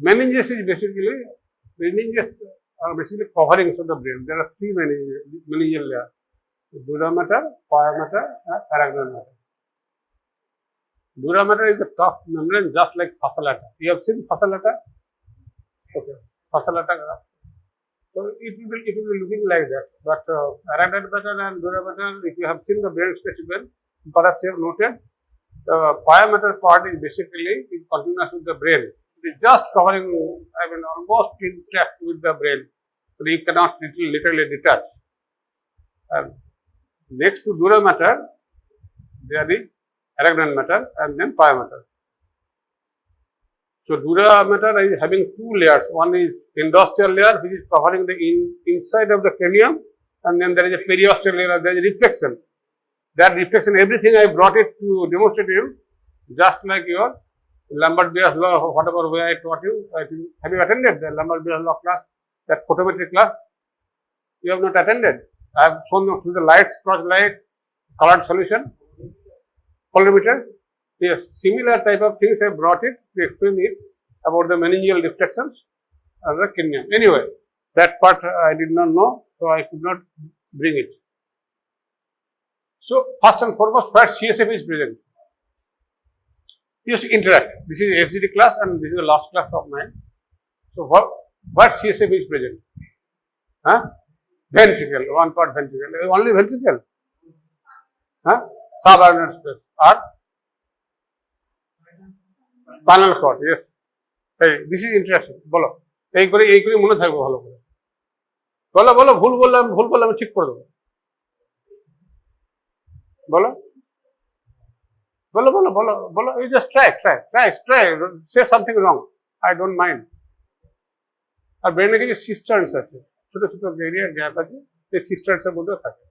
Meninges is basically meninges are basically coverings of the brain. There are three meningeal layers: dura mater, pia mater, and arachnoid matter. Dura mater is the top membrane, just like fossa lata. You have seen fossa lata? Okay, fossa lata. So it will be looking like that. But arachnoid matter and dura mater, if you have seen the brain specimen, perhaps you have noted the pia mater part is basically in continuous with the brain. It is just covering, almost intact with the brain. So you cannot literally detach. And next to dura mater, there is arachnoid matter and then pia mater. So dura mater is having two layers. One is endosteal layer, which is covering the inside of the cranium, and then there is a periosteal layer. There is a reflection. That reflection, everything I brought it to demonstrate to you, just like your Lambert-Beer's law, whatever way I taught you. Have you attended the Lambert-Beer's law class, that photometry class? You have not attended. I have shown you through the lights, torch light, colored solution, colorimeter. Yes, similar type of things I brought it to explain it about the meningeal reflections of the cranium. Anyway, that part I did not know, so I could not bring it. So, first and foremost, where CSF is present. You should interact. This is SGD class and this is the last class of mine. So, what CSF is present? Huh? Ventricle, one part ventricle. Only ventricle? Huh? Subarachnoid space. Or? Spinal cord, yes. Hey, this is interesting. বলো এই করে মনে থাকবে ভালো করে বলো ভুল বললাম আমি ঠিক করে দেবো বলো you just try say something wrong. I don't mind. আর ব্রেনে কিছু সিস্টার্নস আছে, ছোট ছোট এরিয়া গ্যাপ আছে, এই সিস্টার্নস এর মধ্যে থাকে।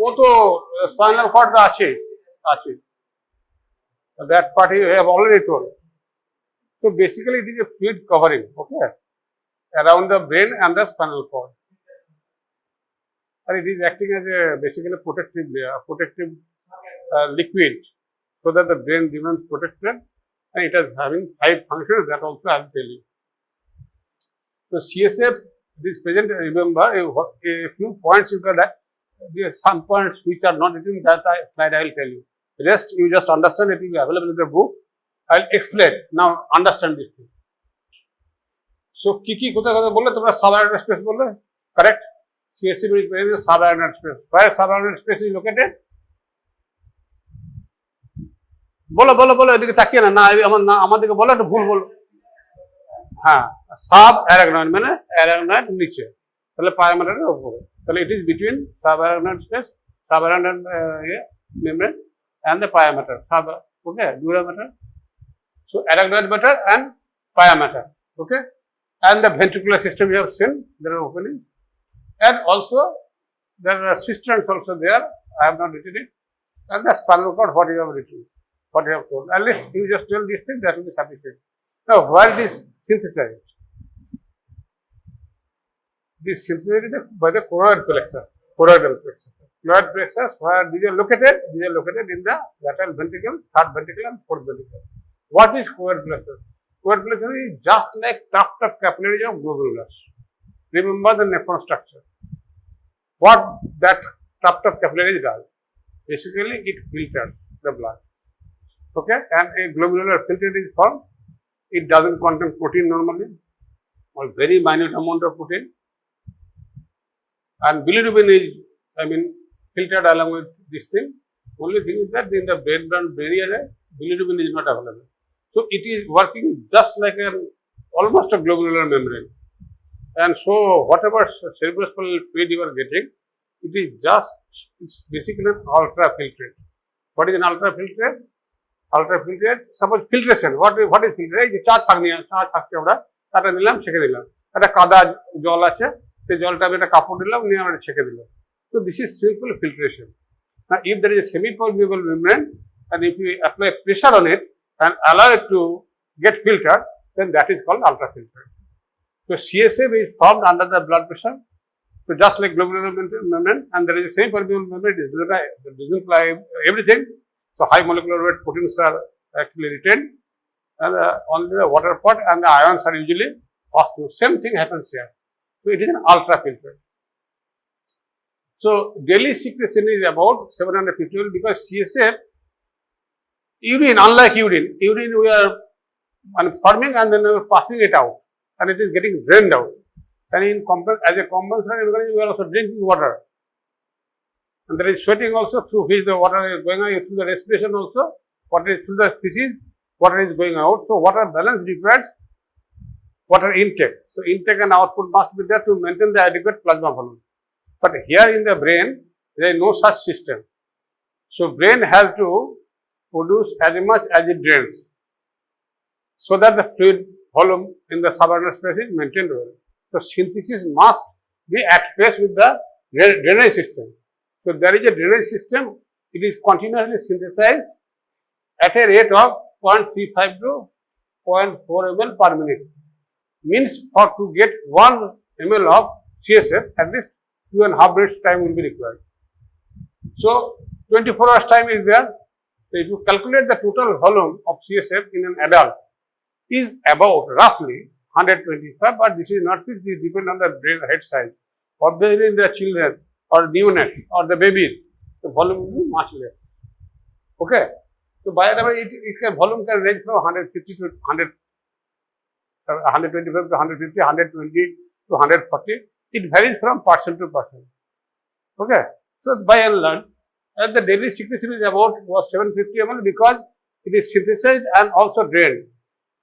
ও তো স্পাইনাল কর্ড আছে। That part you have already told. So basically it is a fluid covering, okay, around the brain and the spinal cord. And it is acting as a basically protective layer, protective liquid, so that the brain remains protected, and it is having 5 functions that also I will tell you. So CSF is present, remember a few points you can add. There are some points which are not written, that slide I will tell you. Rest you just understand, it will be available in the book. I will explain. Now understand this thing. So kiki kotha bolle tumra subarachnoid space bolle, correct? CSF is present in subarachnoid space. Where subarachnoid space is located? বলো এদিকে তাকিয়ে না আমার দিকে বলো, একটু ভুল বলো। হ্যাঁ, সাব অ্যারাকনয়েড মানে অ্যারাকনয়েড নিচে, তাহলে পায়া মাটারের উপরে, তাহলে it is between sub arachnoid space, sub arachnoid membrane and the pia mater, okay, dura mater. So arachnoid matter and pia mater, okay, and the ventricular system you have seen, there are opening, and also there are cisterns also there. I have not written it, and the spinal cord, what you have written, what you have told. At least you just tell this thing, that will be sufficient. Now, where this synthesized? This synthesized by the choroid plexus, choroidal plexus. Choroid plexus, where these are located in the lateral ventricles, third ventricle and fourth ventricle. What is choroid plexus? Choroid plexus is just like tuft of capillaries of glomerulus. Remember the nephron structure. What that tuft of capillaries does? Basically, it filters the blood. Okay, and a glomerular filtrate is formed. It doesn't contain protein normally, or very minute amount of protein. And bilirubin is, filtered along with this thing. Only thing is that in the brain-blood barrier, bilirubin is not available. So it is working just like almost a glomerular membrane. And so whatever cerebrospinal fluid you are getting, it's basically an ultrafiltrate. What is an ultrafiltrate? Ultrafiltrate, suppose filtration. What is filtrate? চা ছাঁকছি আমরা, কাটা দিলাম, ছেঁকে দিলাম। একটা কাদা জল আছে, সেই জলটা আমি একটা কাপড় দিলাম, নিয়ে আমরা ছেঁকে দিলাম। So this is simple filtration. Now if there is a semi-permeable membrane and if you apply pressure on it and allow it to get filtered, then that is called ultrafiltrate. So CSF is formed under the blood pressure. So just like glomerular membrane, and there is a semi-permeable membrane, it doesn't apply everything. So high molecular weight proteins are actually retained, and only the water part and the ions are usually passed through. Same thing happens here. So it is an ultrafiltrate. So daily secretion is about 750 ml because CSF, urine, unlike urine we are forming and then we are passing it out and it is getting drained out. And as a compensatory mechanism, we are also drinking water. And there is sweating also through which the water is going out, through the respiration also, water is through the feces, water is going out. So water balance requires water intake. So intake and output must be there to maintain the adequate plasma volume. But here in the brain, there is no such system. So brain has to produce as much as it drains, so that the fluid volume in the suborganous space is maintained well. So synthesis must be at pace with the drainage system. So there is a drainage system, it is continuously synthesized at a rate of 0.35 to 0.4 ml per minute. Means for to get 1 ml of CSF, at least 2.5 minutes time will be required. So 24 hours time is there. So if you calculate the total volume of CSF in an adult is about roughly 125, but this is not fixed, it depends on the brain head size. Obviously in the children or neonates or the babies, the volume will be much less. Okay. So by the way, volume can range from 150 to 100, 125 to 150, 120 to 140. It varies from person to person. Okay. So by and large, the daily secretion is about 750 ml because it is synthesized and also drained.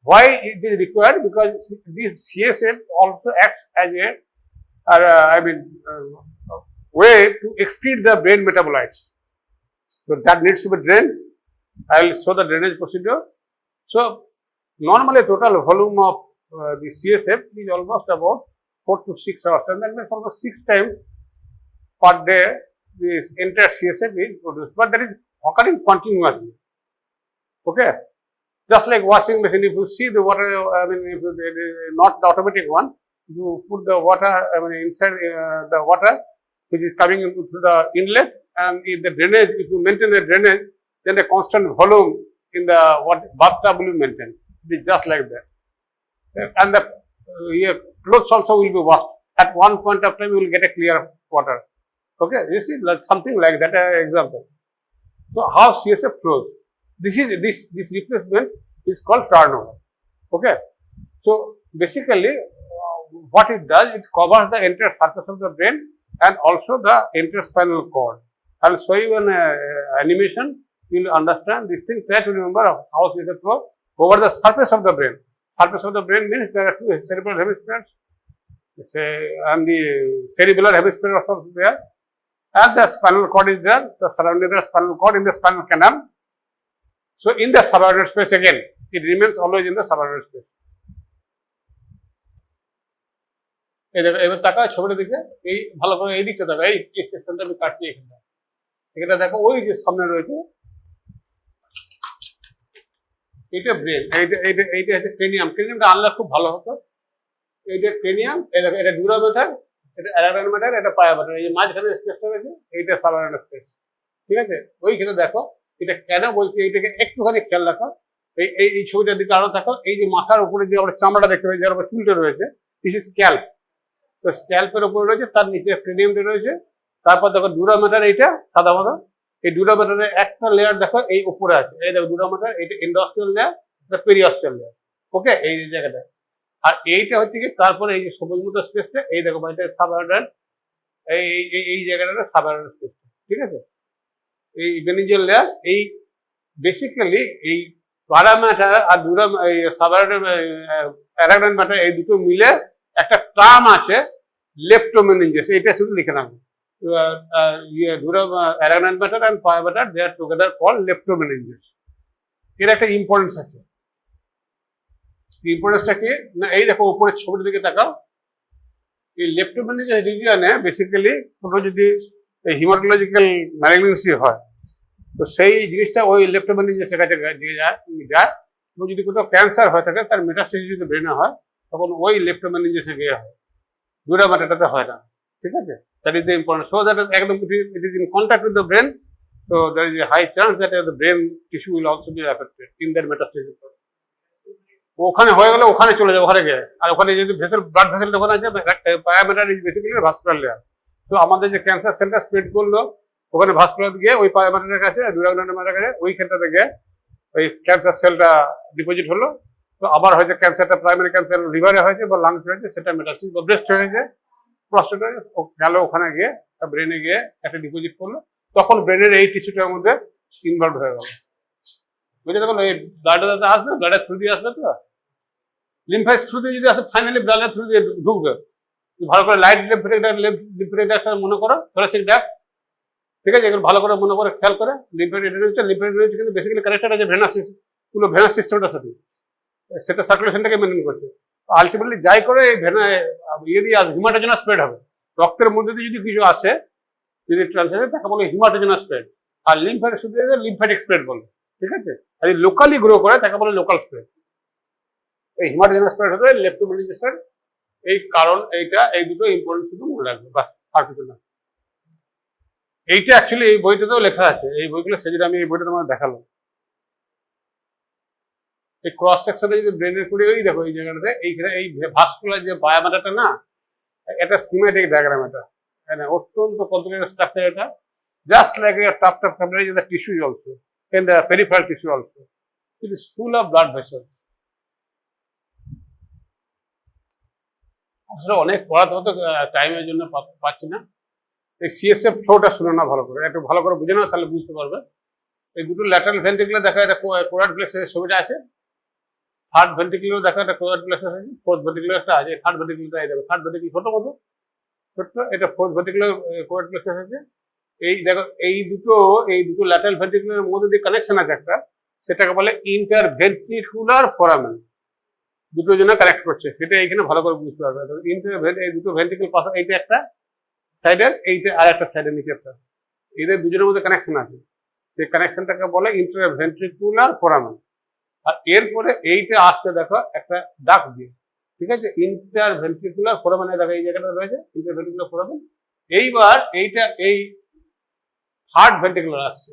Why it is required? Because this CSF also acts as a way to excrete the brain metabolites. So that needs to be drained. I will show the drainage procedure. So normally total volume of the CSF is almost about 4 to 6 hours. And that means almost 6 times per day this entire CSF is produced. But that is occurring continuously. Okay. Just like washing machine, if you see the water, if not the automatic one, you put the water, inside the water which is coming into through the inlet, and if the drainage, if you maintain the drainage, then a constant volume in the bathtub will be maintained. It is just like that. And the clothes also will be washed. At one point of time, you will get a clear water. Okay, you see, like something like that example. So how CSF flows? This replacement is called turnover. Okay. So basically, what it does, it covers the entire surface of the brain and also the entire spinal cord. I will show you an animation. You will understand this thing. Try to remember how CSF flows over the surface of the brain. Surface of the brain means there are two cerebral hemispheres, and the cerebellar hemisphere also there, and the spinal cord is there. The surrounding the spinal cord in the spinal canal. So in the suborganous space again, it remains always in the suborganous space. এবার তাকাও ছবিটা দিকে, এই ভালো করে এই দিকটা দেখো, এই সেকশনটা আমি কাটছি এখানটা। এটা দেখো, ওই যে সামনে রয়েছে, এটা ব্রেন, এইটা হচ্ছে ক্রেনিয়াম। ক্রেনিয়ামটা আনলে খুব ভালো হতো। এইটা ক্রেনিয়াম, এটা ডুরা ম্যাটার, এটা অ্যারাগন ম্যাটার, এটা পায়া ম্যাটার। এই যে মাঝখানে স্পেসটা রয়েছে, এইটা সাবঅর্গানাস স্পেস। ঠিক আছে? ওইখানে দেখো, এটা কেন বলছি, এইটাকে একটুখানি খেয়াল রাখো। এই ছবিটার দিকে আরো দেখো, এই যে মাথার উপরে যে আমরা চামড়াটা দেখতে পাই, যার উপর চুলটা রয়েছে, দিস ইজ স্ক্যাল্প। তো স্ক্যাল্পের উপরে রয়েছে, তার নিচে ক্রেনিয়ামটা রয়েছে। তারপর দেখো ডুরা ম্যাটার, এইটা সাদা মাথা। এই ডুরা ম্যাটারের একটা লেয়ার দেখো এই উপরে আছে, এই দেখো ডুরা ম্যাটার, এইটা এন্ডোস্টিয়াল লেয়ার, এটা পেরিঅস্টিয়াল লেয়ার। ওকে, এই জায়গাটা। আর এইটা হচ্ছে কি, তারপরে এই যে সবুজ মতো স্পেসটা, এই দেখো এটা সাবঅর্গান, এই জায়গাটা সাবঅর্গান স্পেস। ঠিক আছে? এই বেনিজিয়াল লেয়ার, এই বেসিক্যালি এই পারা ম্যাটার আর ডুরা সাবঅর্গান অ্যারাগন ম্যাটার, এই দুটো মিলে একটা টার্ম আছে লেপ্টোমেনিনজিয়াস। এটা শুধু লিখে রাখবো। Dura arachnoid matter and pia matter, they are together called leptomeninges. এর একটা ইম্পর্টেন্স আছে। ইম্পর্টেন্সটা কি না, এই দেখো উপরের ছবির দিকে তাকাও। এই লেপ্টোমেনিনজিয়াস রিজিয়নে বেসিক্যালি কোনো যদি হিমাটোলজিক্যাল ম্যালিগন্যান্সি হয়, তো সেই জিনিসটা ওই লেপ্টোমেনিনজিয়াসের কাছে যায়। যদি কোথাও ক্যান্সার হয়ে থাকে, তার মেটাস্টেসিস যদি ব্রেনে হয়, তখন ওই লেপ্টোমেনিনজিয়াসে গিয়ে হয়, ডুরা ম্যাটারটাতে হয় না। ঠিক আছে? That is the important. So that একদম it is in contact with the brain, so there is a high chance that the brain tissue will also be affected in that metastasis. ওখানে হয়ে গেলে ওখানে চলে যাবে, ওখানে গিয়ে। আর ওখানে যদি ভেসেল, ব্লাড ভেসেল ওখানে আছে, পায়ামেটার is basically vascular layer. So আমাদের যে ক্যান্সার সেলটা স্প্রেড করলো ওখানে ভাস্কুলার গিয়ে ওই পায়ামেটারের কাছে, ডিউরাগনামের কাছে, ওইখানটাতে গিয়ে ওই ক্যান্সার সেলটা ডিপোজিট হলো। তো আবার হয়তো ক্যান্সারটা প্রাইমারি ক্যান্সার লিভারে হয়েছে বা লাংস হয়েছে, সেটা মেটাস্টিস বা ব্রেস্ট হয়েছে, প্রস্টেট গেল, ওখানে গিয়ে ব্রেনে গিয়ে একটা ডিপোজিট করলো, তখন ব্রেনের এই টিস্যুটার মধ্যে ইনভলভ হয়ে গেল। বুঝে দেখুন, এই ব্লাডের আসবে, ব্লাডের থ্রু দিয়ে আসবে, তো লিম্ফের থ্রু দিয়ে যদি আসে, ফাইনালি ব্লাডের থ্রু দিয়ে ঢুকবে। ভালো করে লাইট লিম্ফেটিক ডাক্তার মনে করো, থোরাসিক ডাক্ট, ঠিক আছে, এগুলো ভালো করে মনে করে খেয়াল করে। লিম্ফেটিক কিন্তু বেসিক্যালি কানেক্টেড আছে ভেনাস সিস্টেমটার সাথে, সেটা সার্কুলেশনটাকে মেনটেন করছে। আলটিমেটলি যাই করে এই ইয়ে দিয়ে হিমাটোজেনাস স্প্রেড হবে, রক্তের মধ্যে দিয়ে যদি কিছু আসে, যদি ট্রান্সফার, তাকে বলে হিমাটোজেনাস স্প্রেড। আর লিম্ফেটিক শুধু লিম্ফেটিক স্প্রেড বলে, ঠিক আছে। আর যদি লোকালি গ্রো করে তাকে বলে লোকাল স্প্রেড। এই হিমাটোজেনাস স্প্রেড হতে লেপ্টোমেনিজেশন, এই কারণ এইটা, এই দুটো ইম্পর্টেন্ট শুধু মনে রাখবে, বাস, আর কিছু না। এইটা অ্যাকচুয়ালি এই বইটাতেও লেখা আছে, এই বইগুলো সেজন্য আমি এই বইটা তোমার দেখালাম। এই ক্রস সেকশনে যদি ব্রেনের করে ওই দেখো এই জায়গাটাতে, এইখানে এই ভাস্কুলার যে বায়োমেটারটা না, এটা স্কিমেটিক ডায়াগ্রাম, এটা অত্যন্ত কমপ্লিকেটেড স্ট্রাকচার। এটা just like a tough capillary in the tissue also, in the peripheral tissue also. It is full of blood vessels. আসলে অনেক পড়াতে হতো, টাইমের জন্য পাচ্ছি না। এই সিএসএফ ফ্লোটা শুনে না ভালো করে, একটু ভালো করে বুঝে না, তাহলে বুঝতে পারবে। এই দুটো ল্যাটারাল ভেন্ট্রিকুলার দেখা, এটা কোরাড প্লেক্সাসের ছবিটা আছে। থার্ড ভেন্ট্রিকুলার দেখা, এটা কোরাড প্লেক্সাস আছে। ফোর্থ ভেন্ট্রিকুলার একটা আছে, থার্ড ভেন্ট্রিকুলারটা এই দেখো, থার্ড ভেন্ট্রিকুলার ছোট মতো ছোট্ট, এটা ফোর্থ ভেন্ট্রিকুলার কোরাড প্লেক্সাস আছে। এই দেখো, এই দুটো ল্যাটারাল ভেন্ট্রিকুলারের মধ্যে দিয়ে কানেকশন আছে একটা, সেটাকে বলে ইন্টারভেন্ট্রিকুলার ফোরামেন। দুটো জন্য কানেক্ট করছে, সেটা এইখানে ভালো করে বুঝতে পারবে। এই দুটো ভেন্ট্রিকুল পাশে, এইটা একটা সাইডের, এইটা আর একটা সাইডের নিচে একটা, এদের দুজনের মধ্যে কানেকশন আছে। সেই কানেকশনটাকে বলে ইন্টারভেন্ট্রিকুলার ফোরামেন। আর এরপরে এইটা আসছে দেখো একটা দাগ দিয়ে, ঠিক আছে, ইন্টারভেন্ট্রিকুলার ফোরামেন। দেখো এই জায়গাটা রয়েছে ইন্টারভেন্ট্রিকুলার ফোরামেন। এইবার এইটা এই থার্ড ভেন্ট্রিকুলার আসছে,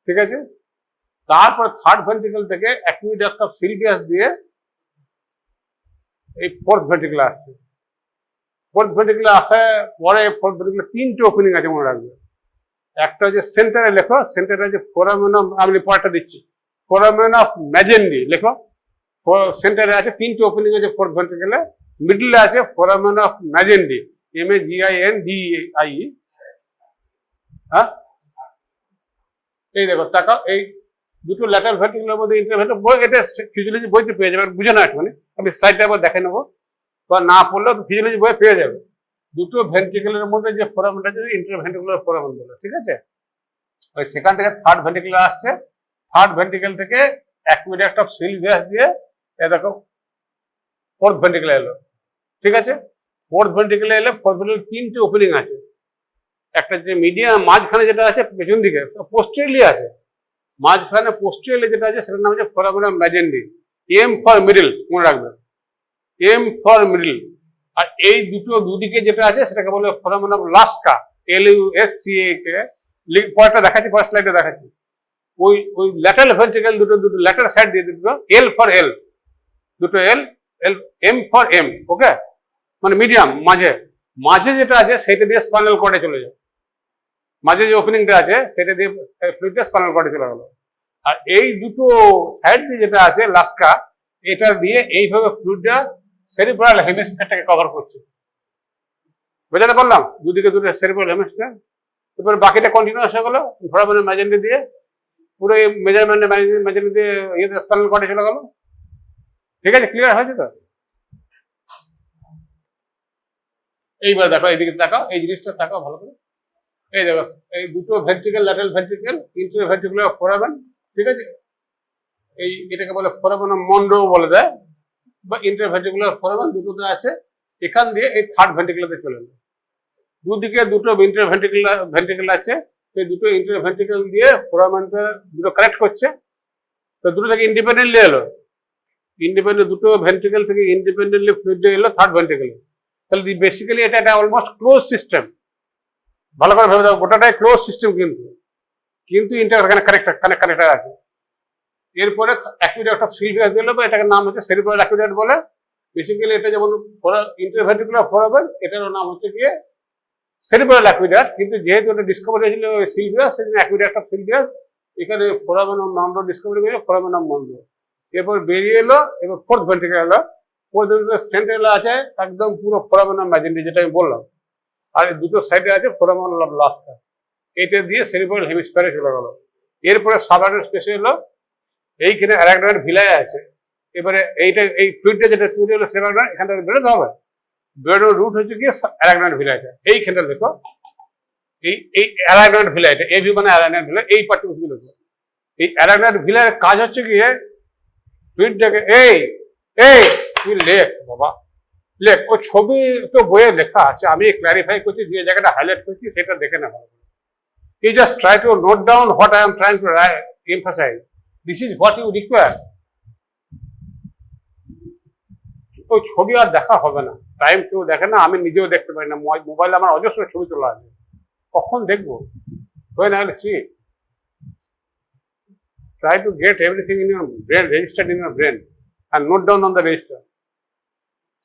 ঠিক আছে। তারপর থার্ড ভেন্ট্রিকল থেকে অ্যাকুইডাক্ট অফ সিলভিয়াস দিয়ে এই ফোর্থ ভেন্ট্রিকুলার আসছে। ফোর্থ ভেন্ট্রিকুলার আসার পরে ফোর্থ ভেন্ট্রিকুলার তিনটে ওপেনিং আছে, মনে রাখবে। একটা হচ্ছে সেন্টারে লেখো, সেন্টারে আছে ফোরামেন অফ, আমি পরেরটা দিচ্ছি, ফোরামেন অফ ম্যাজেন্ডি লেখো। সেন্টারে আছে তিনটে ওপেনিং আছে ফোর্থ ভেন্ট্রিকুলার। মিডলে আছে ফোরামেন অফ ম্যাজেন্ডি, MAGINDI। হ্যাঁ, এই দেখো তাকাও, এই দুটো ল্যাটারাল ভেন্ট্রিকুলার মধ্যে ইন্টারভেন্ট্রিকুলার বই, এটা ফিজিওলজি বইতে পেয়ে যাবে, বুঝে না একটুখানি, আমি স্লাইডটা আবার দেখে নেবো, বা না পড়লেও ফিজিওলজি বই পেয়ে যাবে। দুটো ভেন্ট্রিকুলারের মধ্যে যে ফোরামেনটা আছে ইন্টারভেন্ট্রিকুলার ফোরামেন বলে, ঠিক আছে। ওই সেখান থেকে থার্ড ভেন্ট্রিকুলার আসছে, থার্ড ভেন্ট্রিকুলার থেকে অ্যাকুইডাক্ট অফ সিলভিয়াস দিয়ে এ দেখো ফোর্থ ভেন্ট্রিকুলার এলো, ঠিক আছে। ফোর্থ ভেন্ট্রিকুলার এলে ফোর্থ ভেন্ট্রিকুলার তিনটে ওপেনিং আছে। একটা যে মিডিয়াম মাঝখানে যেটা আছে পেছন দিকে পোস্টেরিয়রলি আছে, মাঝখানে পোস্টেরিয়রলি যেটা আছে সেটার নাম হচ্ছে foramen of Magendie, M for middle, মনে রাখবেন, M ফর মিডল। আর এই দুদিকে যেটা আছে সেটাকে বলে ফোরামেন অফ লাস্কা, LUSCA। পরেরটা দেখাচ্ছি, পরের স্লাইডে দেখাচ্ছি। ওই ল্যাটারাল ভেন্ট্রিকল দুটো ল্যাটারাল সাইড দিয়ে দুটো L ফর L, দুটো L, M ফর M, ওকে, মানে মিডিয়াম মাঝে যেটা আছে সেটা দিয়ে স্পাইনাল কর্ডে চলে যায়। মাঝে যে ওপেনিংটা আছে সেটা দিয়ে ফ্লুইডটা স্পাইনাল কর্ডে চলে গেল। আর এই দুটো সাইড দিয়ে যেটা আছে লাস্কা, এটা দিয়ে এইভাবে ফ্লুইডটা সেরিব্রাল হেমিস্ফিয়ারটাকে কভার করছে। বোঝাতে পারলাম? দুদিকে দুটো সেরিব্রাল হেমিস্ফিয়ার। এরপরে বাকিটা কন্টিনিউয়াস হয়ে গেল ফোরামেন ম্যাজেন্ডি দিয়ে, পুরো এই মেজারমেন্ট ম্যাজেন্ডি দিয়ে ইয়েতে স্পাইনাল কর্ডে চলে গেল, ঠিক আছে। ক্লিয়ার হয়েছে তো? এইবার দেখো, এইদিকে তাকাও, এই জিনিসটা তাকাও ভালো করে। এই দেখো, এই দুটো ventricle, lateral ventricle, interventricular foramen, ঠিক আছে। এটাকে বলে ফোরামেন অফ মনরো বলে দেয়, বা ইন্টারভেন্ট্রিকুলার ফোরামেন দুটোতে আছে। এখান দিয়ে এই থার্ড ভেন্ট্রিকুলারে চলে এলো। দুদিকে দুটো ভেন্ট্রিকল আছে, সেই দুটো ইন্টারভেন্ট্রিকল দিয়ে ফোরামেনটা দুটো কানেক্ট করছে। তো দুটো থেকে ইন্ডিপেন্ডেন্টলি এলো, দুটো ভেন্ট্রিকল থেকে ইন্ডিপেন্ডেন্টলি ফ্লুইড এলো থার্ড ভেন্ট্রিকলে। তাহলে বেসিক্যালি এটা একটা অলমোস্ট ক্লোজ সিস্টেম। ভালো করে ভেবে দাও, গোটাটাই ক্লোজ সিস্টেম, কিন্তু কানেক্টেড আছে। এরপরে অ্যাকুইডাক্ট অফ সিলভিয়াস দিল, এটাকে নাম হচ্ছে সেরিব্রাল অ্যাকুইডাক্ট বলে। বেসিক্যালি এটা যেমন ইন্টারভেন্ট্রিকুলার ফোরামেন, এটার নাম হচ্ছে গিয়ে সেরিব্রাল অ্যাকুইডাক্ট। কিন্তু যেহেতু এটা ডিসকভারি হয়েছিল সিলভিয়াস, সেজন্য অ্যাকুইডাক্ট অফ সিলভিয়াস। এখানে ফোরামেন অফ মন্ডো ডিসকভারি করেছিল, ফোরামেন অফ মন্ডো। এরপর বেরিয়ে এলো, এবার ফোর্থ ভেন্ট্রিকেল এলো। ফোর্থ ভেন্ট্রিকেল সেন্ট্রালে আছে একদম পুরো ফোরামেন অফ ম্যাজেন্টি, যেটা আমি বললাম। আর দুটো সাইডে আছে ফোরামেন অফ লাস্কা। এটা দিয়ে সেরিব্রাল হেমিস্ফিয়ারে চলে গেল। এরপরে সাবআরডার স্পেসে এলো, এইখানে অ্যারাকনয়েড ভিলাই আছে। এবারে এইটা এই ফ্লুইডটা যেটা তৈরি হলো সেরিব্রাল, এখান থেকে বেরোতে হবে। বেরোনোর রুট হচ্ছে গিয়ে অ্যারাকনয়েড ভিলাইটা। এইখানটা দেখো, এই অ্যারাকনয়েড ভিলাইটা, এভি মানে অ্যারাকনয়েড ভিলাই, এই পার্টিকুলার দেখো। এই অ্যারাকনয়েড ভিলাইয়ের কাজ হচ্ছে গিয়ে ফ্লুইডটাকে তুই লেখ বাবা, লেখ। ও ছবি তো বইয়ে লেখা আছে, আমি ক্ল্যারিফাই করছি, যে জায়গাটা হাইলাইট করছি সেটা দেখে না ভালো। You just try to note down what I am trying to emphasize. This is what you require. ওই ছবি আর দেখা হবে না, টাইম কেউ দেখে না, আমি নিজেও দেখতে পারি না। মোবাইলে আমার অজস্র ছবি তোলা আছে, কখন দেখবো? When I will see it. Try to get everything in your brain, registered in your brain, and note down on the register.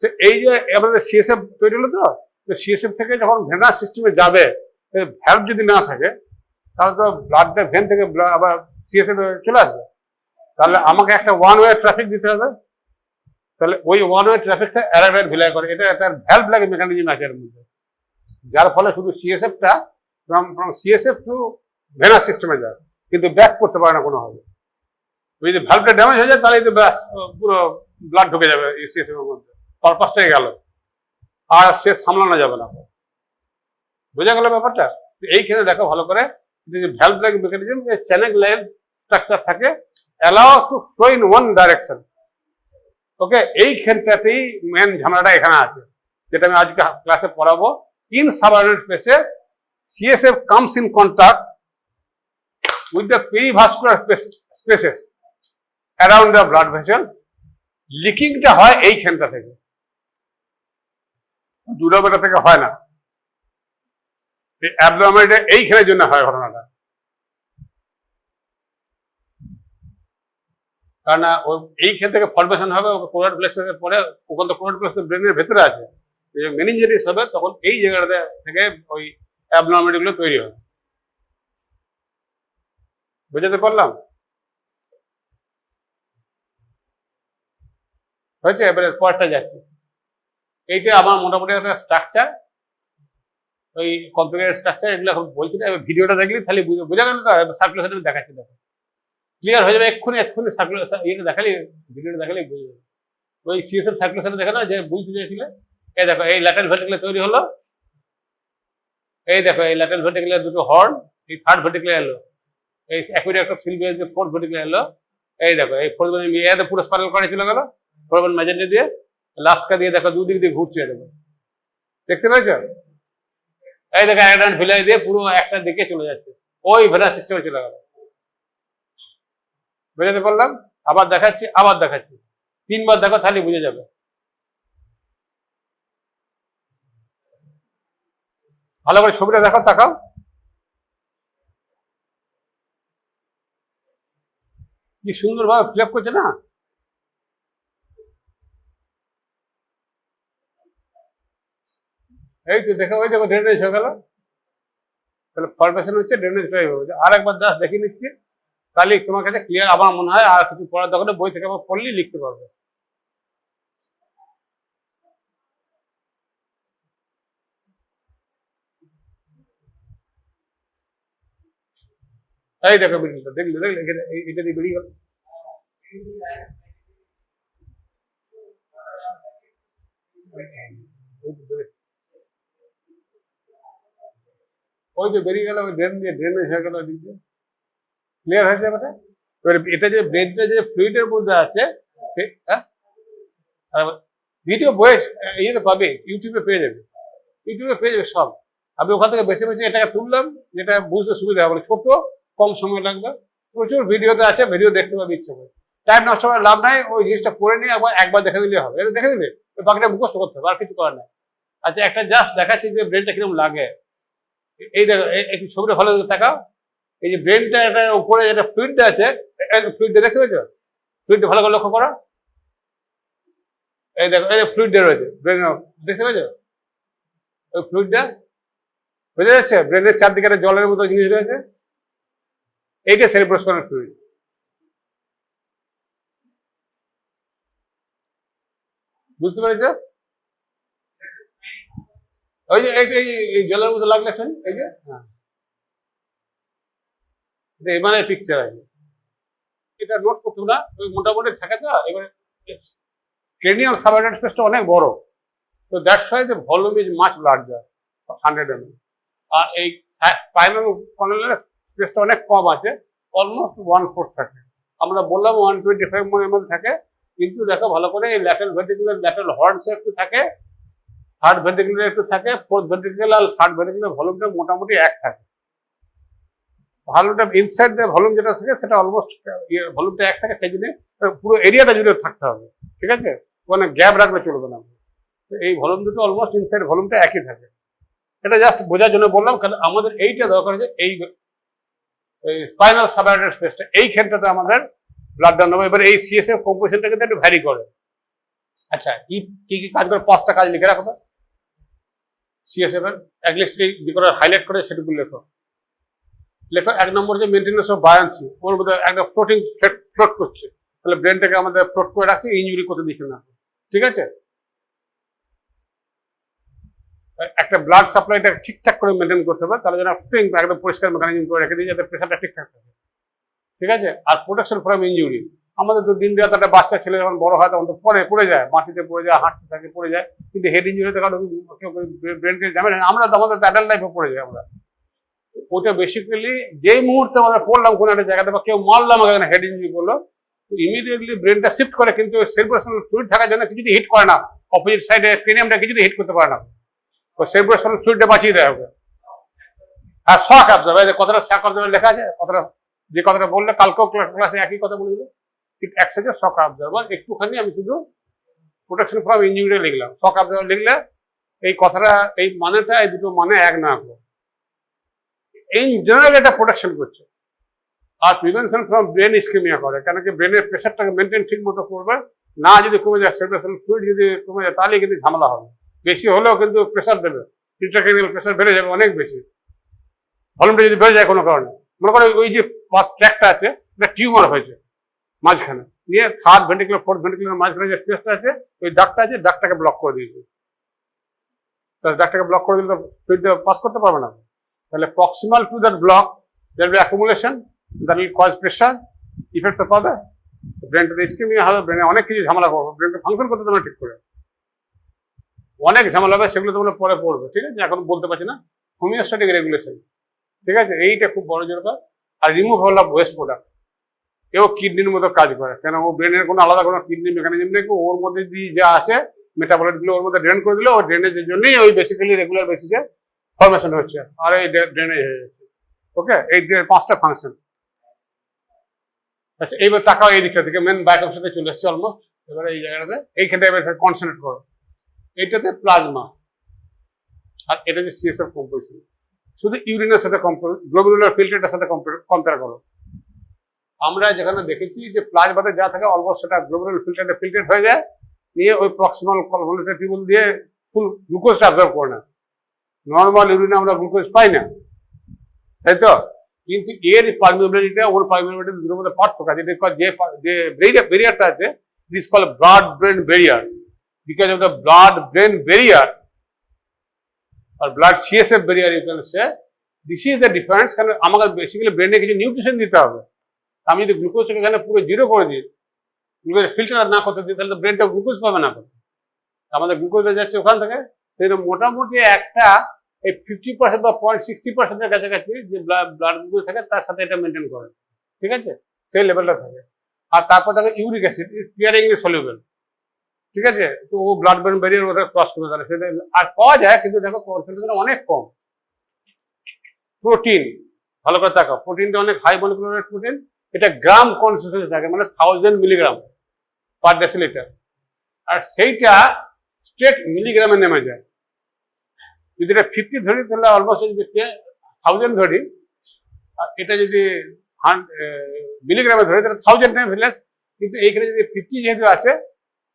So এই যে আমাদের সিএসএফ তৈরি হলো, তো সিএসএফ থেকে যখন ভেনাস সিস্টেমে যাবে, ভ্যালভ যদি না থাকে তাহলে তো ব্লাডটা ভেন থেকে আবার সিএসএফ চলে আসবে। তাহলে আমাকে একটা ওয়ান ওয়ে ট্রাফিক দিতে হবে। তাহলে ওই ওয়ান ওয়ে ট্রাফিকটা অ্যারাকনয়েড ভিলাই করে। এটা একটা ভ্যালভ লাগে মেকানিজম আছে এর মধ্যে, যার ফলে শুধু সিএসএফটা ফ্রম সিএসএফ টু ভেনাস সিস্টেমে যায়, কিন্তু ব্যাক করতে পারে না কোনোভাবে। যদি ভ্যালভটা ড্যামেজ হয়ে যায় তাহলে তো ব্যাস পুরো ব্লাড ঢুকে যাবে সিএসএফ এর মধ্যে, পারপাসটাই গেল, আর সে সামলানো যাবে না। বোঝা গেল ব্যাপারটা? এইখানে দেখো ভালো করে, valve like mechanism, channel line structure থাকে, allow to flow in one direction. Okay, এইখানটাতেই মেন ঝামেলাটা এখানে আছে, যেটা আমি আজকে ক্লাসে পড়াবো। ইন সাবঅর্ডিনেট স্পেসে CSF comes in contact with the perivascular spaces around the blood vessels. লিকিংটা হয় এইখানটা থেকে, দুরবেটা থেকে হয় না। অ্যাবনর্মালিটি এইখানের জন্য হয় ঘটনাটা, কারণ এইখান থেকে ফর্মেশন হবে কোরাল প্লেক্সাসের পরে। ওখান তো কোরাল প্লেক্সাস ব্রেনের ভেতরে আছে, মেনিনজাইটিস হবে তখন এই জায়গাটা থেকে ওই অ্যাবনর্মালিটি গুলো তৈরি হবে। বুঝাতে পারলাম? হয়েছে? এবারে পরটা যাচ্ছে। এইটা আমার মোটামুটি একটা স্ট্রাকচার, ওই কমপ্লিকেটেড স্ট্রাকচার, এগুলো এখন বলছি না। ভিডিওটা দেখলি তাহলে বোঝা গেল তো। সার্কুলেশন দেখাচ্ছি, দেখো ক্লিয়ার হয়ে যাবে এক্ষুনি। সার্কুলেশন ইয়েটা দেখালি, ভিডিওটা দেখালি বুঝে যাবে। ওই সিএসএফ সার্কুলেশন দেখে না, যে বুঝতে চাইছিলে। এই দেখো, এই ল্যাটারাল ভেন্ট্রিকুলার তৈরি হলো। এই দেখো, এই ল্যাটারাল ভেন্ট্রিকুলার দুটো হর্ন, এই থার্ড ভেন্ট্রিকুলার এলো। এই অ্যাকুইডাক্ট অফ সিলভিয়াস যে ফোর্থ ভেন্ট্রিকুলার এলো। এই দেখো, এই ফোর্থ ভেন্ট্রিকুলার পুরো স্পাইরাল করে চলে গেল, ফোরামেন ম্যাজেন্টা দিয়ে, লাস্কা দিয়ে দেখো দুদিক দিয়ে ঘুরছে। দেখো, দেখতে পেয়েছ? এই দেখো, অ্যারাকনয়েড ভিলাই দিয়ে পুরো একটা দিকে চলে যাচ্ছে, ওই ভেনাস সিস্টেমে চলে গেল। বুঝাতে পারলাম? আবার দেখাচ্ছি, আবার দেখাচ্ছি, 3 বার দেখো, তাহলে বুঝে যাবে। ভালো করে ছবিটা দেখো, তাকাও। কি সুন্দর ভাবে ফিল আপ করছে না? এই তো দেখো, ওই দেখো ড্রেনেজ হয়ে গেল। তাহলে ফরমেশন হচ্ছে, ড্রেনেজটা এইভাবে। আর একবার জাস্ট দেখে নিচ্ছি, তাহলে তোমার কাছে ক্লিয়ার আমার মনে হয়। আর কিছু পড়ার দরকার নেই, বই থেকে আবার পড়লেই লিখতে পারবে। এই দেখো বেরিয়ে, দেখলে দেখলে এটা দিয়ে বেরিয়ে গেল। ওই যে বেরিয়ে গেল, ওই ড্রেন দিয়ে ড্রেনেজ হয়ে গেল, ওই দিয়ে ক্লিয়ার হয়েছে ব্যাপারটা। এবার এটা যে ব্রেনটা যে ফ্লুইডের মধ্যে আছে, ভিডিও বইয়ে ইয়েতে পাবে, ইউটিউবে পেয়ে যাবে, ইউটিউবে পেয়ে যাবে সব। আমি ওখান থেকে বেছে বেছে এটাকে তুললাম, যেটা বুঝতে সুবিধা হবে, ছোট, কম সময় লাগবে। প্রচুর ভিডিওতে আছে, ভিডিও দেখতে পাবে ইচ্ছে করে। টাইম নষ্ট করার লাভ নাই, ওই জিনিসটা করে নিয়ে একবার দেখে দিলে হবে। এটা দেখে দিলে বাকিটা মুখস্থ করতে হবে, আর কিছু করার নাই। আচ্ছা, একটা জাস্ট দেখাচ্ছি যে ব্রেনটা কিরকম লাগে। এই দেখো, এই ছবিটা ভালো তাকাও। এই যে ব্রেনটা এটা উপরে যেটা ফ্লুইডটা আছে, ফ্লুইডটা দেখতে পেয়েছো? ফ্লুইডটা ভালো করে লক্ষ্য করো। এই দেখো, এই যে ফ্লুইডটা রয়েছে ব্রেন, দেখতে পেয়েছো ওই ফ্লুইডটা? বোঝা যাচ্ছে? ব্রেনের চারদিকে একটা জলের মতো জিনিস রয়েছে, এইটা সেরিব্রোস্পাইনাল ফ্লুইড। বুঝতে পেরেছো? ওই যে এই জলের মতো লাগলে এখন এই যে, হ্যাঁ, এটা এমআরআই পিকচার আছে। এটা নোট করতো না, ওই মোটামুটি থাকে তো। এবারে ক্রেনিয়াল সাবঅ্যাডাল্ট স্পেসটা অনেক বড়, তো that's why the volume is much larger, 100 ml। আর এই স্পাইনাল কর্নেলের স্পেসটা অনেক কম আছে, অলমোস্ট 1/4 থাকে। আমরা বললাম 125 ml থাকে, কিন্তু দেখো ভালো করে এই ল্যাটারাল ভেন্ট্রিকুলার, ল্যাটারাল হর্নস একটু থাকে, থার্ড ভেন্ট্রিকুলার একটু থাকে, ফোর্থ ভেন্ট্রিকুলার আর থার্ড ভেন্ট্রিকুলার ভলিউমটা মোটামুটি এক থাকে। ভলিউমটা ইনসাইড দ্য ভলিউম যেটা থাকে সেটা অলমোস্ট ভলিউমটা এক থাকে, সেই জন্য পুরো এরিয়াটা জুড়ে থাকতে হবে, ঠিক আছে? ওখানে গ্যাপ রাখলে চলবে না। এই ভলিউম দুটো অলমোস্ট ইনসাইড ভলিউমটা একই থাকে। এটা জাস্ট বোঝার জন্য বললাম, কারণ আমাদের এইটা দরকার আছে, এই স্পাইনাল সাবঅ্যাডাল্ট স্পেসটা এইখানটাতে আমাদের ব্লাড ডাউন হবে। এবার এই সিএসএফ কম্পোজিশনটা কিন্তু একটু ভ্যারি করে। আচ্ছা, কি কি কাজ করে, 5টা কাজ লিখে রাখো। সিএসএফ এর অ্যাটলিস্ট এই যে করে হাইলাইট করে সেটুকু লেখো। 1 নম্বর যে মেনটেন্যান্স অফ বায়ান্সি, ওর মধ্যে একটা ফ্লোটিং ফ্লোট করছে, তাহলে ব্রেনটাকে আমাদের ফ্লোট করে রাখছে, ইনজুরি করতে দিচ্ছে না, ঠিক আছে? একটা ব্লাড সাপ্লাইটা ঠিকঠাক করে মেনটেন করতে হবে, তাহলে যেন একদম পরিষ্কার মেকানিজম করে রেখে দিই যাতে প্রেশারটা ঠিকঠাক থাকে, ঠিক আছে? আর প্রোটেকশন ফ্রম ইনজুরি, আমাদের তো দিন রাত একটা বাচ্চা ছেলে যখন বড় হয় তখন তো পড়ে যায়, মাটিতে পড়ে যায়, হাঁটতে থাকে, পড়ে যায়, কিন্তু হেড ইনজুরিতে কারণ ব্রেনকে ঝামেলা, আমরা তো আমাদের অ্যাডাল্ট লাইফে পড়ে যাই আমরা। ওটা বেসিক্যালি যেই মুহূর্তে আমরা পড়লাম কোনো একটা জায়গাতে বা কেউ মারলাম এখানে হেড ইনজুরি করলো, ইমিডিয়েটলি ব্রেনটা শিফট করে, কিন্তু সেরিব্রাল ফ্লুইড থাকার জন্য কিছুতে হিট করে না, অপোজিট সাইডে ক্রেনিয়ামটা কিছুতে হিট করতে পারে না, সেরিব্রাল ফ্লুইডটা বাঁচিয়ে দেয় ওকে। আর শক অ্যাবজর্ব, এই যে কথাটা শক অ্যাবজর্ব লেখা আছে, কথাটা যে কথাটা বললে কালকেও ক্লাসে একই কথা বলে দিল, ঠিক একসাথে শক অ্যাবজর্বার। একটুখানি আমি শুধু প্রোটেকশন ফ্রম ইনজুরি লিখলাম, শক অ্যাবজর্বার লিখলে এই কথাটা, এই মানেটা, এই দুটো মানে এক না। ইন জেনারেল এটা প্রোটেকশন করছে, আর প্রিভেনশন ফ্রম ব্রেন ইসকেমিয়া করে, কেন কি ব্রেনের প্রেশারটাকে মেনটেন ঠিক মতো করবে না। যদি কমে যায় সেরিব্রাল ফ্লুইড যদি কমে যায় তাহলে কিন্তু ঝামেলা হবে, বেশি হলেও কিন্তু প্রেশার দেবে, ইন্ট্রাক্রেনিয়াল প্রেশার বেড়ে যাবে অনেক বেশি, ভলিউমটা যদি বেড়ে যায় কোনো কারণে। মনে করো ওই যে ট্র্যাকটা আছে, এটা টিউমার হয়েছে মাঝখানে, নিয়ে থার্ড ভেন্ট্রিকুলার ফোর্থ ভেন্ট্রিকুলার মাঝখানে যে স্পেসটা আছে, ওই দাগটা আছে, দাগটাকে ব্লক করে দিয়েছে। দাগটাকে ব্লক করে দিলে তো ফ্লুইডটা পাস করতে পারবে না। তাহলে proximal to that block there will be accumulation that will cause pressure, effect of other ব্রেনটা ইসকেমিয়া হবে, ব্রেনে অনেক কিছু ঝামেলা করবে, ব্রেনটা ফাংশন করতে তোমরা ঠিক করে অনেক ঝামেলা হবে, সেগুলো তোমরা পরে পড়বে, ঠিক আছে? এখন বলতে পারছি না। হোমিওস্ট্যাটিক রেগুলেশন, ঠিক আছে, এইটা খুব বড় দরকার। আর রিমুভাল অফ ওয়েস্ট প্রোডাক্ট, এও কিডনির মতো কাজ করে, কেন ও ব্রেনের কোনো আলাদা কোনো কিডনি মেকানিজম নেই, ওর মধ্যে দিয়ে যা আছে মেটাবলাইটগুলো ওর মধ্যে ড্রেন করে দিলে, ওই ড্রেনেজের জন্যই ওই বেসিক্যালি রেগুলার বেসিসে ফরমেশন হচ্ছে, আর এই ড্রেনেজ হয়ে যাচ্ছে। ওকে, এই 5টা ফাংশন। আচ্ছা, এইবার তাকাও এই দিকটা থেকে, মেন ব্যাকআপ সাথে চলে এসছে অলমোস্ট। এবারে এই জায়গাটাতে এইখানটা এবার কনসেন্ট্রেট করো, এইটাতে প্লাজমা, আর এটা যে সিএসএফ কম্পোজিশন। শুধু ইউরিনের সাথে গ্লোমেরুলার ফিল্টারটার সাথে কম্পেয়ার করো। আমরা যেখানে দেখেছি যে প্লাজমাতে যা থাকে অলমোস্ট সেটা গ্লোমেরুলার ফিল্টারটা ফিল্টার হয়ে যায়, নিয়ে ওই প্রক্সিমাল কনভলিউটেড টিউবুল দিয়ে ফুল গ্লুকোজটা অ্যাবজর্ব করে না। নর্মাল ইউরিনে আমরা গ্লুকোজ পাই না, তাই তো? কিন্তু এর পারমিবিলিটিটা ওর পারমিবিলিটি দুটোর মধ্যে পার্থক্য আছে। যে ব্যারিয়ারটা আছে, it is called blood brain barrier, because of the blood brain barrier আর blood CSF barrier, you can say this is the difference. কারণ আমাকে বেসিক্যালি ব্রেনে কিছু নিউট্রিশন দিতে হবে। আমি যদি গ্লুকোজটাকে এখানে পুরো জিরো করে দিই, গ্লুকোজ ফিল্টার না করতে দিই, তাহলে তো ব্রেনটা গ্লুকোজ পাবে না। আমাদের গ্লুকোজটা যাচ্ছে ওখান থেকে, মোটামুটি একটা এই 50% বা 0.60% কাছাকাছি যে ব্লাড গ্লুকোজ থাকে তার সাথে এটা মেনটেন করে, ঠিক আছে? সেই লেভেলটা থাকে। আর তারপর থাকে ইউরিক অ্যাসিড, ইজ স্পিয়ারিংলি সলিউবল, ঠিক আছে? তো ও ব্লাড ব্রেন ব্যারিয়ার ওটা ক্রস করে দেয়, সেটা আর পাওয়া যায়, কিন্তু দেখো কনসেন্ট্রেশন অনেক কম। প্রোটিন, ভালো করে তাকাও, প্রোটিনটা অনেক হাই মলিকুলার প্রোটিন, এটা গ্রাম কনসেন্ট্রেশন থাকে, মানে 1000 মিলিগ্রাম পার ডেসিলিটার, আর সেইটা স্ট্রেট মিলিগ্রামে নেমে যায়। যদি এটা 50 ধরি, তাহলে অলমোস্ট যদি 1000 ধরি, আর এটা যদি মিলিগ্রামে ধরে তাহলে 1000 টাইমস লেস, কিন্তু এইখানে যদি 50 যেহেতু আছে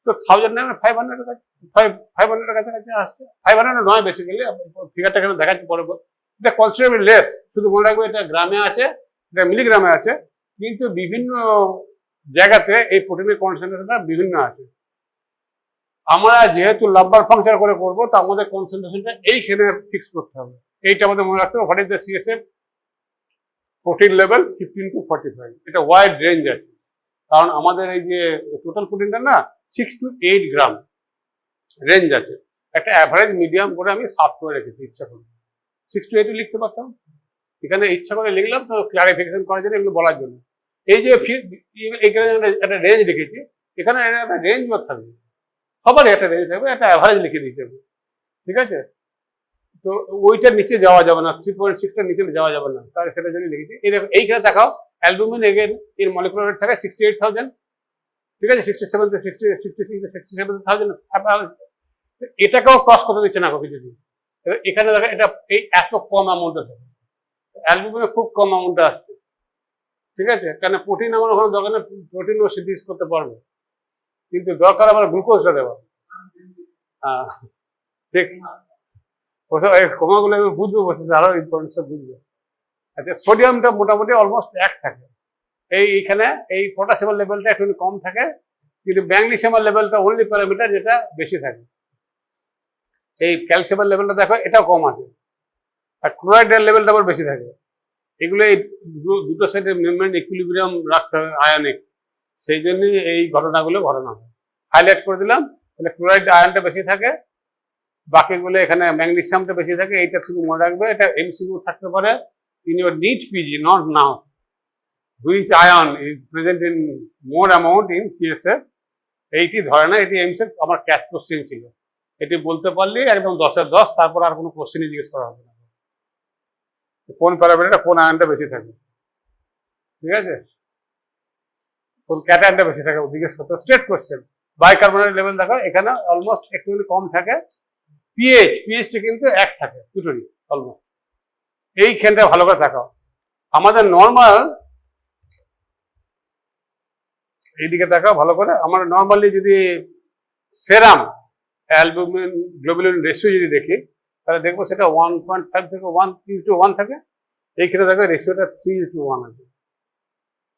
তো 1000 টাইমে 500 500 কাছাকাছি আসছে, 500 নয় বেসিক্যালি, ফিগারটা এখানে দেখাচ্ছি পরে। এটা কনসিডারেবলি লেস। শুধু মনে রাখবে এটা গ্রামে আছে, এটা মিলিগ্রামে আছে, কিন্তু বিভিন্ন জায়গাতে এই প্রোটিনের কনসেন্ট্রেশনটা বিভিন্ন আছে। আমরা যেহেতু লাম্বার ফাংশন করে করবো, তো আমাদের কনসেন্ট্রেশনটা এইখানে ফিক্স করতে হবে। এইটা আমাদের মনে রাখতে হবে, what is the CSF protein level 15 to 45। এটা ওয়াইড রেঞ্জ আছে, কারণ আমাদের এই যে টোটাল প্রোটিনটা না 6 to 8 গ্রাম রেঞ্জ আছে। একটা অ্যাভারেজ মিডিয়াম করে আমি সাফ করে রেখেছি ইচ্ছা করে। 6 to 8 লিখতে পারতাম, এখানে ইচ্ছা করে লিখলাম তো ক্লারিফিকেশন করার জন্য, এগুলো বলার জন্য। এই যে এখানে একটা রেঞ্জ লিখেছি, এখানে একটা রেঞ্জও থাকবে, সবারই একটা রেঞ্জ থাকবে, একটা অ্যাভারেজ লিখে দিয়েছে, ঠিক আছে? তো ওইটার নিচে যাওয়া যাবে না, 3.6টার নিচে যাওয়া যাবে না, তাহলে সেটার জন্য লিখেছি। এইখানে দেখাও অ্যালবুমিন এগেন এর মলিকুলার ওয়েট থাকে 68,000, ঠিক আছে? 67 to 67,000। এটাকেও ক্রস করতে দিচ্ছে না কিছুদিন। এখানে দেখা এটা এই এত কম অ্যামাউন্টে থাকে, অ্যালবুমিনে খুব কম অ্যামাউন্টে আসছে, ঠিক আছে? কারণ প্রোটিন আমার ওখানে দরকার নেই, প্রোটিনও সিনথেসিস করতে পারবে, কিন্তু দরকার আমার গ্লুকোজটা দেওয়া। হ্যাঁ, ঠিক। এই কমাগুলো আমি বুঝবো, বসে আরো ইম্পর্টেন্সটা বুঝবো। আচ্ছা, সোডিয়ামটা মোটামুটি অলমোস্ট 1 থাকে। এইখানে এই পটাশিয়ামের লেভেলটা একটু কম থাকে, কিন্তু ম্যাগনেসিয়ামের লেভেলটা অনলি প্যারামিটার যেটা বেশি থাকে। এই ক্যালসিয়ামের লেভেলটা দেখো, এটাও কম আছে, আর ক্লোরাইডের লেভেলটা আবার বেশি থাকে। এগুলো এই দুটো সাইডে মেমব্রেন ইকুইলিব্রিয়াম রাখতে হবে আয়নিক, সেই জন্যই এই ঘটনাগুলো ঘটনা হয়। হাইলাইট করে দিলাম, তাহলে ক্লোরাইড আয়নটা বেশি থাকে, বাকিগুলো এখানে ম্যাগনেসিয়ামটা বেশি থাকে। এইটা শুধু মনে রাখবে, এটা এমসিকিউ থাকতে পারে in your NEET PG, not now. Which ion is present in more amount in CSF, এইটি ধরে না, এটি এমসিকিউ আমার ক্যাচ কোশ্চেন ছিল। এটি বলতে পারলে একদম 10-এর 10, তারপর আর কোনো কোশ্চেনই জিজ্ঞেস করা হবে না, কোন প্যারামিটারটা কোন আয়নটা বেশি থাকে, ঠিক আছে? কোন ক্যাটায়নটা বেশি থাকে জিজ্ঞেস করতে, স্ট্রেট কোশ্চেন। বাইকার্বনেট লেভেল দেখো, এখানে অলমোস্ট একটু কম থাকে। পিএইচটা কিন্তু 1 থাকে দুটোরই অলমোস্ট। এইখানটা ভালো করে থাকো। আমাদের নর্মাল, এইদিকে তাকাও ভালো করে, আমরা নর্মালি যদি সেরাম অ্যালবুমিন গ্লোবুলিন রেশিও যদি দেখি, তাহলে দেখবো সেটা 1.5 থেকে 1:1 থাকে। এইখানে দেখো রেশিওটা 3:1 আছে,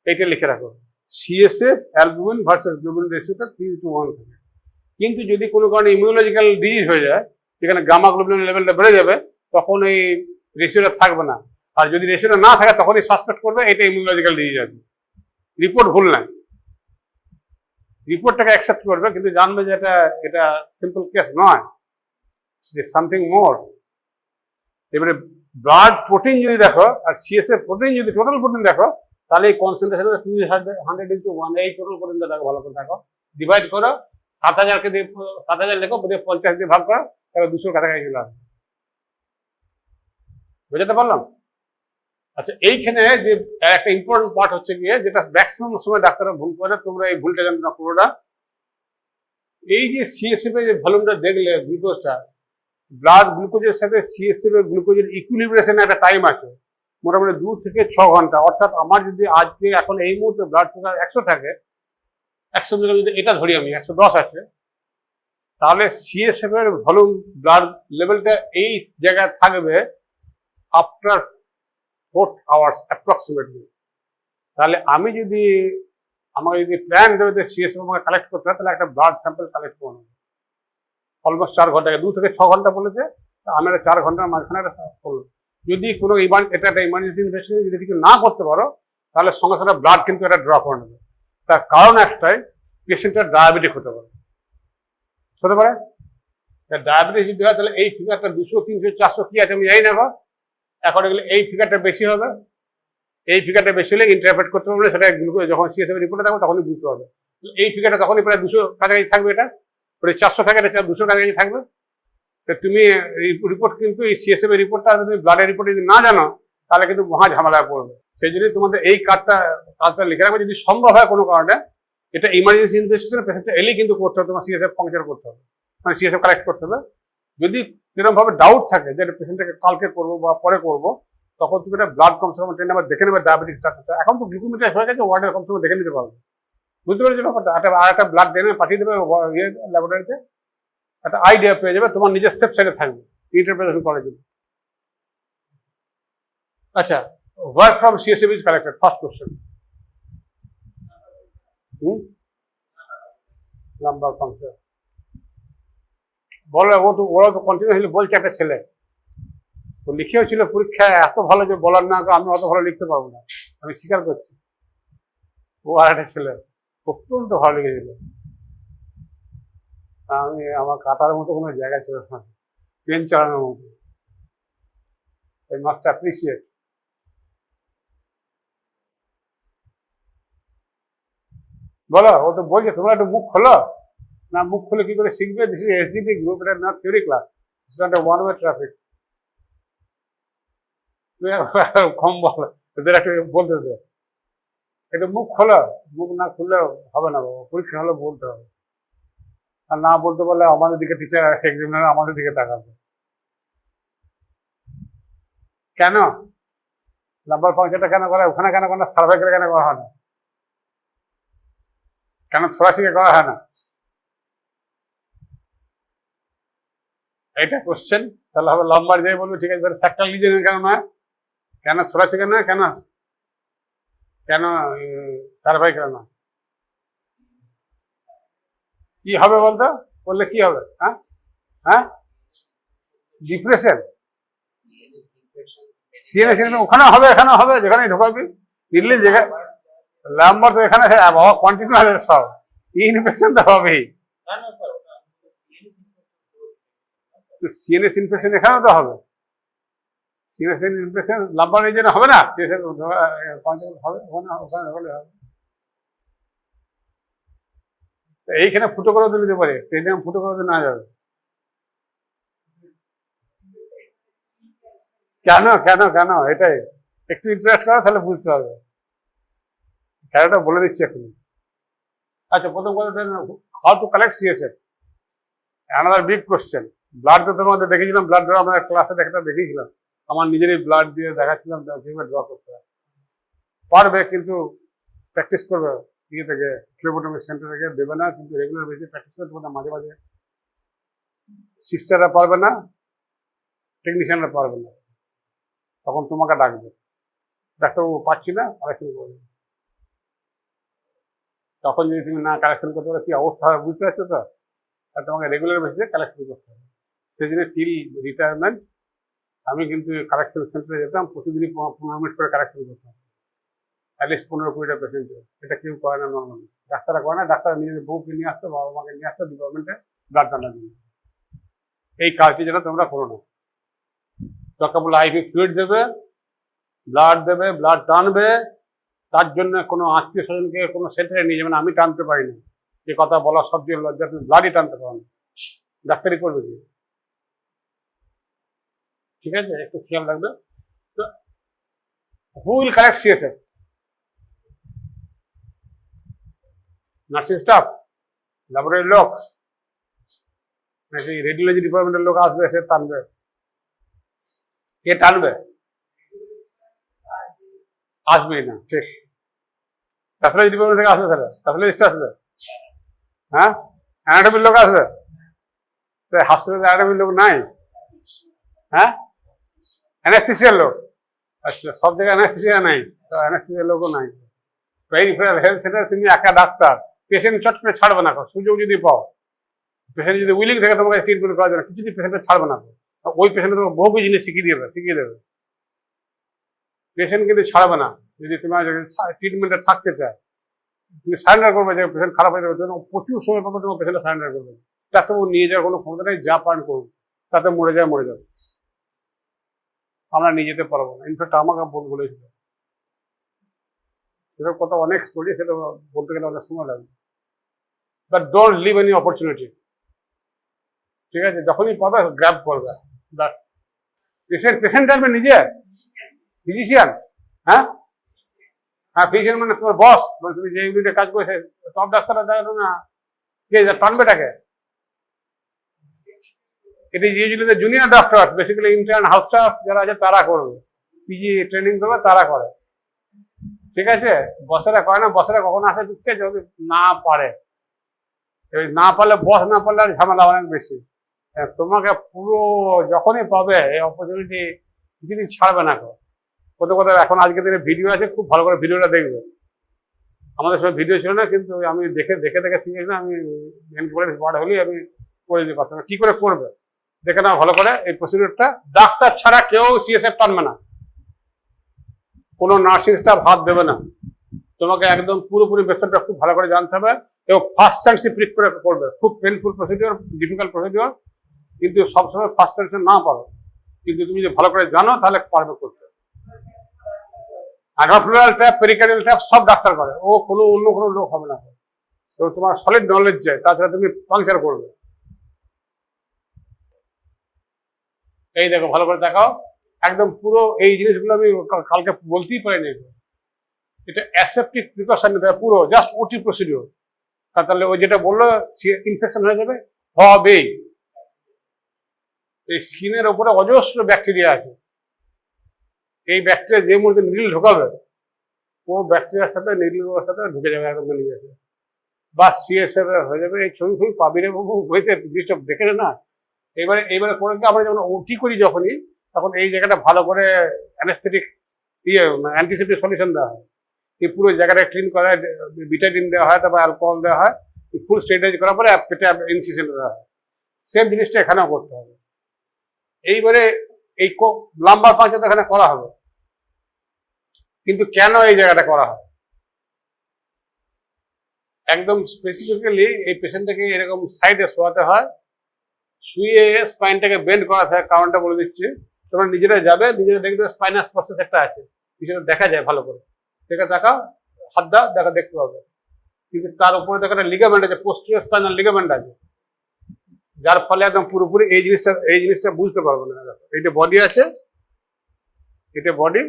এইটা লিখে রাখো। সিএসএফ অ্যালবুমিন ভার্সেস গ্লোবুলিন রেশিওটা 3:1 থাকে। কিন্তু যদি কোনো কারণে ইমিউনোলজিক্যাল ডিজিজ হয়ে যায়, যেখানে গামা গ্লোবুলিন লেভেলটা বেড়ে যাবে, তখন এই রেশিওটা থাকবে না। আর যদি রেশিওটা না থাকে, তখনই সাসপেক্ট করবে এটা ইমিউনোলজিক্যাল ডিজিজ আছে। রিপোর্ট ভুল নাই, রিপোর্টটাকে অ্যাকসেপ্ট করবে, কিন্তু জানবে যে এটা সিম্পল কেস নয়, সামথিং মোর। এবারে ব্লাড প্রোটিন যদি দেখো, আর সিএসএফ প্রোটিন যদি টোটাল প্রোটিন দেখো, তাহলে এই কনসেন্ট্রেশন 200:1 এই টোটাল প্রোটিনটা দেখো, ভালো করে দেখো। ডিভাইড করো, 7000কে দিয়ে 7000 লেখো, 50 দিয়ে ভাগ করো, তাহলে 200 কাছাকাছি চলে আসবে। বুঝতে পারলাম? আচ্ছা, এইখানে যে একটা ইম্পর্টেন্ট পার্ট হচ্ছে গিয়ে, যেটা ম্যাক্সিমাম সময় ডাক্তাররা ভুল করে, তোমরা এই ভুলটা জানো না পুরোটা। এই যে সিএসএফ এর যে ভলিউমটা দেখলে গ্লুকোজটা, ব্লাড গ্লুকোজের সাথে সিএসএফ এর গ্লুকোজের ইকুইলিব্রেশনের একটা টাইম আছে, মোটামুটি 2 থেকে 6 ঘন্টা। অর্থাৎ আমার যদি আজকে এখন এই মুহূর্তে ব্লাড সুগার 100 থাকে, 100 মিলি যদি এটা ধরি আমি 110 আছে, তাহলে সিএসএফ এর ভলিউম ব্লাড লেভেলটা এই জায়গায় থাকবে আফটার 4 আওয়ার্স অ্যাপ্রক্সিমেটলি। তাহলে আমি যদি আমাকে যদি প্ল্যান দেবে সিএসএফ আমাকে কালেক্ট করতে হয়, তাহলে একটা ব্লাড স্যাম্পল কালেক্ট করে নেবো অলমোস্ট 4 ঘন্টা, 2 থেকে 6 ঘন্টা বলেছে, আমি একটা 4 ঘন্টার মাঝখানে একটা করলো। যদি কোনো এটা একটা ইমার্জেন্সি ইনভেস্টিগেশন যদি কিছু না করতে পারো, তাহলে সঙ্গে সঙ্গে ব্লাড কিন্তু এটা ড্র করে নেবে। তার কারণ একটাই, পেশেন্টের ডায়াবেটিক হতে পারে। ডায়াবেটিস যদি হয়, তাহলে এই ফিগারটা 200, 300, 400 কি আছে আমি জানি না, এখন এগুলো এই ফিগারটা বেশি হবে। এই ফিগারটা বেশি হলে ইন্টারপ্রেট করতে পারবে, সেটা যখন সিএসএফ রিপোর্টে থাকবে তখনই বুঝতে হবে। এই ফিগারটা তখনই প্রায় 200 কাছাকাছি থাকবে, এটা 400 থাকে, এটা 200 কাছাকাছি থাকবে। তো তুমি রিপোর্ট কিন্তু এই সিএসএফ এর রিপোর্টটা তুমি ব্লাডের রিপোর্ট যদি না জানো, তাহলে কিন্তু মহা ঝামেলায় পড়বে। সেই জন্যই তোমাদের এই কাজটা লিখে রাখবে, যদি সম্ভব হয় কোনো কারণে। এটা ইমার্জেন্সি ইনভেস্টিগেশন, পেশেন্টটা এলেই কিন্তু করতে হবে, তোমার সিএসএফ পাংচার করতে হবে, মানে সিএসএফ কালেক্ট করতে হবে। যদি সেরকমভাবে ডাউট থাকে যে পেশেন্টটাকে কালকে করবো বা পরে করবো, তখন তুমি একটা ব্লাড কমসে কম 10 নাম্বার দেখে নেবে ডায়াবেটিক স্ট্যাটাস। এখন তো গ্লুকোমিটার হয়ে গেছে, ওয়ার্ডের কমসে কম দেখে নিতে পারবে। বুঝতে পেরেছো ব্যাপারটা? আর একটা ব্লাড ডেনে পাঠিয়ে দেবে ল্যাবরেটরিতে, একটা আইডিয়া পেয়ে যাবে, তোমার নিজের সেফ সাইডে থাকবে ইন্টারপ্রিটেশন করার জন্য। আচ্ছা, work from CSF is collected, first question. Number function বলো, ওরা তো কন্টিনিউসলি বলছে একটা ছেলে, তো লিখেও ছিল পরীক্ষায় এত ভালো যে বলার না, আমি অত ভালো লিখতে পারবো না, আমি স্বীকার করছি। ও আর একটা ছেলে অত্যন্ত ভালো লিখেছিল, আমি আমার কাটার মতো কোনো জায়গা ছিল না, পেন চালানোর মতো। I must appreciate. বলো, ও তো বলছে তোমরা একটু মুখ খোলো না, মুখ খুলে কি করে শিখবে? দিস ইজ SGT গ্রুপ, এটা না theory class, it's not one way traffic. কম বলো, এদের একটু বলতে দেবে, একটু মুখ খোলো, মুখ না খুললে হবে না বাবা, পরীক্ষা হলে বলতে হবে। আর না বলতে পারলে আমাদের দিকে টিচার এক্সামিনার আমাদের দিকে তাকাবে। কেন নাম্বার ফাংশনটা কেন করা ওখানে, কেন করা সার্ভাইকালে কেন করা হয় না, কেন থোরাসিকে করা হয় না? এটা কোশ্চেন। তাহলে হবে লম্বার যাই বলবে ঠিক আছে, স্যাক্টাল রিজনের কেন নয়, কেন থোরাসিকে নয়, কেন কেন সার্ভাইকাল নয়? কি হবে বলতো, বললে কি হবে? হ্যাঁ হ্যাঁ, ডিপ্রেশন, সিএনএস ওখানে হবে, এখানে হবে, যেখানে ঢোকাবি দিল্লি যেখানে নাম্বার তো এখানে কন্টিনিউ আছে সব, ইনফেকশন তো হবেই। সিএনএস ইনফেকশন এখানেও তো হবে, সিএনএস ইনফেকশন নাম্বার রিজনে হবে না, এইখানে ফুটো করে দিতে পারে, ট্রেনে ফুটো করে না যাবে। কেন কেন কেন, এটাই একটু ইন্টারেস্ট করো তাহলে বুঝতে হবে, খেলাটা বলে দিচ্ছি এখন। আচ্ছা, প্রথম কথা, how to collect CSF, another big question. Blood তো তোমাদের দেখেছিলাম, ব্লাড ড্র আমাদের ক্লাসে দেখিয়েছিলাম, আমার নিজেরই ব্লাড দিয়ে দেখাচ্ছিলাম কিভাবে ড্র করতে হয়। পারবে, কিন্তু প্র্যাকটিস করবে, ইয়ে থেকে ফ্লেবোটমি সেন্টারে গিয়ে দেবে না, কিন্তু রেগুলার বেসিস প্র্যাকটিস করতে পারবে, মাঝে মাঝে সিস্টাররা পারবে না, টেকনিশিয়ানরা পারবে না, তখন তোমাকে ডাকবে, ডাক্তারবাবু পাচ্ছি না, কালেকশন করবে। তখন যদি তুমি না কালেকশন করতে পারো কি অবস্থা হবে বুঝতে পারছো তো? আর তোমাকে রেগুলার বেসিসে কালেকশন করতে হবে। সেই জন্য টিল রিটায়ারমেন্ট আমি কিন্তু কালেকশন সেন্টারে যেতাম, প্রতিদিনই 15 মিনিট করে কালেকশন করতাম, অ্যাটলিস্ট 15-20টা পেশেন্ট। এটা কেউ করে না নর্মালি, ডাক্তাররা করে না, ডাক্তার নিজেদের বউকে নিয়ে আসতো, বাবা মাকে নিয়ে আসতো ডিপার্টমেন্টে ব্লাড টানার জন্য। এই কাজটি যেটা তোমরা করো না, দরকার বলে IV ফ্লুইড দেবে, ব্লাড টানবে, তার জন্য কোনো আত্মীয় স্বজনকে কোনো সেন্টারে নিয়ে যাবেন, আমি টানতে পারি না, যে কথা বলা সব দিয়ে লজ্জা, আপনি ব্লাডই টানতে পারেন, ডাক্তারি করবে কি? ঠিক আছে, একটু খেয়াল রাখবে। তো who will collect CSF? Nursing staff, laboratory লোক, নাকি রেডিওলজি ডিপার্টমেন্টের লোক আসবে, এসে টানবে? কে টানবে? আসবেই না, ঠিক। প্যাথোলজি ডিপার্টমেন্ট থেকে আসবে, স্যার প্যাথোলজিস্ট আসবে, হ্যাঁ, অ্যানাটমির লোক আসবে, হসপিটালে অ্যানাটমির লোক নাই, হ্যাঁ, অ্যানাস্থেসিয়ার লোক, আচ্ছা সব জায়গায় অ্যানাস্থেসিয়া নাই, তো অ্যানাস্থেসিয়ার লোকও নাই। পেরিফেরাল হেলথ সেন্টার তুমি একা ডাক্তার, পেশেন্ট চট করে ছাড়বে না, সুযোগ যদি পাও, পেশেন্ট যদি উইলিং থাকে তোমাকে ট্রিটমেন্ট করার জন্য, কিছুদিন পেশেন্টটা ছাড়বে না, ওই পেশেন্ট তোমাকে বহু কিছু জিনিস শিখিয়ে দেবে। পেশেন্ট কিন্তু ছাড়বে না, যদি তোমার ট্রিটমেন্টে থাকতে চায়, তুমি সারেন্ডার করবে, যে পেশেন্ট খারাপ হয়ে যাবে, প্রচুর সময় পাবে তোমার পেশেন্টটা সারেন্ডার করবে, ডাক্তারবাবু নিয়ে যাওয়ার কোনো ক্ষমতা নেই, যা পান করুন, তাতে মরে যাবে, আমরা নিয়ে যেতে পারবো না। ইনফ্যাক্ট আমাকে বলেছিল, সেসব কথা অনেক স্টোরি, সেটা বলতে গেলে অনেক সময় লাগবে। But don't leave any opportunity, ঠিক আছে? যখনই পাবে গ্র্যাব করবে, ব্যাস। পেশেন্ট আসবে নিজে, ফিজিশিয়ান, হ্যাঁ হ্যাঁ, ফিজিশিয়ান মানে তোমার বস, মানে তুমি যে ইউনিটে কাজ করেছে, টপ ডাক্তাররা দেখো না, কে টানবেটাকে? It is usually the junior doctors, basically intern, house staff যারা আছে তারা করবে। পিজি ট্রেনিং করবে তারা করে, ঠিক আছে? বসেরা করে না। বসেরা কখন আসে ঢুকছে যদি না পারে, না পারলে বস না পারলে আর ঝামেলা অনেক বেশি। তোমাকে পুরো যখনই পাবে এই অপরচুনিটি কিছুদিন ছাড়বে না। কোথাও কোথাও এখন আজকের দিনে ভিডিও আছে, খুব ভালো করে ভিডিওটা দেখবে। আমাদের সময় ভিডিও ছিল না, কিন্তু আমি দেখে দেখে দেখে শিখেছি না। আমি এনকোয়ারি ওয়ার্ড হলেই আমি করে দিতে পারতাম। কি করে করবে দেখে নাও ভালো করে এই প্রসিডিউরটা। ডাক্তার ছাড়া কেউ সিএসএফ টানবে না, কোনো নার্সিং স্টাফ হাত দেবে না। তোমাকে একদম পুরোপুরি মেথডটা খুব ভালো করে জানতে হবে এবং ফার্স্ট চান্সে প্রিক করে করবে। খুব পেনফুল প্রসিডিওর, ডিফিকাল্ট প্রসিডিওর, কিন্তু সবসময় ফার্স্ট চান্সে না পারো, কিন্তু তুমি যদি ভালো করে জানো তাহলে পারবে করতে। আগাফ্লোরাল ট্যাপ, পেরিকার্ডিয়াল ট্যাপ সব ডাক্তার করে, ও কোনো অন্য কোনো লোক হবে না। তো তোমার সলিড নলেজ চাই, তাছাড়া তুমি পাংচার করবে। এই দেখো ভালো করে দেখাও, একদম পুরো এই জিনিসগুলো আমি কালকে বলতেই পারিনি। এটা অ্যাসেপ্টিক প্রিকশন নিতে হবে পুরো, জাস্ট ওটি প্রসিডিওর। তাহলে ওই যেটা বললো ইনফেকশন হয়ে যাবে, হবেই। এই স্কিনের ওপরে অজস্র ব্যাকটেরিয়া আছে, এই ব্যাকটেরিয়া যে মুহূর্তে নিডল ঢোকাবে ও ব্যাকটেরিয়ার সাথে নিডলের সাথে ঢুকে যাবে একদম মিলে গেছে, বা সিএসএফ হয়ে যাবে। এই ছবি ছবি পাবি রে বাবু, হয়েছে জিনিসটা দেখে না। এইবারে করে আমরা যখন ওটি করি যখনই, তখন এই জায়গাটা ভালো করে অ্যানেস্থেটিক অ্যান্টিসেপ্টিক সলিউশন দেওয়া হয়। এই পুরো জায়গাটা ক্লিন করা হয়, বিটাডিন দেওয়া হয়, তারপর অ্যালকোহল দেওয়া হয়, ফুল স্টেরিলাইজ করার পরে পেটে ইনসিশন দেওয়া হয়। সেম জিনিসটা এখানেও করতে হবে। এইবারে এই লাম্বার পাঁচাতে এখানে করা হবে, কিন্তু কেন এই জায়গাটা করা হয় একদম স্পেসিফিক্যালি এই পেশেন্টটাকে এরকম সাইডে শোয়াতে হয়, শুয়ে স্পাইনটাকে বেন্ড করা থাকে। কারণটা বলে দিচ্ছি, তোমরা নিজেরা যাবে, নিজেরা দেখবে স্পাইনাস প্রসেস একটা আছে, পিছনে দেখা যায় ভালো করে, দেখে দেখাও, হাত দাও, দেখা দেখতে পাবে। কিন্তু তার উপরে দেখো একটা লিগামেন্ট আছে, পোস্টিরিয়র স্পাইনাল লিগামেন্ট আছে, যার ফলে একদম পুরোপুরি এই জিনিসটা বুঝতে পারবো না। দেখো এইটা বডি আছে, এটা বডি,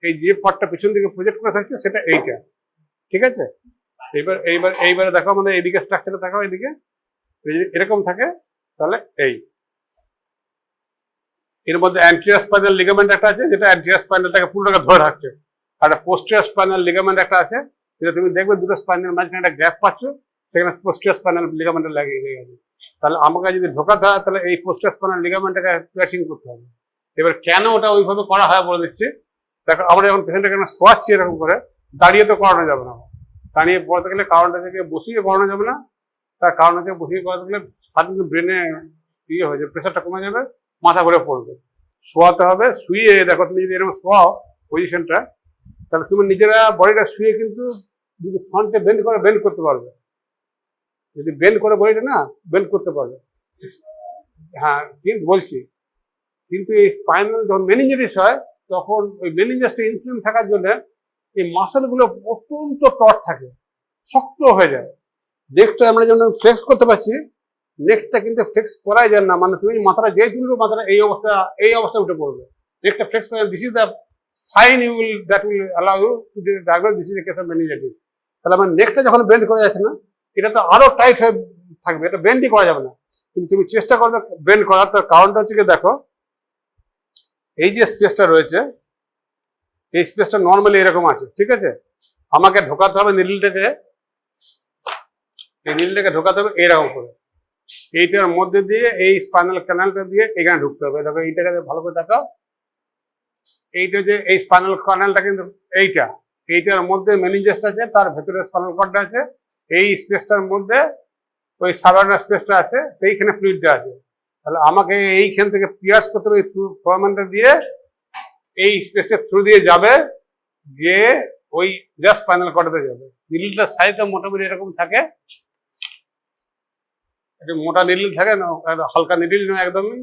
এই যে পার্টটা পিছন দিকে প্রজেক্ট করে থাকছে সেটা এইটা, ঠিক আছে? এইবারে দেখো আমাদের এইদিকে স্ট্রাকচারটা দেখাও, এইদিকে এরকম থাকে, তাহলে এর মধ্যে অ্যান্টেরিয়র স্পাইনাল লিগামেন্ট একটা আছে, যেটা অ্যান্টেরিয়র স্পাইনালটাকে পুরোটাকে ধরে রাখছে, আর পোস্টেরিয়র স্পাইনাল লিগামেন্ট একটা আছে, যেটা তুমি দেখবে দুটো স্পাইনাল মাঝখানে একটা গ্যাপ পাচ্ছ, সেখানে পোস্টেরিয়র স্পাইনাল লিগামেন্টে লাগিয়ে গেছে। তাহলে আমাকে যদি ঢোকাতে হয় তাহলে এই পোস্টেরিয়র স্পাইনাল লিগামেন্টটাকে প্রেসিং করতে হবে। এবার কেন ওটা ওইভাবে করা হয় বলে দিচ্ছি। দেখো আমরা যখন পেশেন্টটাকে শোয়াচ্ছি এরকম করে, দাঁড়িয়ে তো করানো যাবে না। দাঁড়িয়ে পড়াতে গেলে কারণটা থেকে বসিয়ে করানো যাবে না, তার কারণ থেকে বসিয়ে করাতে গেলে সাধারণত ব্রেনে হয়ে যাবে, প্রেশারটা কমে যাবে, মাথা ঘুরে পড়বে। শোয়াতে হবে, শুয়ে দেখো তুমি যদি এরকম শোয়াও পজিশনটা, তাহলে তুমি নিজেরা বডিটা শুয়ে কিন্তু যদি ফ্রন্টে বেন্ড করে বেন্ড করতে পারবে, যদি বেন্ড করে বডিটা না বেন্ড করতে পারবে। হ্যাঁ কিন্তু বলছি, কিন্তু এই স্পাইনাল যখন মেনিঞ্জাইটিস হয় তখন ওই মেনিঞ্জাসটা ইনফ্লুয়েন্স থাকার জন্য এই মাসেলগুলো অত্যন্ত টট থাকে, শক্ত হয়ে যায়। নেকটা আমরা যেমন ফ্লেক্স করতে পারছি, নেকটা কিন্তু ফ্লেক্স করাই যায় না। মানে তুমি মাথাটা যেই তুলবে মাথাটা এই অবস্থা উঠে পড়বে। নেকটা ফ্লেক্স করে, this is the sign that will allow you to diagnose this is a case of meningitis. তাহলে আমার নেকটা যখন বেন্ড করা যাচ্ছে না, এটা তো আরো টাইট হয়ে থাকবে, এটা বেন্ডই করা যাবে না। কিন্তু তুমি চেষ্টা করবে বেন্ড করার, তার কারণটা হচ্ছে কি দেখো, এই যে স্পেসটা রয়েছে, এই স্পেসটা নর্মালি এরকম আছে, ঠিক আছে? আমাকে ঢোকাতে হবে নিডলটাকে, এই নিডলটাকে ঢোকাতে হবে এইরকম করে, এইটার মধ্যে দিয়ে এই স্পাইনাল ক্যানালটা দিয়ে এখানে ঢুকতে হবে। দেখো এইটাকে ভালো করে দেখাও, এইটা যে এই স্পাইনাল ক্যানালটা কিন্তু এইটার মধ্যে মেনিঞ্জাসটা আছে, তার ভেতরে স্পাইনাল কর্ডটা আছে, এই স্পেসটার মধ্যে ওই সাবার্নাল স্পেসটা আছে, সেইখানে ফ্লুইডটা আছে। তাহলে আমাকে এইখান থেকে পিয়ার্স করতে হবে, ফোরামেনটা দিয়ে এই স্পেসের থ্রু দিয়ে যাবে, গিয়ে ওই জাস্ট স্পাইনাল কর্ডে যাবে। নিডলটার সাইজটা মোটামুটি এরকম থাকে, একটা মোটা নিডল থাকে না, হালকা নিডল নয় একদমই।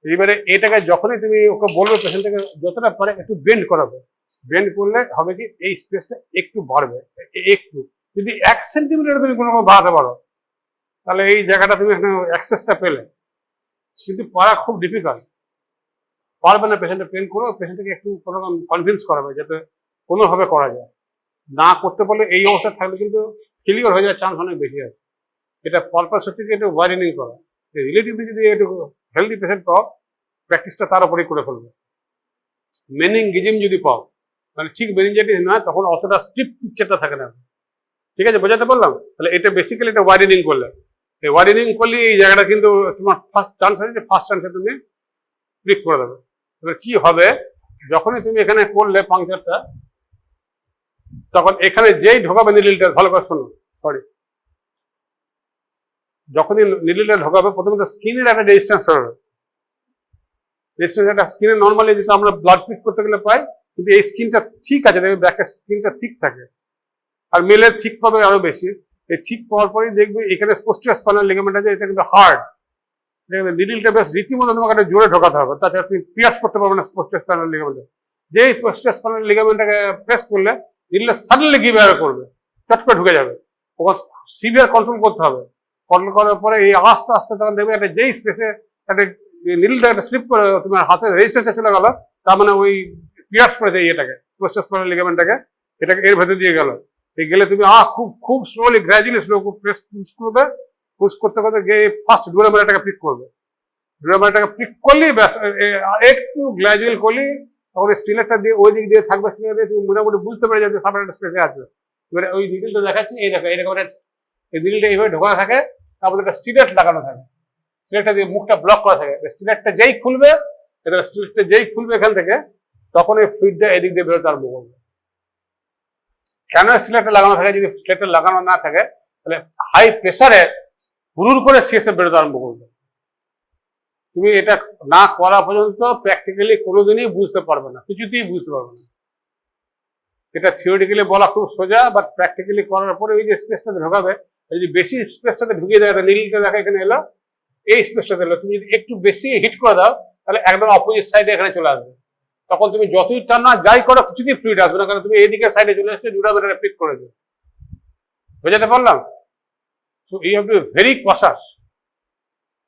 এবারে এটাকে যখনই তুমি ওকে বলবে পেশেন্টটাকে যতটা পারে একটু বেন্ড করাবে, বেন্ড করলে হবে কি এই স্পেসটা একটু বাড়বে, একটু। যদি 1 সেন্টিমিটার তুমি কোনো বাড়াতে পারো তাহলে এই জায়গাটা তুমি অ্যাক্সেসটা পেলে, কিন্তু পারা খুব ডিফিকাল্ট, পারবে না। পেশেন্টের পেন করো, পেশেন্টকে একটু কোনো কনভিন্স করাবে যাতে কোনোভাবে করা যায়। না করতে পারলে এই অবস্থা থাকলে কিন্তু ফেলিওর হয়ে যাওয়ার চান্স অনেক বেশি আছে। এটা পারপাস হচ্ছে কি একটু ওয়ারিনিং করা, রিলেটিভলি যদি একটু হেলদি পেশেন্ট পাও, প্র্যাকটিসটা তার উপরেই করে ফেলবে। মেনিনগিজম যদি পাও, মানে ঠিক মেনিনজাইটিস না, তখন অতটা স্ট্রিপ পিকচারটা থাকে না। ঠিক আছে, বোঝাতে পারলাম? তাহলে এটা বেসিক্যালি এটা ওয়াইডেনিং করলে, এই ওয়াইডেনিং করলে এই জায়গাটা কিন্তু তোমার ফার্স্ট চান্স আছে যে ফার্স্ট চান্সে তুমি ক্লিক করে দেবে। এবার কি হবে, যখনই তুমি এখানে করলে পাংচারটা, তখন এখানে যেই ঢোকাবে নিডলটা, ভালো করে শোনো, সরি, যখনই নিডলটা ঢোকাবে প্রথমত স্কিনের একটা রেজিস্ট্যান্স হবে। রেজিস্ট্যান্স একটা স্কিনে নর্মালি যেটা আমরা ব্লাড পিক করতে গেলে পাই, কিন্তু এই স্কিনটা ঠিক আছে, দেখবে ব্যাকের স্কিনটা ঠিক থাকে, আর মেলের ঠিক পাবে আরো বেশি। এই ঠিক পাওয়ার পরেই দেখবে এখানে পোস্টিয়ার স্পাইনাল লিগামেন্ট আছে, এটা কিন্তু হার্ড। দেখবে নিডলটা বেশ রীতিমতো তোমাকে একটা জোরে ঢোকাতে হবে, তাছাড়া তুমি পিয়ার্স করতে পারবে না পোস্টিয়ার স্পাইনাল লিগামেন্টে। যেই পোস্টিয়ার স্পাইনাল লিগামেন্টটাকে প্রেস করলে নিডলটা সাডেনলি গিভ অ্যাওয়ে করবে, চট করে ঢুকে যাবে। ওখানে সিভিয়ার কন্ট্রোল করতে হবে। কন্ট্রোল করার পরে এই আস্তে আস্তে তখন দেখবে একটা যেই স্পেসে একটা নিডলটা একটা স্লিপ করে তোমার হাতে রেজিস্ট্যান্সটা চলে গেল, তার মানে ওই পিয়ার্স করেছে ইয়েটাকে, পোস্টিয়ার স্পাইনাল লিগামেন্টটাকে, এটাকে এর ভেতর দিয়ে গেল। এই গেলে তুমি খুব খুব slowly, gradually slow press push করবে, পুশ করতে করতে গিয়ে ফার্স্ট ডুরামেটাকে পিক করবে। ডুরামেটাকে পিক করলেই ব্যাস, একটু গ্র্যাজুয়াল করলেই তখন স্টিলেরটা দিয়ে ওই দিক দিয়ে থাকবে, স্টিলের দিয়ে তুমি মোটামুটি বুঝতে পারে যাবে সামনে একটা স্পেসে আসবে। এবারে ওই নিডলটা দেখাচ্ছি, এই দেখো এরকম এই নিডলটা এইভাবে ঢোকা থাকে, তারপর একটা স্টিলেট লাগানো থাকে, স্টিলেটটা দিয়ে মুখটা ব্লক করা থাকে। স্টিলেটটা যেই খুলবে, এটা স্টিলেটটা যেই খুলবে এখান থেকে, তখন এই ফ্লুইডটা এদিক দিয়ে বেরোতে আরম্ভ করবে। কেন স্টিলেটটা লাগানো থাকে? যদি স্টিলেটটা লাগানো না থাকে তাহলে হাই প্রেসারে হুড়ুর করে সিএসএফ বেরোতে আরম্ভ করবে। তুমি এটা না করা পর্যন্ত প্র্যাকটিক্যালি কোনোদিনই বুঝতে পারবে না, কিছুতেই বুঝতে পারবে না। এটা থিওরিটিক্যালি বলা খুব সোজা, বাট প্র্যাকটিক্যালি করার পরে ওই যে স্পেসটাতে ঢোকাবে, যদি বেশি স্পেসটাতে ঢুকিয়ে দেয়, নীলটা দেখা এখানে এলো, এই স্পেসটাতে এলো, তুমি যদি একটু বেশি হিট করে দাও তাহলে একদম অপোজিট সাইডে এখানে চলে আসবে। তখন তুমি যতই টান না যাই করো, কিছুতেই ফ্লুইড আসবে না, কারণ তুমি এইদিকে সাইডে চলে আসছে, ডুরামেটারে পিক করে দেবে। বোঝাতে পারলাম? So you have to be very cautious.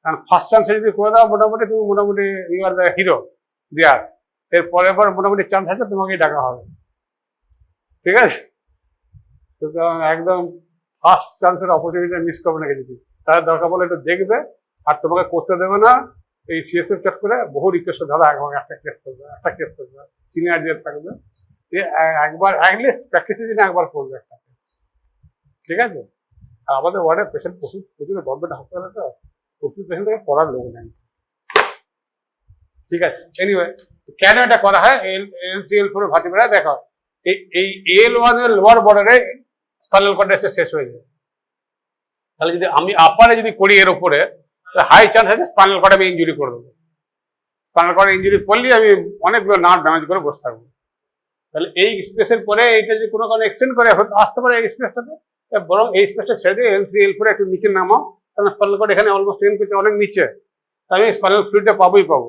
কারণ ফার্স্ট চান্সে যদি করে দাও, মোটামুটি তুমি মোটামুটি you are the hero there. এর পরের পর মোটামুটি চান্স আছে তোমাকেই ডাকা হবে। ঠিক আছে, সুতরাং একদম ফার্স্ট চান্সের অপরচুনিটি মিস করবে না কিছু। তার দরকার বলে একটু দেখবে, আর তোমাকে করতে দেবে না। এই সিএসএফ চট করে বহু রিকোয়েস্ট, দাদা আমাকে একটা কেস করবে, একটা কেস করবে, সিনিয়র যে থাকবে একবার অ্যাটলিস্ট প্র্যাকটিসের জন্য একবার করবে একটা কেস। ঠিক আছে, আর আমাদের ওয়ার্ডে পেশেন্ট প্রচুর গভর্নমেন্ট হাসপাতালে তো প্রচুর পেশেন্ট থেকে পড়ার লোক নেই। ঠিক আছে, এনিওয়ে কেন এটা করা হয়? L3 L4 ভার্টিব্রা দেখো, এই L1 এর লোয়ার বর্ডারে স্পাইনাল কর্ড এসে শেষ হয়ে যায়। তাহলে যদি আমি আপারে যদি করি এর উপরে, হাই চান্স আছে স্পাইনাল কর্ডে আমি ইঞ্জুরি করে দেবো। স্পাইনাল কর্ডে ইঞ্জুরি করলেই আমি অনেকগুলো নার্ভ ড্যামেজ করে বসে থাকবো। তাহলে এই স্পেসের পরে এইটা যদি কোনো কারণে এক্সটেন্ড করে আসতে পারে এই স্পেসটাতে, বরং এই স্পেসটা ছেড়ে দিয়ে L3 L4 একটু নিচে নামাও, কারণ স্পাইনাল কর্ড এখানে অলমোস্ট এন্ড করছে অনেক নিচে, আমি স্পাইনাল ফ্লুইডটা পাবোই পাবো।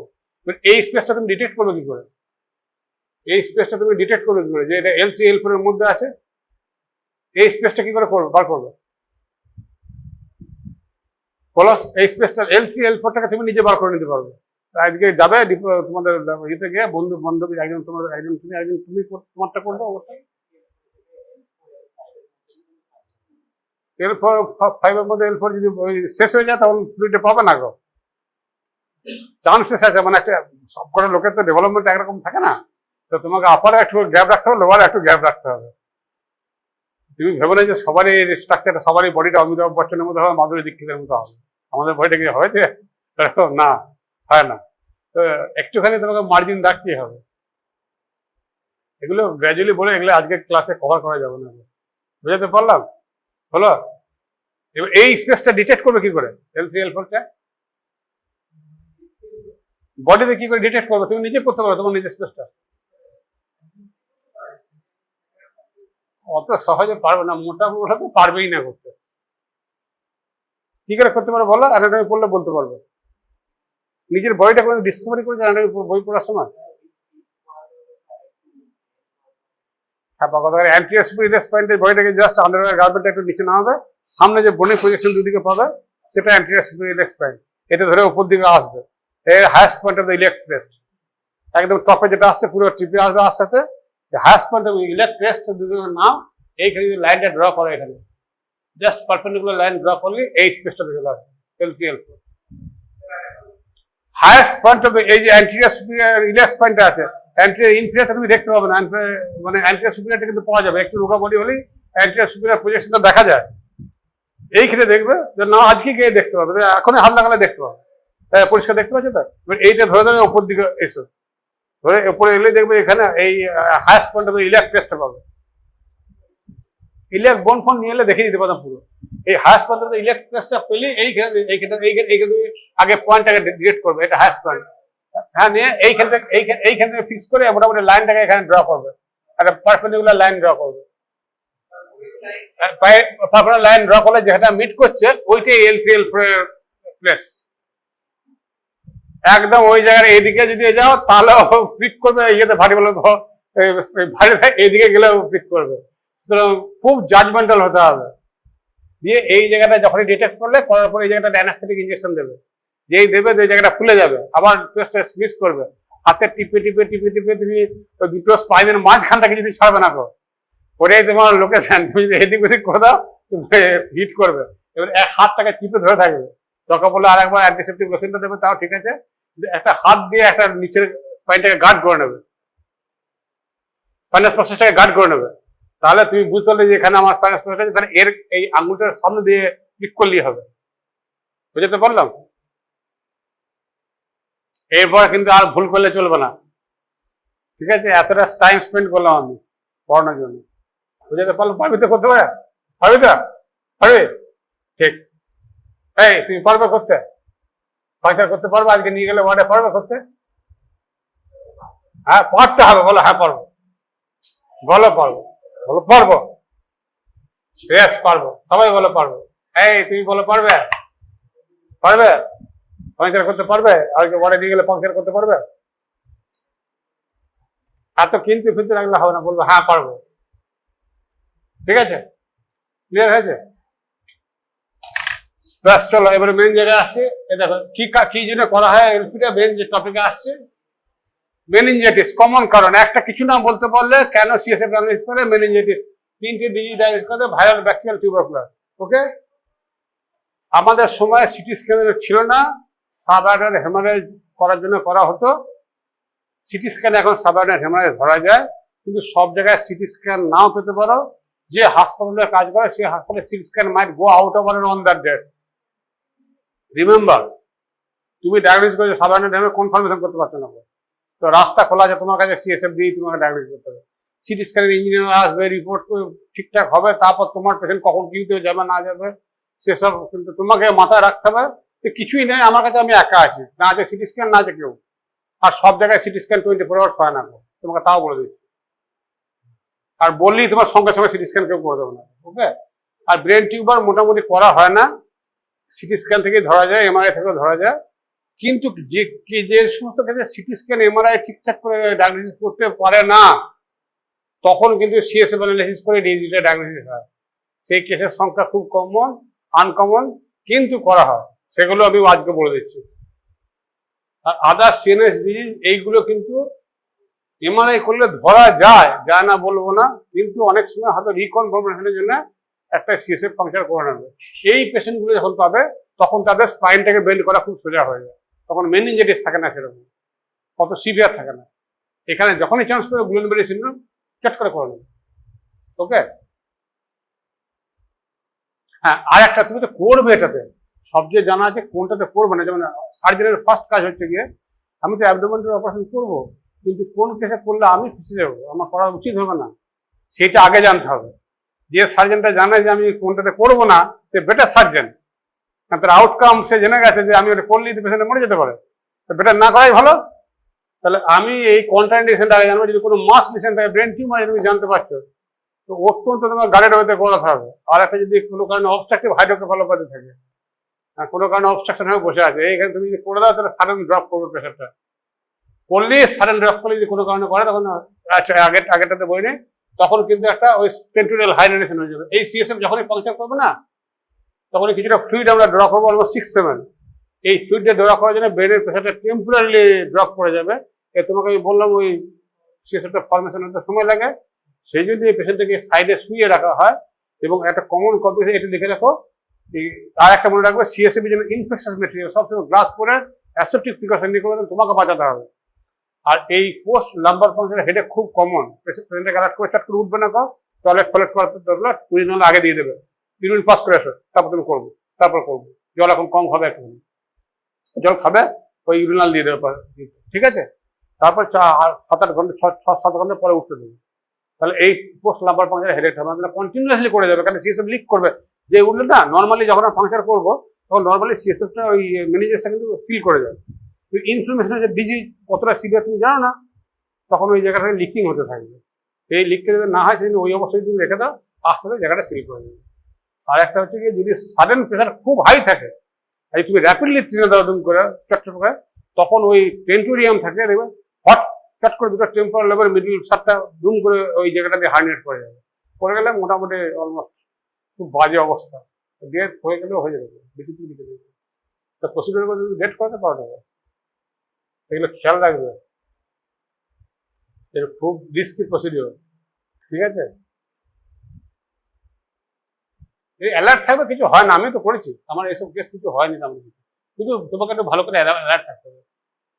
এই স্পেসটা তুমি ডিটেক্ট করবে কি করে? এই স্পেসটা তুমি ডিটেক্ট করবে কি করে যে এটা L3 L4 এর মধ্যে আছে? এই স্পেসটা কি করে করবে, বার করবে বলো? এই স্পেসটা L3 L4টাকে তুমি নিজে বার করে নিতে পারবে। আজকে যাবে তোমাদের ইয়েতে গিয়ে, বন্ধু বান্ধবী একজন, তোমার একজন তুমি, একজন তুমি তোমারটা করবে। L4 এর মধ্যে L4 যদি শেষ হয়ে যায় তখন ফ্লুইডটা পাবে না গো, চান্সেস আছে। মানে একটা সবকটা লোকের তো ডেভেলপমেন্ট একরকম থাকে না, তো তোমাকে আপারে একটু গ্যাপ রাখতে হবে, লোয়ারে একটু গ্যাপ রাখতে হবে। তুমি ভেবে না যে সবারই স্ট্রাকচারটা, সবারই বডিটা অমিতাভ বচ্চনের মতো হবে, মাধুরী দীক্ষিতের মতো হবে। আমাদের বডিটা কি হয়েছে? না, হয় না। তো একটুখানি তোমাকে মার্জিন রাখতেই হবে। এগুলো গ্র্যাজুয়ালি বলে এগুলো আজকে ক্লাসে কভার করা যাবে না। বুঝাতে পারলাম? হলো? এবার এই স্পেসটা ডিটেক্ট করবে কি করে? L3 L4টা বডিতে কি করে ডিটেক্ট করবে? তুমি নিজে করতে পারো তোমার নিজের স্পেসটা। অত সহজে পারবে না, মোটা তো পারবেই না করতে। কি করে করতে পারো বলো? অ্যানাটমি পড়লে বলতে পারবে। নিজের বডিটা কোনো ডিসকভারি করেছে অ্যানাটমি বই পড়ার সময়? অ্যান্টিরিয়র সুপিরিয়র স্পাইনের বডিটাকে জাস্ট আন্ডারওয়্যার গার্মেন্টটা একটু নিচে নামাবে, সামনে যে বোনের প্রজেকশন দুদিকে পাবে সেটা অ্যান্টিরিয়র সুপিরিয়র স্পাইন। এটা ধরে উপর দিকে আসবে, এর highest point of the iliac crest, একদম টপে যেটা আসছে পুরো টিপে আসবে আস্তে আস্তে। Highest point of iliac crest দুদিকের নাম, এইখানে যদি লাইনটা ড্র করে, এখানে জাস্ট পারপেন্ডিকুলার লাইন ড্র করলে এই স্পেসটা চলে আসবে L3 L4। Highest point of এই যে অ্যান্টিরিয়র সুপিরিয়র ইলিয়াক স্পাইনটা আছে, অ্যান্টিরিয়ার ইনফিরিয়ারটা তুমি দেখতে পাবে না, মানে অ্যান্টিরিয়ার সুপিরিয়ারটা কিন্তু পাওয়া যাবে, একটু রোগা বডি হলেই অ্যান্টিরিয়ার সুপিরিয়ার প্রজেকশনটা দেখা যায়। এই ক্ষেত্রে দেখবে যে না আজকে গিয়ে দেখতে পাবে, এখনই হাত লাগালে দেখতে পাবে, পরিষ্কার দেখতে পাচ্ছে তো। এইটা ধরে ধরে ওপর দিকে এসো, ধরে ওপরে এলে দেখবে এখানে এই হায়েস্ট পয়েন্ট হবে ইলিয়াক ক্রেস্টটা পাবে। ইলিয়াক বোন ফোন নিয়ে এলে দেখিয়ে দিতে পারতাম পুরো। এই হায়েস্ট পয়েন্ট ইলিয়াক ক্রেস্টটা পেলে এইখানে আগে পয়েন্টটাকে ডিরেক্ট করবে, এটা হায়েস্ট পয়েন্ট। হ্যাঁ, নিয়ে এইখান থেকে ফিক্স করে মোটামুটি লাইনটাকে এখানে ড্র করবে, একটা পারপেন্ডিকুলার লাইন ড্র করবে। পারপেন্ডিকুলার লাইন ড্র করলে যেটা মিট করছে ওইটাই L3L4 এর প্লেস। একদম ওই জায়গায় এদিকে যদি যাও তাহলে পিক করবে, ইয়েতে ভারী বলে ভারী এইদিকে গেলে পিক করবে। সুতরাং খুব জাজমেন্টাল হতে হবে। দিয়ে এই জায়গাটা যখনই ডিটেক্ট করলে, করার পর এই জায়গাটা অ্যানাস্থেটিক ইনজেকশন দেবে, যেই দেবে ওই জায়গাটা ফুলে যাবে, আবার পেস্টটা মিস করবে, হাতে টিপে টিপে টিপে টিপে তুমি দুটো স্পাইনের মাঝখানটাকে যদি ছাড়বে না, ওটাই তোমার লোকেশন। তুমি যদি এদিক ওদিক করে দাও হিট করবে। এবার এক হাতটাকে চিপে ধরে থাকবে, দরকার পড়লে আর একবার অ্যান্টিসেপ্টিক লোশনটা দেবে, তাও ঠিক আছে। একটা হাত দিয়ে একটা নিচের স্পাইনটাকে গার্ড করে নেবে, স্পাইনাস প্রসেসটাকে গার্ড করে নেবে। তাহলে তুমি বুঝতে পারলে যে এখানে আমার স্পাইনাস প্রসেস আছে, তাহলে এর এই আঙুলটার সামনে দিয়ে ক্লিক করলেই হবে। বুঝতে পারলাম? এরপর কিন্তু আর ভুল করলে চলবে না, ঠিক আছে? এতটা টাইম স্পেন্ড করলাম আমি পড়ানোর জন্য। বুঝতে পারলাম? পারবি তো করতে পারে? পারবি তো? পারবি? ঠিক। এই তুমি পারবে করতে? পাঁচার করতে পারবে? আজকে নিয়ে গেলে ওয়ার্ডে পারবে করতে? হ্যাঁ, পারতে হবে। বলো হ্যাঁ পারবো, বলো পারবো, বলো পারবো, বেশ পারবো, সবাই বলো পারবো। এই তুমি বলো পারবে? পারবে? পাংচার করতে পারবে? আজকে ওয়ার্ডে নিয়ে গেলে পাংচার করতে পারবে? এত কিন্তু ফিরতে রাখলে হবে না, বলবো হ্যাঁ পারবো। ঠিক আছে? ক্লিয়ার হয়েছে? ব্যাস চলো এবারে মেন জায়গায় আসছে। দেখো কি জন্য করা হয় এলপিটা, মেন যে টপিকে আসছে মেনিনজাইটিস। কমন কারণ একটা কিছু না বলতে পারলে কেন সিএসএফ ডায়াগনোসিস করে মেনিনজাইটিস, তিনটে ডিজিজ ডায়াগনোসিস করে ভাইরাল ব্যাকটেরিয়াল টিউবারকুলার। ওকে, আমাদের সময় সিটি স্ক্যান ছিল না, সাবআর্ডিনাল হেমারেজ করার জন্য করা হতো। সিটি স্ক্যান এখন সাবআর্ডিনাল হেমারেজ ধরা যায়, কিন্তু সব জায়গায় সিটি স্ক্যান নাও পেতে পারো। যে হাসপাতালে কাজ করে সেই হাসপাতালে CT scan might go out of on that date. Remember, তুমি ডায়াগনোসিস করে সাবআর্ডিনাল হেমারেজ কনফার্মেশন করতে পারছো না, তো রাস্তা খোলা আছে তোমার কাছে, সিএসএফ দিয়ে তোমাকে ডায়াগনোসিস করতে হবে। সিটি স্ক্যানের ইঞ্জিনিয়ার আসবে, রিপোর্ট ঠিকঠাক হবে, তারপর তোমার পেশেন্ট কখন কিউতে যাবে না যাবে সেসব কিন্তু তোমাকে মাথায় রাখতে হবে। তো কিছুই নেই আমার কাছে, আমি একা আছি, না আছে সিটি স্ক্যান না আছে কেউ। আর সব জায়গায় সিটি স্ক্যান 24 আওয়ার্স হয় না, তোমাকে তাও বলে দিচ্ছি। আর বললেই তোমার সঙ্গে সঙ্গে সিটি স্ক্যান কেউ করে দেবে না। ওকে, আর ব্রেন টিউবার মোটামুটি করা হয় না, সিটি স্ক্যান থেকে ধরা যায়, এমআরআই থেকেও ধরা যায়। কিন্তু যে সমস্ত ক্ষেত্রে সিটি স্ক্যান এমআরআই ঠিকঠাক করে ডায়াগনোসিস করতে পারে না, তখন কিন্তু সিএসএফ অ্যানালাইসিস করে ডিজিটাল ডায়াগনোসিস হয়। সেই কেসের সংখ্যা খুব কমন, আনকমন, কিন্তু করা হয়। সেগুলো আমি আজকে বলে দিচ্ছি। আর আদার সিএনএস ডিজিজ এইগুলো কিন্তু এমআরআই করলে ধরা যায়, যায় না বলবো না, কিন্তু অনেক সময় হয়তো রিকনফার্মেশনের জন্য একটা সিএসএফ পাংচার করে নেবে। এই পেশেন্টগুলো যখন পাবে তখন তাদের স্পাইনটাকে বেন্ড করা খুব সোজা হয়ে যায়, তখন মেনিনজাইটিস থাকে না, সেরকম কত সিভিয়ার থাকে না। এখানে যখনই চান্স পাবে গুলেনবেরি সিনড্রোম চট করে নেবে। ওকে, হ্যাঁ, আর একটা তুমি তো করবে, এটাতে সবচেয়ে জানা আছে কোনটাতে করবে না। যেমন সার্জারির ফার্স্ট কাজ হচ্ছে গিয়ে আমি তো অ্যাবডোমেনের অপারেশন করবো, কিন্তু কোন কেসে করলে আমি ফেসে যাবো, আমার করা উচিত হবে না, সেটা আগে জানতে হবে। যে সার্জনটা জানে যে আমি কোনটাতে করবো না, সে বেটার সার্জন, কারণ তার আউটকাম সে জেনে গেছে যে আমি ওটা করলেই তো পেশেন্ট মরে যেতে পারে, বেটার না করাই ভালো। তাহলে আমি এই কন্ট্রাইন্ডিকেশনটা আগে জানবো। যদি কোনো মাস লিশন থাকে, ব্রেন টিউমার তুমি জানতে পারছো, তো অত্যন্ত তোমার গাড়ির হতে করাতে হবে। আর একটা যদি কোনো কারণে অবস্ট্রাকটিভ হাইড্রোকেফালোপ্যাথি থাকে, কোনো কারণে অবস্ট্রাকশন হয়ে বসে আছে, এইখানে তুমি যদি করে দাও তাহলে সাডেন ড্রপ করবে প্রেশারটা। করলে সাডেন ড্রপ করলে যদি কোনো কারণে করে, তখন আচ্ছা আগেরটাতে বই নেই, তখন কিন্তু একটা ওই টেন্টোরিয়াল হাইড্রেশন হয়ে যাবে। এই সিএসএফ যখনই পাংচার করবে না, তখন কিছুটা ফ্লুইড আমরা ড্র করবো, অলমোস্ট 6 ml। এই ফ্লুইডটা ড্র করার জন্য ব্রেনের প্রেশারটা টেম্পোরারি ড্রপ করে যাবে। তোমাকে আমি বললাম ওই সিএসএফটা ফর্মেশন হতে সময় লাগে, সেই জন্য এই পেশেন্টটাকে সাইডে শুয়ে রাখা হয়। এবং একটা কমন কম্পিউটার এটা লিখে রাখো, আর একটা মনে রাখবে, সিএসএফ এর জন্য ইনফেকশাস মেটেরিয়াল সবসময় গ্লাস পরে অ্যাসেপ্টিক প্রিকশন নিয়ে করবে, তোমাকে বাঁচাতে হবে। আর এই পোস্ট লাম্বার পাংচারের হেডেক খুব কমন। পেশেন্টকে অ্যালার্ট করে চট করে উঠবে না, টয়লেট করার দরকার 20 মিনিট আগে দিয়ে দেবে, ইউরিন পাস করে আসো, তারপর তুমি করবো, তারপর করবো। জল এখন কম খাবে, একটু জল খাবে, ওই ইউরিনাল দিয়ে দেবে, ঠিক আছে? তারপর 7-8 ঘন্টা 6-7 ঘন্টা পরে উঠতে দেবে। তাহলে এই পোস্ট লাম্বার পাংচার হেডেক হবে না, কন্টিনিউয়াসলি করে যাবে, কারণ সিএসএফ লিক করবে। যে উঠলে না, নর্মালি যখন পাংচার করবো তখন নর্মালি সিএসএফটা ওই মেনিজেসটা কিন্তু ফিল করে যায়। ইনফ্লামেশনের যে ডিজিজ কতটা সিভিয়ার তুমি জানো না, তখন ওই জায়গাটা লিকিং হতে থাকবে। এই লিকটা যদি না হয় সেদিন ওই অবস্থায় তুমি রেখে দাও, আস্তে আস্তে জায়গাটা সিল করে দেবে। আর একটা হচ্ছে কি, যদি সাডেন প্রেশার খুব হাই থাকে, আর তুমি র্যাপিডলি ট্রেনে দাও দুম করে চটচট করে, তখন ওই টেন্টোরিয়াম থাকে, দেখবে হট চট করে দুটো টেম্পোরাল লেভেল মিডল সারটা দুম করে ওই জায়গাটা দিয়ে হার্নিয়েট করে যাবে। পড়ে গেলে মোটামুটি অলমোস্ট খুব বাজে অবস্থা, ডেট হয়ে গেলেও হয়ে যাবে, বিটিপি লিখে দেবে। তা প্রসিডিওর করে যদি ডেট করাতে পাওয়া যাবে, এগুলো খেয়াল রাখবে, এটা খুব রিস্কি প্রসিডিওর, ঠিক আছে? এই অ্যালার্ট থাকবে, কিছু হয় না, আমি তো করেছি, আমার এসব কেস কিছু হয়নি তেমন কিছু, কিন্তু তোমাকে একটু ভালো করে অ্যালার্ট থাকতে হবে।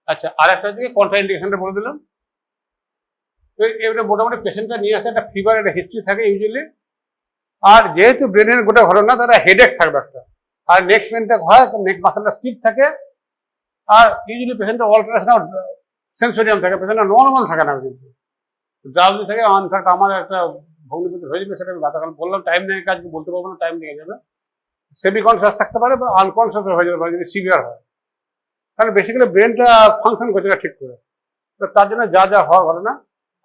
আচ্ছা, আর একটা দিকে কন্ট্রা ইন্ডিকেশনটা বলে দিলাম। তো এটা মোটামুটি পেশেন্টটা নিয়ে আসে, একটা ফিভার, একটা হিস্ট্রি থাকে ইউজুয়ালি। আর যেহেতু ব্রেনের গোটা ঘটনা, তারা হেডেক থাকবে একটা, আর নেক পেনটা হয়, নেক মাসেলটা স্টিফ থাকে, আর ইউজুয়ালি পেশেন্টটা অল্টারেশনাল সেন্সোরিয়াম থাকে, পেশেন্টটা নর্মাল থাকে না, কিন্তু ড্রাউজি থাকে। ইনফ্যাক্ট আমার একটা ভগ্নিপতি হয়ে যাবে, সেটা আমি গতকাল বললাম, টাইম নেই, কাজকে বলতে পারবো না, টাইম লেগে যাবে। সেমি কনসিয়াস থাকতে পারে বা আনকনসিয়াস হয়ে যেতে পারে যদি সিভিয়ার হয়, কারণ বেসিক্যালি ব্রেনটা ফাংশন করছে না ঠিক করে। তো তার জন্য যা যা হওয়ার ঘটনা।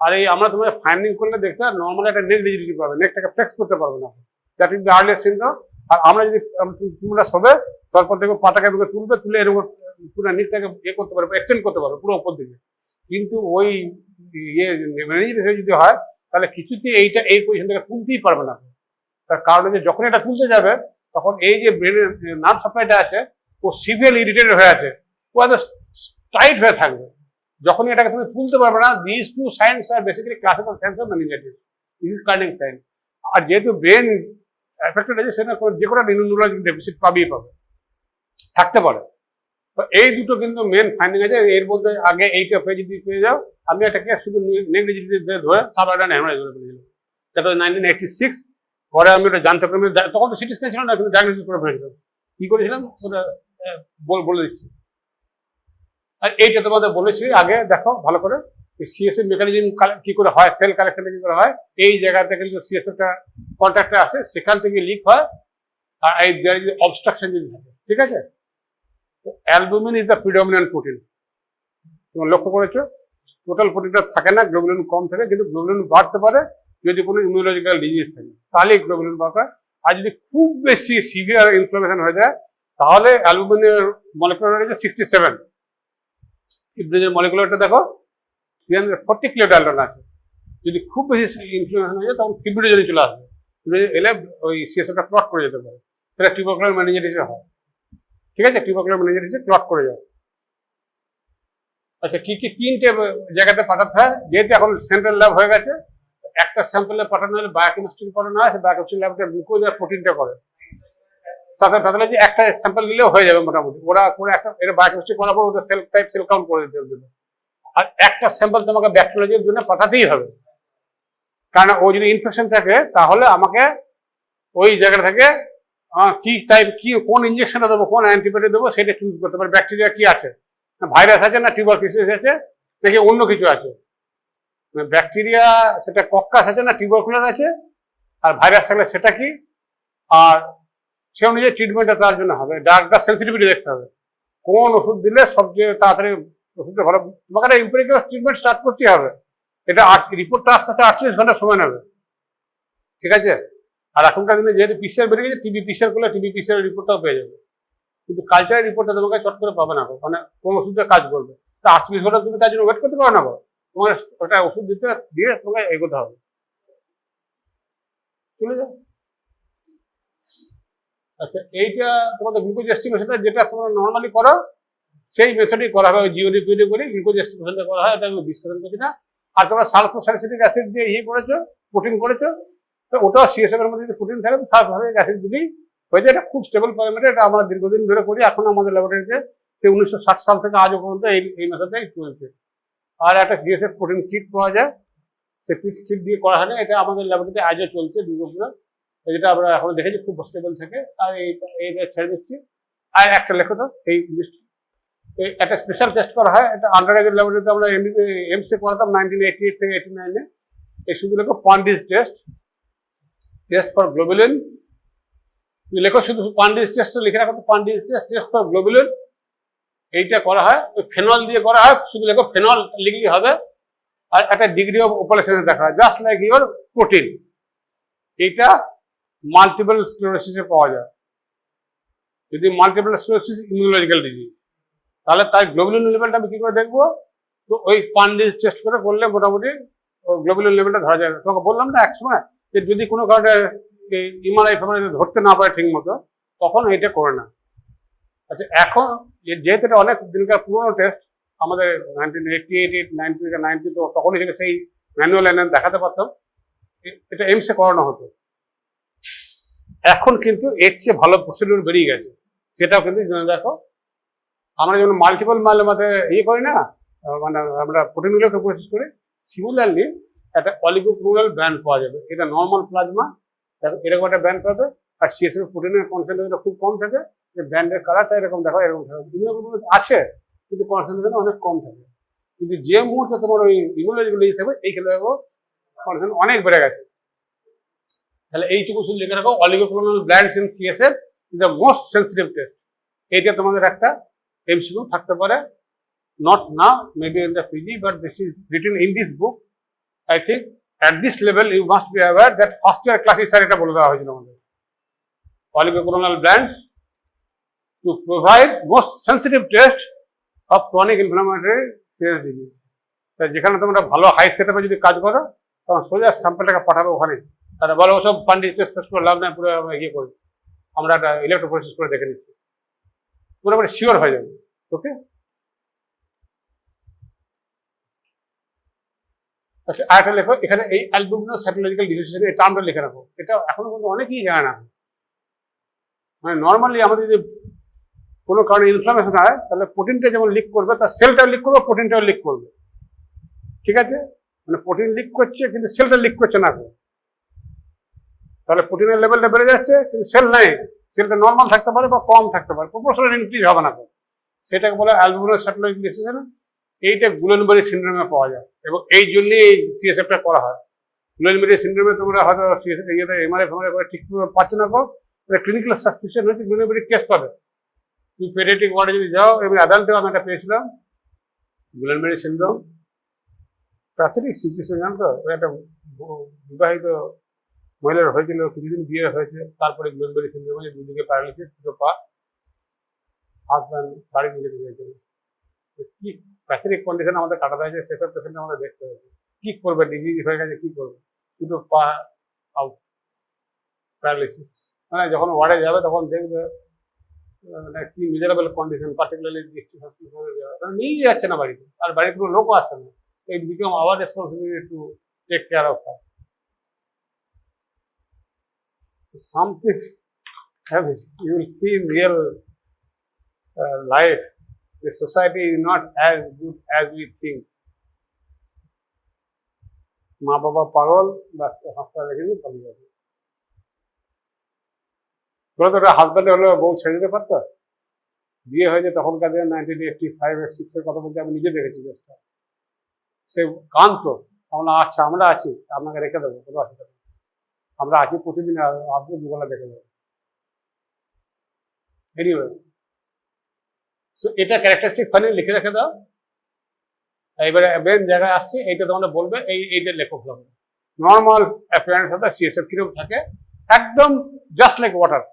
আর এই আমরা তোমাদের ফাইন্ডিং করলে দেখতে নর্মালি একটা নেক রিজিডিটি পাবে, নেকটাকে ফ্লেক্স করতে পারবে না, that is the earliest symptom. আর আমরা যদি তোমরা শোবে, তারপর দেখবো পাটাকে তুলবে, তুলে এরকম পুরো নেকটাকে করতে পারবে, এক্সটেন্ড করতে পারবে পুরো উপর দিকে। কিন্তু ওই যদি হয়, তাহলে কিছুতে এই পজিশন থেকে তুলতেই পারবে না। তার কারণে যে যখন এটা তুলতে যাবে, তখন এই যে ব্রেনের নার্ভ সাপ্লাইটা আছে, ও সিভিয়ারলি ইরিটেটেড হয়ে আছে, ও একদম টাইট হয়ে থাকবে। যখনই এটাকে তুমি তুলতে পারবে না, this two signs are basically classical signs of meningitis, carding sign. আর যেহেতু ব্রেন এফেক্টেড আছে, সেটা যে কোনো নিউরোলজিক ডেফিসিট পাবেই পাবে, থাকতে পারে। তো এই দুটো কিন্তু মেন ফাইন্ডিং আছে। এর মধ্যে আগে এইটা যদি পেয়ে যাও, আমি একটা কেস শুধু নেগলিজিবিলিটি ধরে সাবঅর্ডিনেট হ্যামারেজ ধরে ফেলেছিলাম, সেটা 1986। পরে আমি ওটা জানতে পারলাম, তখন তো সিটি স্ক্যান ছিল না, কিন্তু ডায়াগনোসিস করে ফেলেছিলাম। কি করেছিলাম ওটা বলে দিচ্ছি। আর এইটা তোমাদের বলেছি আগে, দেখো ভালো করে সিএসএফ মেকানিজম কি করে হয়, সেল কালেকশনটা কি করে হয়। এই জায়গাতে কিন্তু সিএসএফটা কন্ট্যাক্টে আসে, সেখান থেকে লিক হয়, আর এই অবস্ট্রাকশন যদি থাকে, ঠিক আছে। Albumin is the predominant protein, তোমরা লক্ষ্য করেছো, টোটাল প্রোটিনটা থাকে না, গ্লোবুলিন কম থাকে, কিন্তু গ্লোবুলিন বাড়তে পারে যদি কোনো ইমিউনোলজিক্যাল ডিজিজ থাকে, তাহলে গ্লোবুলিন বাড়ে। আর যদি খুব বেশি সিভিয়ার ইনফ্লামেশন হয়ে যায়, তাহলে অ্যালবুমিনের মলিকুলার রয়েছে 67, ইব্রেজের মলিকুলারটা দেখো 340 কিলোডাল্টন আছে। যদি খুব বেশি ইনফ্লামেশন হয়ে যায়, তখন ফিব্রিজনে চলে আসবে, এলে ওই সিএসএফটা ক্লট করে যেতে পারে, সেটা টিউবারকুলার মেনিনজাইটিসে হয়, ঠিক আছে। টিউবারকুলার মেনিনজাইটিসে ক্লট করে যায়। আচ্ছা, কি কি 3টে জায়গাতে পাঠাতে হয়, যেহেতু এখন সেন্ট্রাল ল্যাব হয়ে গেছে, একটা স্যাম্পলে পাঠানো হলে বায়োকেমিস্ট্রি পাঠানো হয়, বায়োকেমিস্ট্রি ল্যাবটা গ্লুকোজ আর প্রোটিনটা করে, তাতে প্যাথোলজি একটা স্যাম্পল দিলেও হয়ে যাবে মোটামুটি। ওরা করে একটা এটা বায়োকেমিস্ট্রি করার পর ওদের সেল টাইপ, সেল কাউন্ট করে দিতে হবে। আর একটা স্যাম্পল তোমাকে ব্যাকটেরিয়ালজির জন্য পাঠাতেই হবে, কারণ ও যদি ইনফেকশন থাকে, তাহলে আমাকে ওই জায়গা থেকে কি টাইপ, কি কোন ইঞ্জেকশনটা দেবো, কোন অ্যান্টিবায়োটিক দেবো, সেটা চুজ করতে পারে। ব্যাকটেরিয়া কি আছে, ভাইরাস আছে না টিউবারকুলোসিস আছে নাকি অন্য কিছু আছে। ব্যাকটেরিয়া সেটা কক্কাস আছে না টিউবারকুলার আছে, আর ভাইরাস থাকলে সেটা কি, আর সে অনুযায়ী ট্রিটমেন্টটা তার জন্য হবে। ডাক্তার সেন্সিটিভিটি দেখতে হবে, কোন ওষুধ দিলে সবচেয়ে তাড়াতাড়ি ওষুধটা ভালো। তোমাকে একটা এমপিরিক্যাল ট্রিটমেন্ট স্টার্ট করতে হবে, এটা রিপোর্টটা আসতে 48 ঘন্টা সময় নেবে, ঠিক আছে। আর এখনকার দিনে যেহেতু পিসিআর বেরিয়ে গেছে, টিবি পিসিআর করলে টিবি পিসিআর রিপোর্টটাও পেয়ে যাবে, কিন্তু কালচারের রিপোর্টটা তোমাকে চট করে পাবে না, মানে কোন ওষুধটা কাজ করবে। তা 48 ঘন্টা তুমি তার জন্য ওয়েট করতে পারো না, তোমার ওটা ওষুধ দিতে দিয়ে তোমাকে এগোতে হবে, চলে যাও। আচ্ছা, এইটা তোমাদের গ্লুকোজ এস্টিমেশনটা যেটা তোমরা নর্মালি করো, সেই মেথডই করা হয়, জিওডি পিওডি করে গ্লুকোজ এস্টিমেশনটা করা হয়, এটা আমি ডিসকাশন করছি না। আর তোমরা সালফোসালিসিলিক অ্যাসিড দিয়ে করেছো, প্রোটিন করেছো, তো ওটাও সিএসএফ এর মধ্যে যদি প্রোটিন থাকে, সালফোসালিক অ্যাসিড দিলেই হয়ে যায়। এটা খুব স্টেবল প্যারামিটার, এটা আমরা দীর্ঘদিন ধরে করি, এখন আমাদের ল্যাবরেটরিতে 1960 সাল থেকে আজও পর্যন্ত এই মেথডটাই চলছে। আর একটা সিএসএফ প্রোটিন কিট পাওয়া যায়, সে কিট দিয়ে করা হয় না, এটা আমাদের ল্যাবরেটরিতে আজও চলছে 2 বছর, যেটা আমরা এখন দেখেছি খুব স্টেবল থাকে। আর এইটা ছেড়ে দিচ্ছি। আর একটা লেখো তো এই লিস্ট, একটা স্পেশাল টেস্ট করা হয়, এটা আন্ডার গ্রাজুয়েট ল্যাবরেটরিতে আমরা এমসি করাতাম 1988 থেকে 89-এ। এই শুধু লেখো পান্ডিস টেস্ট ফর গ্লোবুলিন। তুমি লেখো শুধু পান্ডিস টেস্ট লিখে রাখো তো, পান্ডিস টেস্ট ফর গ্লোবুলিন। এইটা করা হয় ফেনল দিয়ে করা হয়, শুধু লেখো ফেনল লিখলেই হবে। আর একটা ডিগ্রি অফ অপারেশন দেখা হয়, জাস্ট লাইক ইউর প্রোটিন। এইটা মাল্টিপল স্ক্লেরোসিসে পাওয়া যায়। যদি মাল্টিপল স্ক্লেরোসিস ইমিউনোলজিক্যাল ডিজিজ, তাহলে তার গ্লোবুলিন লেভেলটা আমি কি করে দেখবো? তো ওই পান্ডিস টেস্ট করে করলে মোটামুটি গ্লোবুলিন লেভেলটা ধরা যায়। তোমাকে বললাম না একসময় যে যদি কোনো কারণে এমআরআই ধরতে না পারে ঠিক মতো, তখন এটা করে না। আচ্ছা, এখন যেহেতু এটা অনেক দিনকার পুরোনো টেস্ট, আমাদের 1988, 90 তো তখনই থেকে সেই ম্যানুয়াল এনে দেখাতে পারতাম, এটা এমসে করানো হতো। এখন কিন্তু এর চেয়ে ভালো প্রসিডিউর বেরিয়ে গেছে, সেটাও কিন্তু দেখো। আমরা যেমন মাল্টিপল মাঝে করি না, মানে আমরা প্রোটিনগুলো তো প্রসেস করি, সিমিলারলি একটা অলিগোক্লোনাল ব্যান্ড পাওয়া যাবে। এটা নর্মাল প্লাজমা, দেখো এরকম একটা ব্যান্ড পাবে। আর সিএসএফ প্রোটিনের কনসেন্ট্রেশনটা খুব কম থাকে, যে ব্যান্ডের কালারটা এরকম দেখো, এরকম থাকে। ইমিউনোগ্লোবুলিন আছে কিন্তু কনসেন্ট্রেশন অনেক কম থাকে। কিন্তু যে মুহূর্তে তোমার ওই ইমিউনোলজিগুলো হিসেবে এই খেলে দেখো কনসেন্ট্রেশন অনেক বেড়ে গেছে। তাহলে এইটুকু শুধু লিখে রাখো, oligoclonal bands in CSF is the most sensitive test. এইটা তোমাদের একটা এমসিকিউ থাকতে পারে, not now, maybe in the PG, but this is written in this book. I think at this level you must be aware that first year class is এটা বলে দেওয়া হয়েছিল আমাদের, oligoclonal brands to provide most sensitive test of chronic inflammatory serious disease. তাই যেখানে তোমরা ভালো high সেটআপে যদি কাজ করো, তখন সোজা স্যাম্পলটাকে পাঠাবে ওখানে। তাহলে বলো ওসব পান্ডিস টেস্ট করে লাভ নেই, পুরো ইয়ে করি, আমরা একটা ইলেকট্রোফোরেসিস করে দেখে নিচ্ছি, মোটামুটি শিওর হয়ে যাবে। ওকে, আচ্ছা আরেকটা লেখো এখানে, এই অ্যালবুমিনো সাইটোলজিক্যাল ডিসোসিয়েশন এই টার্মটা লিখে রাখো। এটা এখনো কিন্তু অনেকেই জানে না। মানে নর্মালি আমাদের যদি কোনো কারণে ইনফ্লামেশন হয়, তাহলে প্রোটিনটা যেমন লিক করবে, তার সেলটাও লিক করবে, প্রোটিনটাও লিক করবে। ঠিক আছে, মানে প্রোটিন লিক করছে কিন্তু সেলটা লিক করছে না, তাহলে প্রোটিনের লেভেলটা বেড়ে যাচ্ছে কিন্তু সেল নাই, সেলটা নর্মাল থাকতে পারে বা কম থাকতে পারে, প্রপোর্শনাল ইনক্রিজ হবে না। সেটাকে বলে অ্যালবুমিনো সাইটোলজিক্যাল ডিসোসিয়েশন। এইটা গুলেনবারি সিনড্রোমে পাওয়া যায়, এবং এই জন্যই এই সিএসএফটা করা হয়। গুলেনবারি সিনড্রোমে তোমরা হয়তো এমআরআই করে ঠিক পাচ্ছ না, ক্লিনিক্যাল সাসপিশন হচ্ছে গুলেনবারি কেস পাবে। তুমি পেডিয়াট্রিক ওয়ার্ডে যদি যাও, এবং অ্যাডাল্টেও আমি একটা পেয়েছিলাম গুলেনবারি সিনড্রোম। প্রাথমিক সিচুয়েশন জানতো, একটা বিবাহিত মহিলার হয়েছিল, কিছুদিন বিয়ে হয়েছে, তারপরে গুলেনবারি সিনড্রোমে দুদিকে প্যারালিসিস, দুটো পা, হাজব্যান্ড বাড়ি নিয়ে যেতে চাইছিল। কি প্যাথেটিক কন্ডিশন আমাদের কাটাতে হয়েছে, সেসব পেশেন্ট আমাদের দেখতে হয়েছে। কি করবে, ডিজিজ হয়ে গেছে, কি করবে, দুটো পা আউট, প্যারালিসিস। মানে যখন ওয়ার্ডে যাবে তখন দেখবে মানে কি মিজারেবল কন্ডিশন, পার্টিকুলারলি ডিস্ট্রিক্ট হসপিটালে যাওয়া, নিয়ে যাচ্ছে না বাড়িতে, আর বাড়ির কোনো লোকও আসছে না। It become our responsibility to take care of her. Something you will see in real life. The society is not as good as we think. মা বাবা পাগল, বাস হাসপাতাল রেখে দিয়ে পালিয়ে যাবে। বলো তো, ওটা হাজব্যান্ডে হলে বউ ছেড়ে দিতে পারতো? বিয়ে হয়েছে তখনকার দিনে 1985-86 কথা বলতে আমি নিজে দেখেছি। সে কাঁদতো, আমরা আচ্ছা আমরা আছি, আপনাকে রেখে দেবো, কোনো অসুবিধা নেই, আমরা আছি, প্রতিদিন আসবো, দুবেলা দেখে দেবো। এনিওয়ে, তো এটা ক্যারেক্টারিস্টিক ফাইনাল লিখে রেখে দাও। এবারে মেন জায়গায় আসছে, এইটা তোমরা বলবে এইটা লেখক হবে। Normal appearance of the CSF কিরকম থাকে, একদম just like water,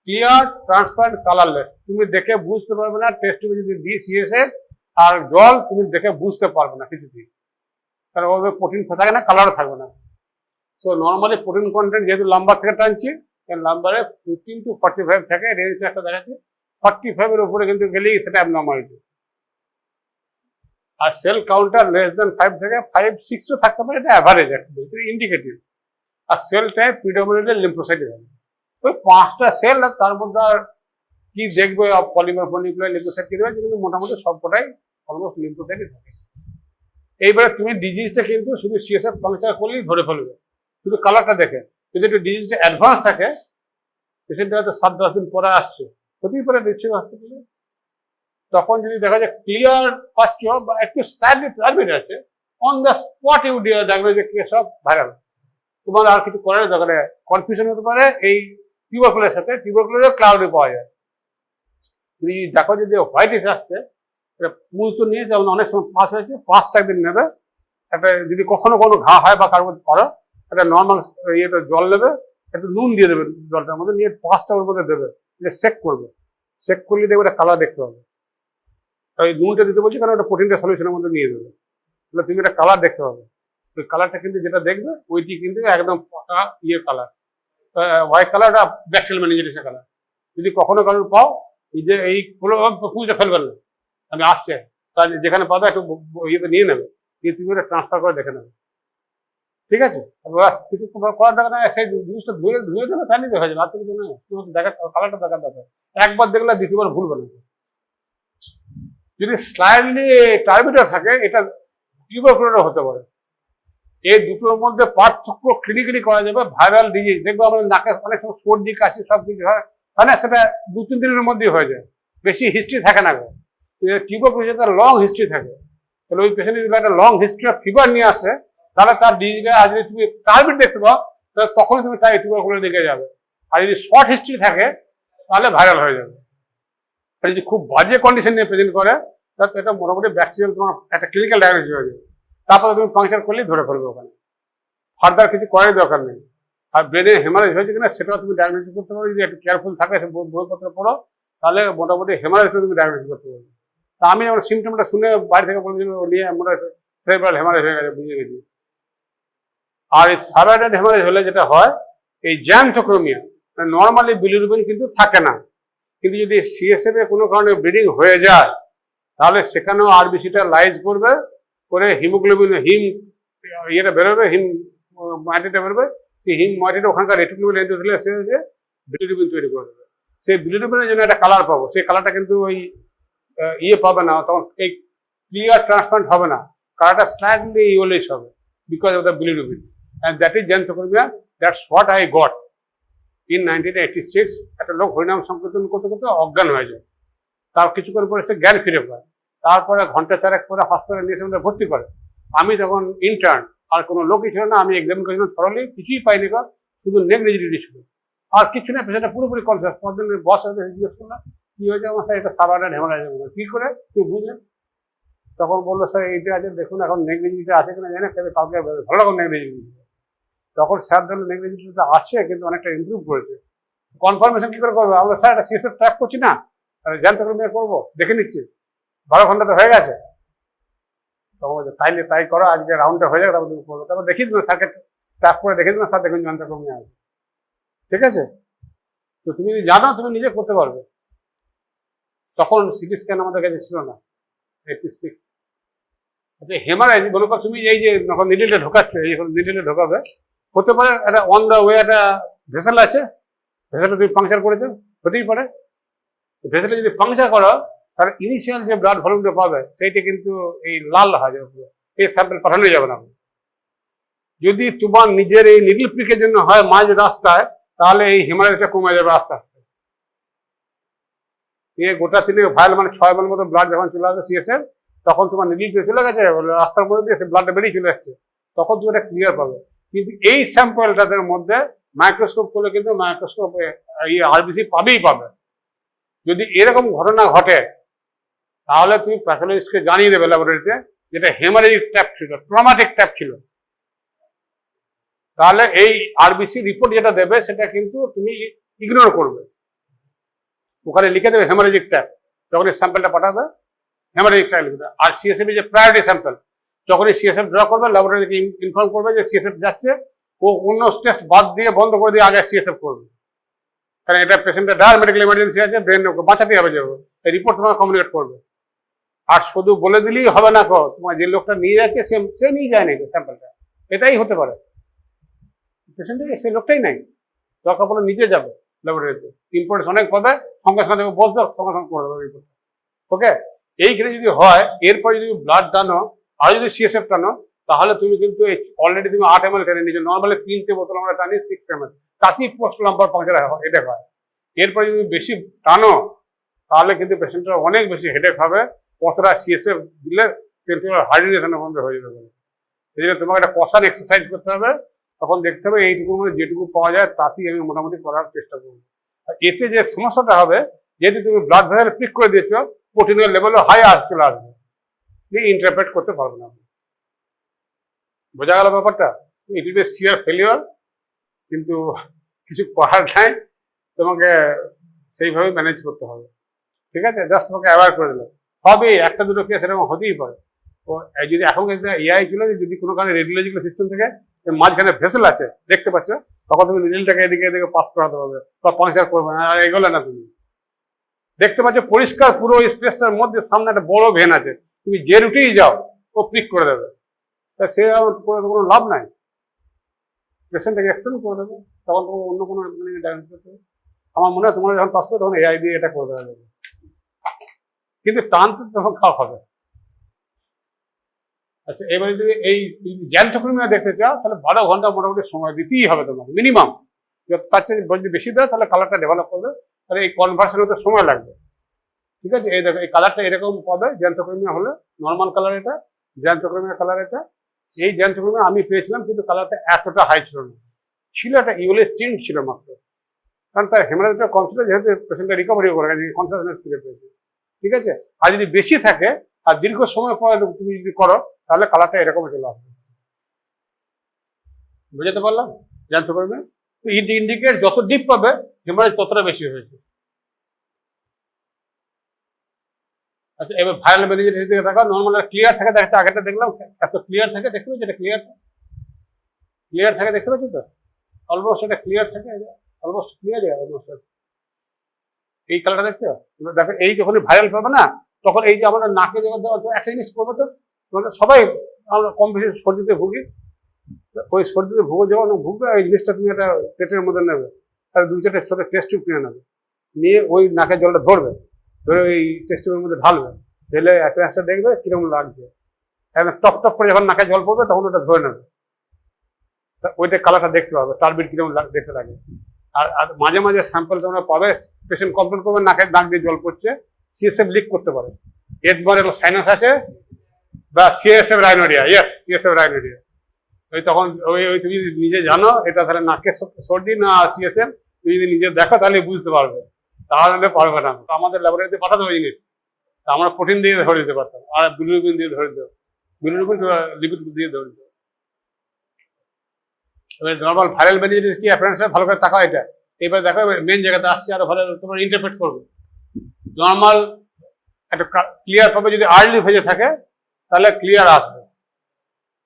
clear, transparent, colourless. তুমি দেখে বুঝতে পারবে না, টেস্ট টিউবে যদি দিই সিএসএফ আর জল, তুমি দেখে বুঝতে পারবে না কিছুতেই, কারণ ওদের প্রোটিন থাকে না, কালারও থাকবে না। তো নর্মালি প্রোটিন কন্টেন্ট যেহেতু লাম্বার থেকে টানছি, লাম্বারে 15 to 45 থাকে, রেঞ্জটা একটা দেখাচ্ছি। 45-এর উপরে কিন্তু গেলেই সেটা অ্যাবনর্মালিটি। আর সেল কাউন্টার লেস দেন 5 থেকে 5-6ও থাকতে পারে, এটা অ্যাভারেজ একটা বলছি, ইন্ডিকেটিভ। আর সেল টাইপ প্রিডমিনেন্টলি লিম্ফোসাইটে থাকে, ওই 5টা সেল, আর তার মধ্যে আর কি দেখবে, পলিমার ফনিকুলার লিম্ফোসাইট কি দেবে, কিন্তু মোটামুটি সবকটাই অলমোস্ট লিম্ফোসাইটে থাকে। এইবারে তুমি ডিজিজটা কিন্তু শুধু সিএসএফ পাংচার করলেই ধরে ফেলবে, শুধু কালারটা দেখে। যদি একটু ডিজিজটা অ্যাডভান্স থাকে, পেশেন্টটা হয়তো 7-10 দিন পরে আসছে, হতেই পারে দিচ্ছে হসপিটালে, তখন যদি দেখা যায় ক্লিয়ার পাচ্ছ বা একটু স্লাইডলি প্রাইভেট আছে, on the spot you diagnose যে কেস অফ ভাইরাল। তোমার আর কিছু করার দরকার নেই। কনফিউশন হতে পারে এই টিউবারকুলারের সাথে, টিউবারকুলারও ক্লাউডে পাওয়া যায়। যদি দেখো যদি হোয়াইটিস আসছে, এটা পুজ তো নিয়ে যেমন অনেক সময় পাস হয়েছে, 5টা একদিন নেবে। একটা যদি কখনো কোনো ঘা হয় বা কারোর করো, একটা নর্মাল ইয়েটা জল নেবে, একটু নুন দিয়ে দেবে জলটার মধ্যে, নিয়ে 5টা ওর মধ্যে দেবে, সেক করবে। সেক করলে দেখবে একটা কালার দেখতে পাবে। ওই নুনটা দিতে বলছি কারণ ওটা প্রোটিনটা সলিউশনের মধ্যে নিয়ে দেবে, তাহলে তুমি একটা কালার দেখতে পাবে। ওই কালারটা কিন্তু যেটা দেখবে ওইটি কিন্তু একদম পাকা ইয়ে কালার, হোয়াইট কালারটা ব্যাকটেরিয়াল মেনিনজাইটিসের কালার। যদি কখনো কারোর পাও, যে এই পুজো ফেলবেন না, আমি আসছে, তার যেখানে পাবে একটু ইয়েতে নিয়ে নেবে, দিয়ে তুমি ওটা ট্রান্সফার করে দেখে নেবে, ঠিক আছে? কিছু করার দরকার নেই, সেই জিনিসটা ধুয়ে ধুয়ে দেবে, তাহলেই দেখা যাবে। আর তো কিছু নয়, দেখা কালারটা দেখার দরকার। একবার দেখলে দ্বিতীয়বার ভুলবে না। যদি স্লাইডলি টার্বিডার থাকে, এটা টিউবারকুলারও হতে পারে। এই দুটোর মধ্যে পার্থক্য ক্লিনিক্যালি করা যাবে। ভাইরাল ডিজিজ দেখবো আমাদের নাকে অনেক সময় সর্দি কাশি সব কিছু হয়, তাহলে সেটা 2-3 দিনের মধ্যেই হয়ে যায়, বেশি হিস্ট্রি থাকে না। টিউবারকুলার তার লং হিস্ট্রি থাকে, তাহলে ওই পেশেন্ট যদি একটা লং হিস্ট্রি অফ ফিভার নিয়ে আসে, তাহলে তার ডিজিজটা আজ যদি তুমি টার্বিড দেখতে পাও, তাহলে তখনই তুমি তাই টিউবারকুলার দিকে যাবে। আর যদি শর্ট হিস্ট্রি থাকে, তাহলে ভাইরাল হয়ে যাবে। আর যদি খুব বাজে কন্ডিশন নিয়ে প্রেজেন্ট করে, তাহলে এটা মোটামুটি ব্যাকটেরিয়াল তোমার একটা ক্লিনিক্যাল ডায়াগনোসিস হয়ে যাবে। তারপরে তুমি পাংচার করলেই ধরে ফেলবে, ওখানে ফার্দার কিছু করার দরকার নেই। আর ব্রেনে হেমারেজ হয়েছে কিনা সেটাও তুমি ডায়াগনোসিস করতে পারো, যদি একটু কেয়ারফুল থাকে, বইপত্র পড়ো, তাহলে মোটামুটি হেমারেজটা তুমি ডায়াগনোসিস করতে পারবে। তা আমি আমার সিমটমটা শুনে বাড়ি থেকে বলেছিল নিয়ে মনে হয়েছে সেরেব্রাল হেমারেজ হয়ে গেছে, বুঝে গেছি। আর এই সাবঅ্যাডাল্ট হেমারেজ হলে যেটা হয়, এই জ্যামথোক্রোমিয়া, নর্মালি বিলিরুবিন কিন্তু থাকে না, কিন্তু যদি সিএসএফ এ কোনো কারণে ব্লিডিং হয়ে যায়, তাহলে সেখানেও আরবিসিটা লাইজ করবে, করে হিমোগ্লোবিন ইয়েটা বেরোবে, মাটিটা বেরোবে, সেই মাটিটা ওখানকার রেটিকুলার এন্ডোথেলিয়াস হয়েছে বিলিরুবিন তৈরি করে দেবে। সেই বিলিরুবিনের জন্য একটা কালার পাবো, সেই কালারটা কিন্তু ওই ইয়ে পাবে না, তখন এই ক্লিয়ার ট্রান্সপারেন্ট হবে না, কালারটা স্লাইটলি ইয়েলোইশ হবে, because of the bilirubin. And that is xanthochromia, that's what I got in 1986। একটা লোক হরিনাম সংকীর্তন করতে করতে অজ্ঞান হয়ে যায়, তার কিছুক্ষণ পরে সে জ্ঞান ফিরে পায়। তারপরে ঘন্টা 4 পরে হসপিটালে নিয়ে এসে ভর্তি করে। আমি তখন ইন্টার্ন, আর কোনো লোকই ছিল না, আমি এক্সামিন করেছিলাম সরলি, কিছুই পাইনি, শুধু নেগলিজিবিলিটি ছিল, আর কিছু না। পেশেন্টটা পুরোপুরি কনসিয়াস। পরদিন বস জিজ্ঞেস করলাম কি হয়েছে আমার, স্যার এটা সাবঅ্যাডাল্ট হেমারেজ। কি করে তুই বুঝলেন? তখন বললো স্যার এইটা আছে, দেখুন এখন নেগলিজিবিলিটি আছে কিনা জানি না, কালকে ভালো রকম নেগলিজিবিলিটি। তখন স্যার ধরুন নেগলিজিবিলিটিটা আছে, কিন্তু অনেকটা ইমপ্রুভ করেছে। কনফার্মেশন কি করে করবো? আমরা স্যার এটা সিএসএফ ট্র্যাক করছি না, জ্যামথোক্রোমিয়া করবো, দেখে নিচ্ছি, 12 ঘন্টা তো হয়ে গেছে। তখন তাইলে তাই করো, আজকে রাউন্ডটা হয়ে যাবে, তারপর তুমি করবো। তারপর দেখিয়ে দিন স্যারকে ট্র্যাক করে দেখিয়ে দিন, স্যার দেখুন জ্যামথোক্রোমিয়া আছে, ঠিক আছে? তো তুমি যদি জানো, তুমি নিজে করতে পারবে। তখন সিটি স্ক্যান আমাদের কাছে ছিল না, 86। আচ্ছা, হেমারেজ বলো, তুমি এই যে যখন নিডেলটা ঢোকাচ্ছে, এই নিডেলটা ঢোকাবে, হতে পারে একটা অন দ্য ওয়ে একটা ভেসেল আছে, ভেসেলটা তুমি পাংচার করেছো, হতেই পারে। ভেসেলটা যদি পাংচার করো, তাহলে ইনিশিয়াল যে ব্লাড ভলিউমটা পাবে সেইটা কিন্তু এই লাল হয়ে যাবে, এই স্যাম্পল পাঠানো যাবে না। যদি তোমার নিজের এই নিডল প্রিকের জন্য হয় মাঝ রাস্তায়, তাহলে এই হেমারেজটা কমে যাবে আস্তে আস্তে। গোটা 3 ভাইল মানে 6 ml মতো ব্লাড যখন চলে আসবে সিএসএফ, তখন তোমার নিডল চলে গেছে রাস্তার মধ্যে দিয়ে, সে ব্লাডটা বেরিয়ে চলে আসছে, তখন তুমি এটা ক্লিয়ার পাবে। কিন্তু এই স্যাম্পলটাদের মধ্যে মাইক্রোস্কোপ করলে কিন্তু মাইক্রোস্কোপ এই আরবিসি পাবেই পাবে। যদি এরকম ঘটনা ঘটে, তাহলে তুমি প্যাথোলজিস্টকে জানিয়ে দেবে ল্যাবরেটরিতে, যেটা হেমারেজিক ট্যাপ ছিল, ট্রমাটিক ট্যাপ ছিল। তাহলে এই আরবিসি রিপোর্ট যেটা দেবে, সেটা কিন্তু তুমি ইগনোর করবে। ওখানে লিখে দেবে হেমারেজিক ট্যাপ, যখন এই স্যাম্পলটা পাঠাবে হেমারেজিক ট্যাপ লিখবে। আর সিএসএফ যে প্রায়োরিটি স্যাম্পল, যখনই সিএসএফ ড্র করবে, ল্যাবরেটরিকে ইনফর্ম করবে যে সিএসএফ যাচ্ছে, ও অন্য টেস্ট বাদ দিয়ে বন্ধ করে দিয়ে আগে সিএসএফ করবে, কারণ এটা পেশেন্টের ডায়ার মেডিকেল ইমার্জেন্সি আছে, ব্রেন ওকে বাঁচাতে হবে, যাবে এই রিপোর্ট তোমাকে কমিউনিকেট করবে। আর শুধু বলে দিলেই হবে না, তোমার যে লোকটা নিয়ে যাচ্ছে সে নিয়ে যায় নাকি স্যাম্পলটা, এটাই হতে পারে। পেশেন্টে সেই লোকটাই নাই, দরকার পড়লে নিজে যাবে ল্যাবরেটরিতে, ইম্পর্টেন্স অনেক পাবে, সঙ্গে সঙ্গে বসবে, সঙ্গে সঙ্গে করে দেবে রিপোর্ট। ওকে, এইখানে যদি হয়, এরপরে যদি ব্লাড দানো আর যদি সিএসএফ টানো তাহলে তুমি কিন্তু অলরেডি তুমি 8 ml টেনে নিয়েছো। নর্মালি 3টে বোতল আমরা টানি 6 ml, তাতেই পোস্ট লাম্বার পাংচার এটা হয়। এরপরে যদি বেশি টানো তাহলে কিন্তু পেশেন্টের অনেক বেশি হেডেক হবে, কতটা সিএসএফ দিলে হার্ডিনেশন বন্ধ হয়ে যাবে। সেই জন্য তোমাকে একটা কষান এক্সারসাইজ করতে হবে, তখন দেখতে হবে এইটুকুর মধ্যে যেটুকু পাওয়া যায় তাতেই আমি মোটামুটি করার চেষ্টা করবো। আর এতে যে সমস্যাটা হবে, যেহেতু তুমি ব্লাড ভেসেল প্রিক করে দিয়েছো, প্রোটিনের লেভেলও হাই চলে আসবে, ইন্টারপ্রেট করতে পারবে না। বোঝা গেল ব্যাপারটা? It will be shear failure, কিন্তু কিছু করার নাই, তোমাকে সেইভাবে ম্যানেজ করতে হবে। ঠিক আছে, জাস্ট তোমাকে অ্যাওয়ার করে দিল হবে, একটা দুটো কেস এরকম হতেই পারে। তো যদি এখন এআই চলে, যদি কোনো কারণে রেডিওলজিক্যাল সিস্টেম থেকে মাঝখানে ভেসেল আছে দেখতে পাচ্ছ, তখন তুমি নিডলটাকে এদিকে এদিকে পাস করাতে পারবে বা পাংচার করবে না, আর এগোলে না। তুমি দেখতে পাচ্ছ পরিষ্কার পুরো স্পেসটার মধ্যে সামনে একটা বড় ভেন আছে, তুমি যে রুটেই যাও ও প্রিক করে দেবে, তা সে করে কোনো লাভ নাই, পেশেন্টটাকে এক্সপ্লেন করে দেবে, তখন তোমার অন্য কোনো ডায়াগনোস করতে হবে। আমার মনে হয় তোমরা যখন পাস করো তখন এআই দিয়ে এটা করে দেওয়া যাবে, কিন্তু টানতে তখন খাওয়া হবে। আচ্ছা, এবারে যদি এই জ্যান্থোক্রিমিয়া দেখতে চাও তাহলে 12 ঘন্টা মোটামুটি সময় দিতেই হবে তোমাকে মিনিমাম। তার চেয়ে যদি বেশি দেয় তাহলে কালারটা ডেভেলপ করবে, তাহলে এই কনভার্সন হতে সময় লাগবে। ঠিক আছে, এই দেখো এই কালারটা এরকম পাবে জ্যান্থোক্রিমিয়া হলে, নর্মাল কালার এটা, জ্যান্থোক্রিমিয়া কালার এটা। এই জ্যান্থোক্রিমিয়া আমি পেয়েছিলাম, কিন্তু কালারটা এতটা হাই ছিল না, ছিল একটা ইউলেস টিন্ট ছিল মাত্র, কারণ তার হেমারাইজটা কম ছিল, যেহেতু পেশেন্টটা রিকভারি করে গেছে, কনসাসনেস ফিরে পেয়েছে। ঠিক আছে, আর যদি বেশি থাকে আর দীর্ঘ সময় পরে তুমি যদি করো তাহলে কালারটা এরকম চলে আসবে। বুঝতে পারলাম? জানতে পারবে ইট ইন্ডিকেট যত ডিপ পাবে হেমারেজ ততটা বেশি হয়েছে। আচ্ছা, এবার ভাইরাল মেনিঞ্জাইটিস দিকে দেখো, নর্মাল ক্লিয়ার থাকে, দেখাচ্ছে আগেটা দেখলাম এত ক্লিয়ার থাকে, দেখতে পাচ্ছি এটা ক্লিয়ার থাকে, দেখতে পাচ্ছি তো অলমোস্ট এটা ক্লিয়ার থাকে, অলমোস্ট ক্লিয়ার, অলমোস্ট এই কালারটা দেখছো। এবার দেখো এই যখন ভাইরাল পাবে না, তখন এই যে আমরা নাকে যখন একটা জিনিস করবো, তো সবাই আমরা কম বেশি সর্দিতে ভুগি, ওই সর্দিতে যখন ভুগবে ওই জিনিসটা তুমি একটা পেটের মধ্যে নেবে, তাহলে 2-4টা ছোট টেস্ট টিউব কিনে নেবে, নিয়ে ওই নাকের জলটা ধরবে, ধরে ওই টেস্ট টিউবের মধ্যে ঢালবে, ঢেলে অ্যাপিয়ারেন্সটা দেখবে কিরকম লাগছে, একদম টপ টপ করে যখন নাকে জল পড়বে তখন ওটা ধরে নেবে, ওইটা কালারটা দেখতে পাবে টার্বিট কিরকম দেখতে লাগে। আর মাঝে মাঝে স্যাম্পল তোমরা পাবে, পেশেন্ট কমপ্লেন করবে নাক দিয়ে জল পড়ছে, সিএসএফ লিক করতে পারে, একবার সাইনাস আছে বা CSF rhinorrhoea, yes CSF rhinorrhoea. ওই তখন ওই তুমি নিজে জানো এটা তাহলে নাকের সর্দি না সিএসএফ, তুমি যদি নিজে দেখো তাহলে বুঝতে পারবে, তাহলে পারবে না। তো আমাদের ল্যাবরেটরিতে পাঠাতে হবে জিনিস, আমরা প্রোটিন দিয়ে ধরে দিতে পারতাম, আর বিলিরুবিন দিয়ে ধরে দিতে, বিলিরুবিন লিপিড দিয়ে ধরে দিতে। এবার নর্মাল ভাইরাল মেনিঞ্জাইটিস কি অ্যাপিয়ারেন্স হয়, ভালো করে তাকাও এটা, এবার দেখো মেন জায়গাতে আসছে, আরো ভালো তোমরা ইন্টারপ্রেট করবে। নর্মাল একটা ক্লিয়ার পাবে, যদি আর্লি ফেজে থাকে তাহলে ক্লিয়ার আসবে,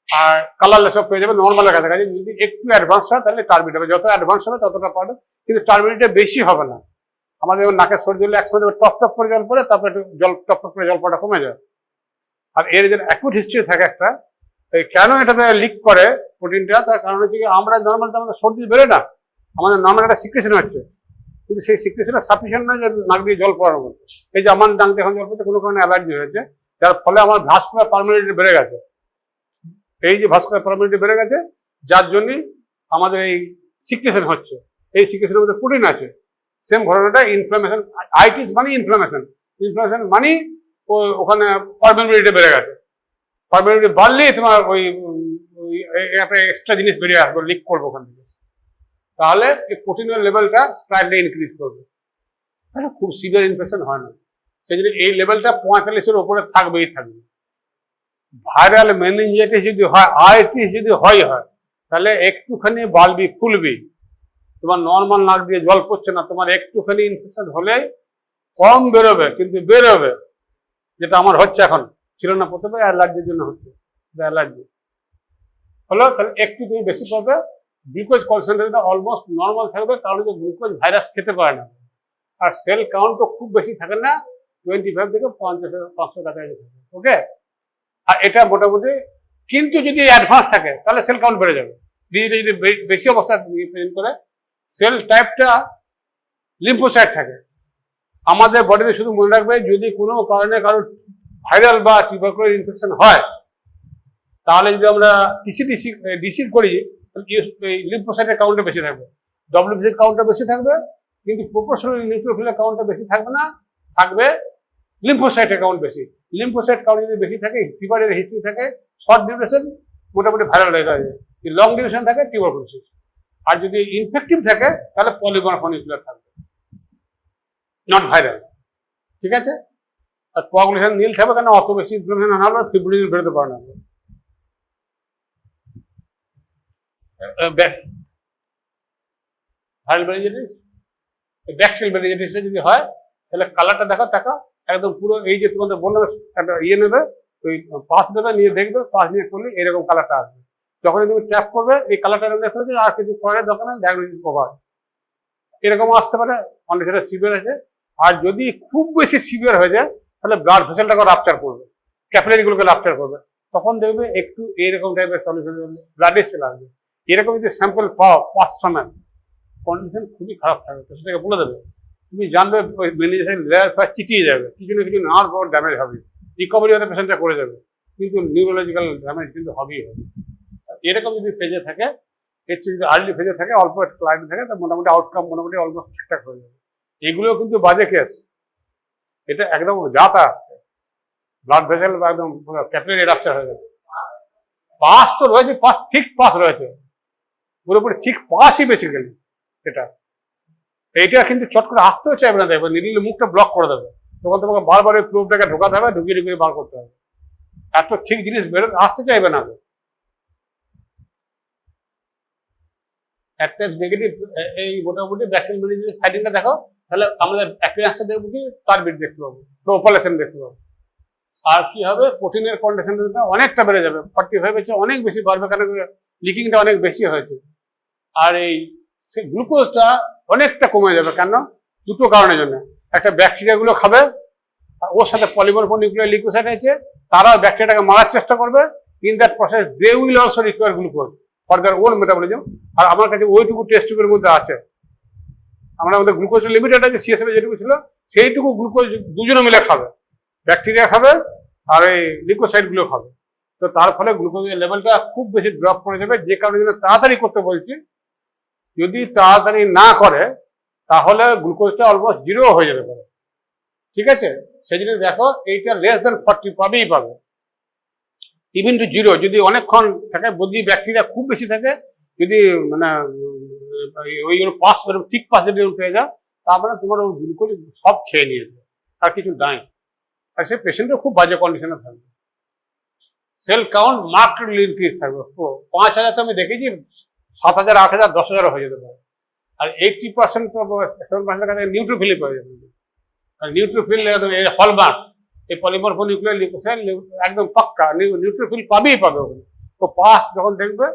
আর কালারলেস সব পেয়ে যাবে নর্মালের কাছাকাছি। যদি একটু অ্যাডভান্স হয় তাহলে টার্বিট হবে, যত অ্যাডভান্স হবে ততটা পাবে, কিন্তু টার্বিটটা বেশি হবে না। আমাদের নাকে সর্দি হলে একসময় টপ টপ করে জল পড়ে, তারপরে একটু টপ টপ করে জল পড়াটা কমে যায়। আর এর যে অ্যাকুট হিস্ট্রি থাকে একটা, কেন এটাতে লিক করে প্রোটিনটা, তার কারণ হচ্ছে আমরা নর্মাল আমাদের সর্দি বেরোয় না, আমাদের নর্মাল একটা সিক্রেশন হচ্ছে, কিন্তু সেই সিক্রেশনটা সাফিসিয়েন্ট নয় যে নাক দিয়ে জল পড়ার মতো। এই যে আমার নাক দিয়ে এখন জল পড়তে কোনো কারণে অ্যালার্জি হয়েছে, যার ফলে আমার ভাস্কুলার পারমিডিটি বেড়ে গেছে, এই যে ভাস্কুলার পারমিডিটি বেড়ে গেছে, যার জন্যই আমাদের এই সিক্রেশন হচ্ছে, এই সিক্রেশনের মধ্যে প্রোটিন আছে। সেম ঘটনাটা ইনফ্লামেশন, আইটিস মানে ইনফ্লামেশন, ইনফ্লামেশন মানে ওখানে পারমিডিটি বেড়ে গেছে, পারমিডিটি বাড়লেই তোমার ওই একটা এক্সট্রা জিনিস বেরিয়ে আসবে, লিক করবে ওখান থেকে, তাহলে এই প্রোটিনের লেভেলটা স্লাইডলি ইনক্রিজ করবে, তাহলে খুব সিভিয়ার ইনফেকশন হয় না। সেই জন্য এই লেভেলটা 45-এর উপরে থাকবেই থাকবে। ভাইরাল মেনিঞ্জাইটিস যদি হয়, আইটিস যদি হয় তাহলে একটুখানি বালবি ফুলবি, তোমার নর্মাল নাক দিয়ে জল পড়ছে না, তোমার একটুখানি ইনফেকশন হলে কম বেরোবে, কিন্তু বেরোবে, যেটা আমার হচ্ছে এখন, ছিল না প্রথমে, অ্যালার্জির জন্য হচ্ছে, অ্যালার্জি হলো, তাহলে একটু তুমি বেশি পাবে। গ্লুকোজ কনসেন্ট্রেশনটা অলমোস্ট নর্মাল থাকবে, কারণ যে গ্লুকোজ ভাইরাস খেতে পারে না, আর সেল কাউন্টও খুব বেশি থাকে না, 25 থেকে 500 কাছাকাছি থাকে, ওকে। আর এটা মোটামুটি, কিন্তু যদি অ্যাডভান্স থাকে তাহলে সেল কাউন্ট বেড়ে যাবে, ডিজিটা যদি বেশি অবস্থা প্রেজেন্ট করে, সেল টাইপটা লিম্ফোসাইট থাকে। আমাদের বডিতে শুধু মনে রাখবে, যদি কোনো কারণে কারো ভাইরাল বা টিউবারকুলার ইনফেকশন হয়, তাহলে যদি আমরা ডিসি করি লিম্ফোসাইটের কাউন্টটা বেশি থাকবে, ডব্লিউবিসির কাউন্টটা বেশি থাকবে, কিন্তু প্রপোর্শনালি নিউট্রোফিলের কাউন্টটা বেশি থাকবে না, থাকবে লিম্ফোসাইটের কাউন্ট বেশি। লিম্ফোসাইট কাউন্ট যদি বেশি থাকে, ফিভারের হিস্ট্রি থাকে, শর্ট ডিউরেশন মোটামুটি ভাইরাল হয়ে যায়, যদি লং ডিউরেশন থাকে টিউবারকুলোসিস। আর যদি ইনফেক্টিভ থাকে তাহলে পলিমরফোনিকুলার থাকবে, নট ভাইরাল। ঠিক আছে? আর কোয়াগুলেশন নীল থাকবে, কেন অত বেশি ইনফ্লামেশন না হলে ফিব্রিলিন বেরোতে পারে না। ভাইরাল মেনিনজাইটিস, ব্যাকটেরিয়াল মেনিনজাইটিসটা যদি হয় তাহলে কালারটা দেখো একদম পুরো এই যে তোমাদের বললাম একটা নেবে, ওই পাস নেবে, নিয়ে দেখবে, পাস নিয়ে করলে এরকম কালারটা আসবে। যখন তুমি ট্যাপ করবে এই কালারটা দেখতে হবে, আর কিছু পরে দরকার নেই, ডায়াগনোসিস কভার এরকম আসতে পারে, অনেক সেটা সিভিয়ার আছে। আর যদি খুব বেশি সিভিয়ার হয়ে যায় তাহলে ব্লাড ভেসেলটাকে রাপচার করবে, ক্যাপিলারিগুলোকে রাপচার করবে, তখন দেখবে একটু এইরকম টাইপের সলিউশন ব্লাডে চলে আসবে। এরকম যদি স্যাম্পল পাও পাঁচ সময়, কন্ডিশন খুবই খারাপ থাকবে, তো সেটাকে বলে দেবে। তুমি জানবে ওই মেনিনজাইটিস লেয়ার চিটিয়ে যাবে, কিছু না কিছু নার্ভ ওর ড্যামেজ হবে, রিকভারি হতে পেশেন্টটা করে যাবে, কিন্তু নিউরোলজিক্যাল ড্যামেজ কিন্তু হবেই হবে। এরকম যদি ফেজে থাকে, এর চেয়ে যদি আর্লি ফেজে থাকে, অল্প ক্লাইন্ট থাকে, তা মোটামুটি আউটকাম মোটামুটি অলমোস্ট ঠিকঠাক হয়ে যাবে। এগুলো কিন্তু বাজে কেস, এটা একদম যাতা ব্লাড ভেসেল বা একদম ক্যাপিলারি রাপচার হয়ে যাবে। পাস তো রয়েছে, পাস ঠিক পাস রয়েছে, পুরোপুরি ঠিক পাসই বেসিক্যালি এটা। এইটা কিন্তু চট করে আসতেও চাইবে না, দেখবে নিডিলে মুখটা ব্লক করে দেবে, তখন তোমাকে বারবার ওই প্রোবটাকে ঢোকাতে হবে, ঢুকিয়ে বার করতে হবে, এত ঠিক জিনিস বেরো আসতে চাইবে না। একটা নেগেটিভ এই মোটামুটি ব্যাকটেরিয়াল মেনিনজাইটিস ফাইটিংটা দেখো, তাহলে আমাদের অ্যাপিয়ারেন্সটা দেখবো কি টার্বিড দেখতে পাবো, প্রোপালেশন দেখতে পাবো। আর কি হবে, প্রোটিনের কন্ডিশনটা অনেকটা বেড়ে যাবে, 45 হচ্ছে অনেক বেশি বাড়বে, কারণ লিকিংটা অনেক বেশি হয়েছে। আর এই গ্লুকোজটা অনেকটা কমে যাবে, কেন? দুটো কারণের জন্য। একটা ব্যাকটেরিয়াগুলো খাবে, ওর সাথে পলিমরফোনিকুলার লিউকোসাইট আছে, তারাও ব্যাকটেরিয়াটাকে মারার চেষ্টা করবে। In that process they will also require glucose for their own metabolism. আর আমার কাছে ওইটুকু টেস্ট টিউবের মধ্যে আছে, আমরা আমাদের গ্লুকোজ লিমিটেড আছে, সিএসএফ যেটুকু ছিল সেইটুকু গ্লুকোজ দুজনে মিলে খাবে, ব্যাকটেরিয়া খাবে আর এই লিউকোসাইটগুলো খাবে। তো তার ফলে গ্লুকোজের লেভেলটা খুব বেশি ড্রপ করে যাবে, যে কারণে তাড়াতাড়ি করতে বলছি। যদি তাড়াতাড়ি না করে তাহলে গ্লুকোজটা অলমোস্ট জিরো হয়ে যেতে পারে। ঠিক আছে? সেই জন্য দেখো এইটা লেস দেন 40 পাবেই পাবে, ইভেন টু জিরো যদি অনেকক্ষণ থাকে, যদি ব্যাকটেরিয়া খুব বেশি থাকে, যদি মানে ওই পাস করে ঠিক পাস যদি পেয়ে যাও, তার মানে তোমার ওই গ্লুকোজ সব খেয়ে নিয়েছে, আর কিছু নাই। আর সে পেশেন্টও খুব বাজে কন্ডিশনে থাকবে, সেল কাউন্ট মার্কেটলি ইনক্রিজ থাকবে। 5000 তো আমি দেখেছি 7000, 8000, 10,000 হয়ে যেতে পারে। আর 80% তো 7% কাছে নিউট্রোফিল পাওয়া যাবে। আর নিউট্রোফিল হলমার্ক, এই পলিমরফোনিকুলার লিউকোসাইট একদম পাক্কা নিউট্রোফিল পাবেই পাবে ওখানে। তো পাস যখন দেখবে,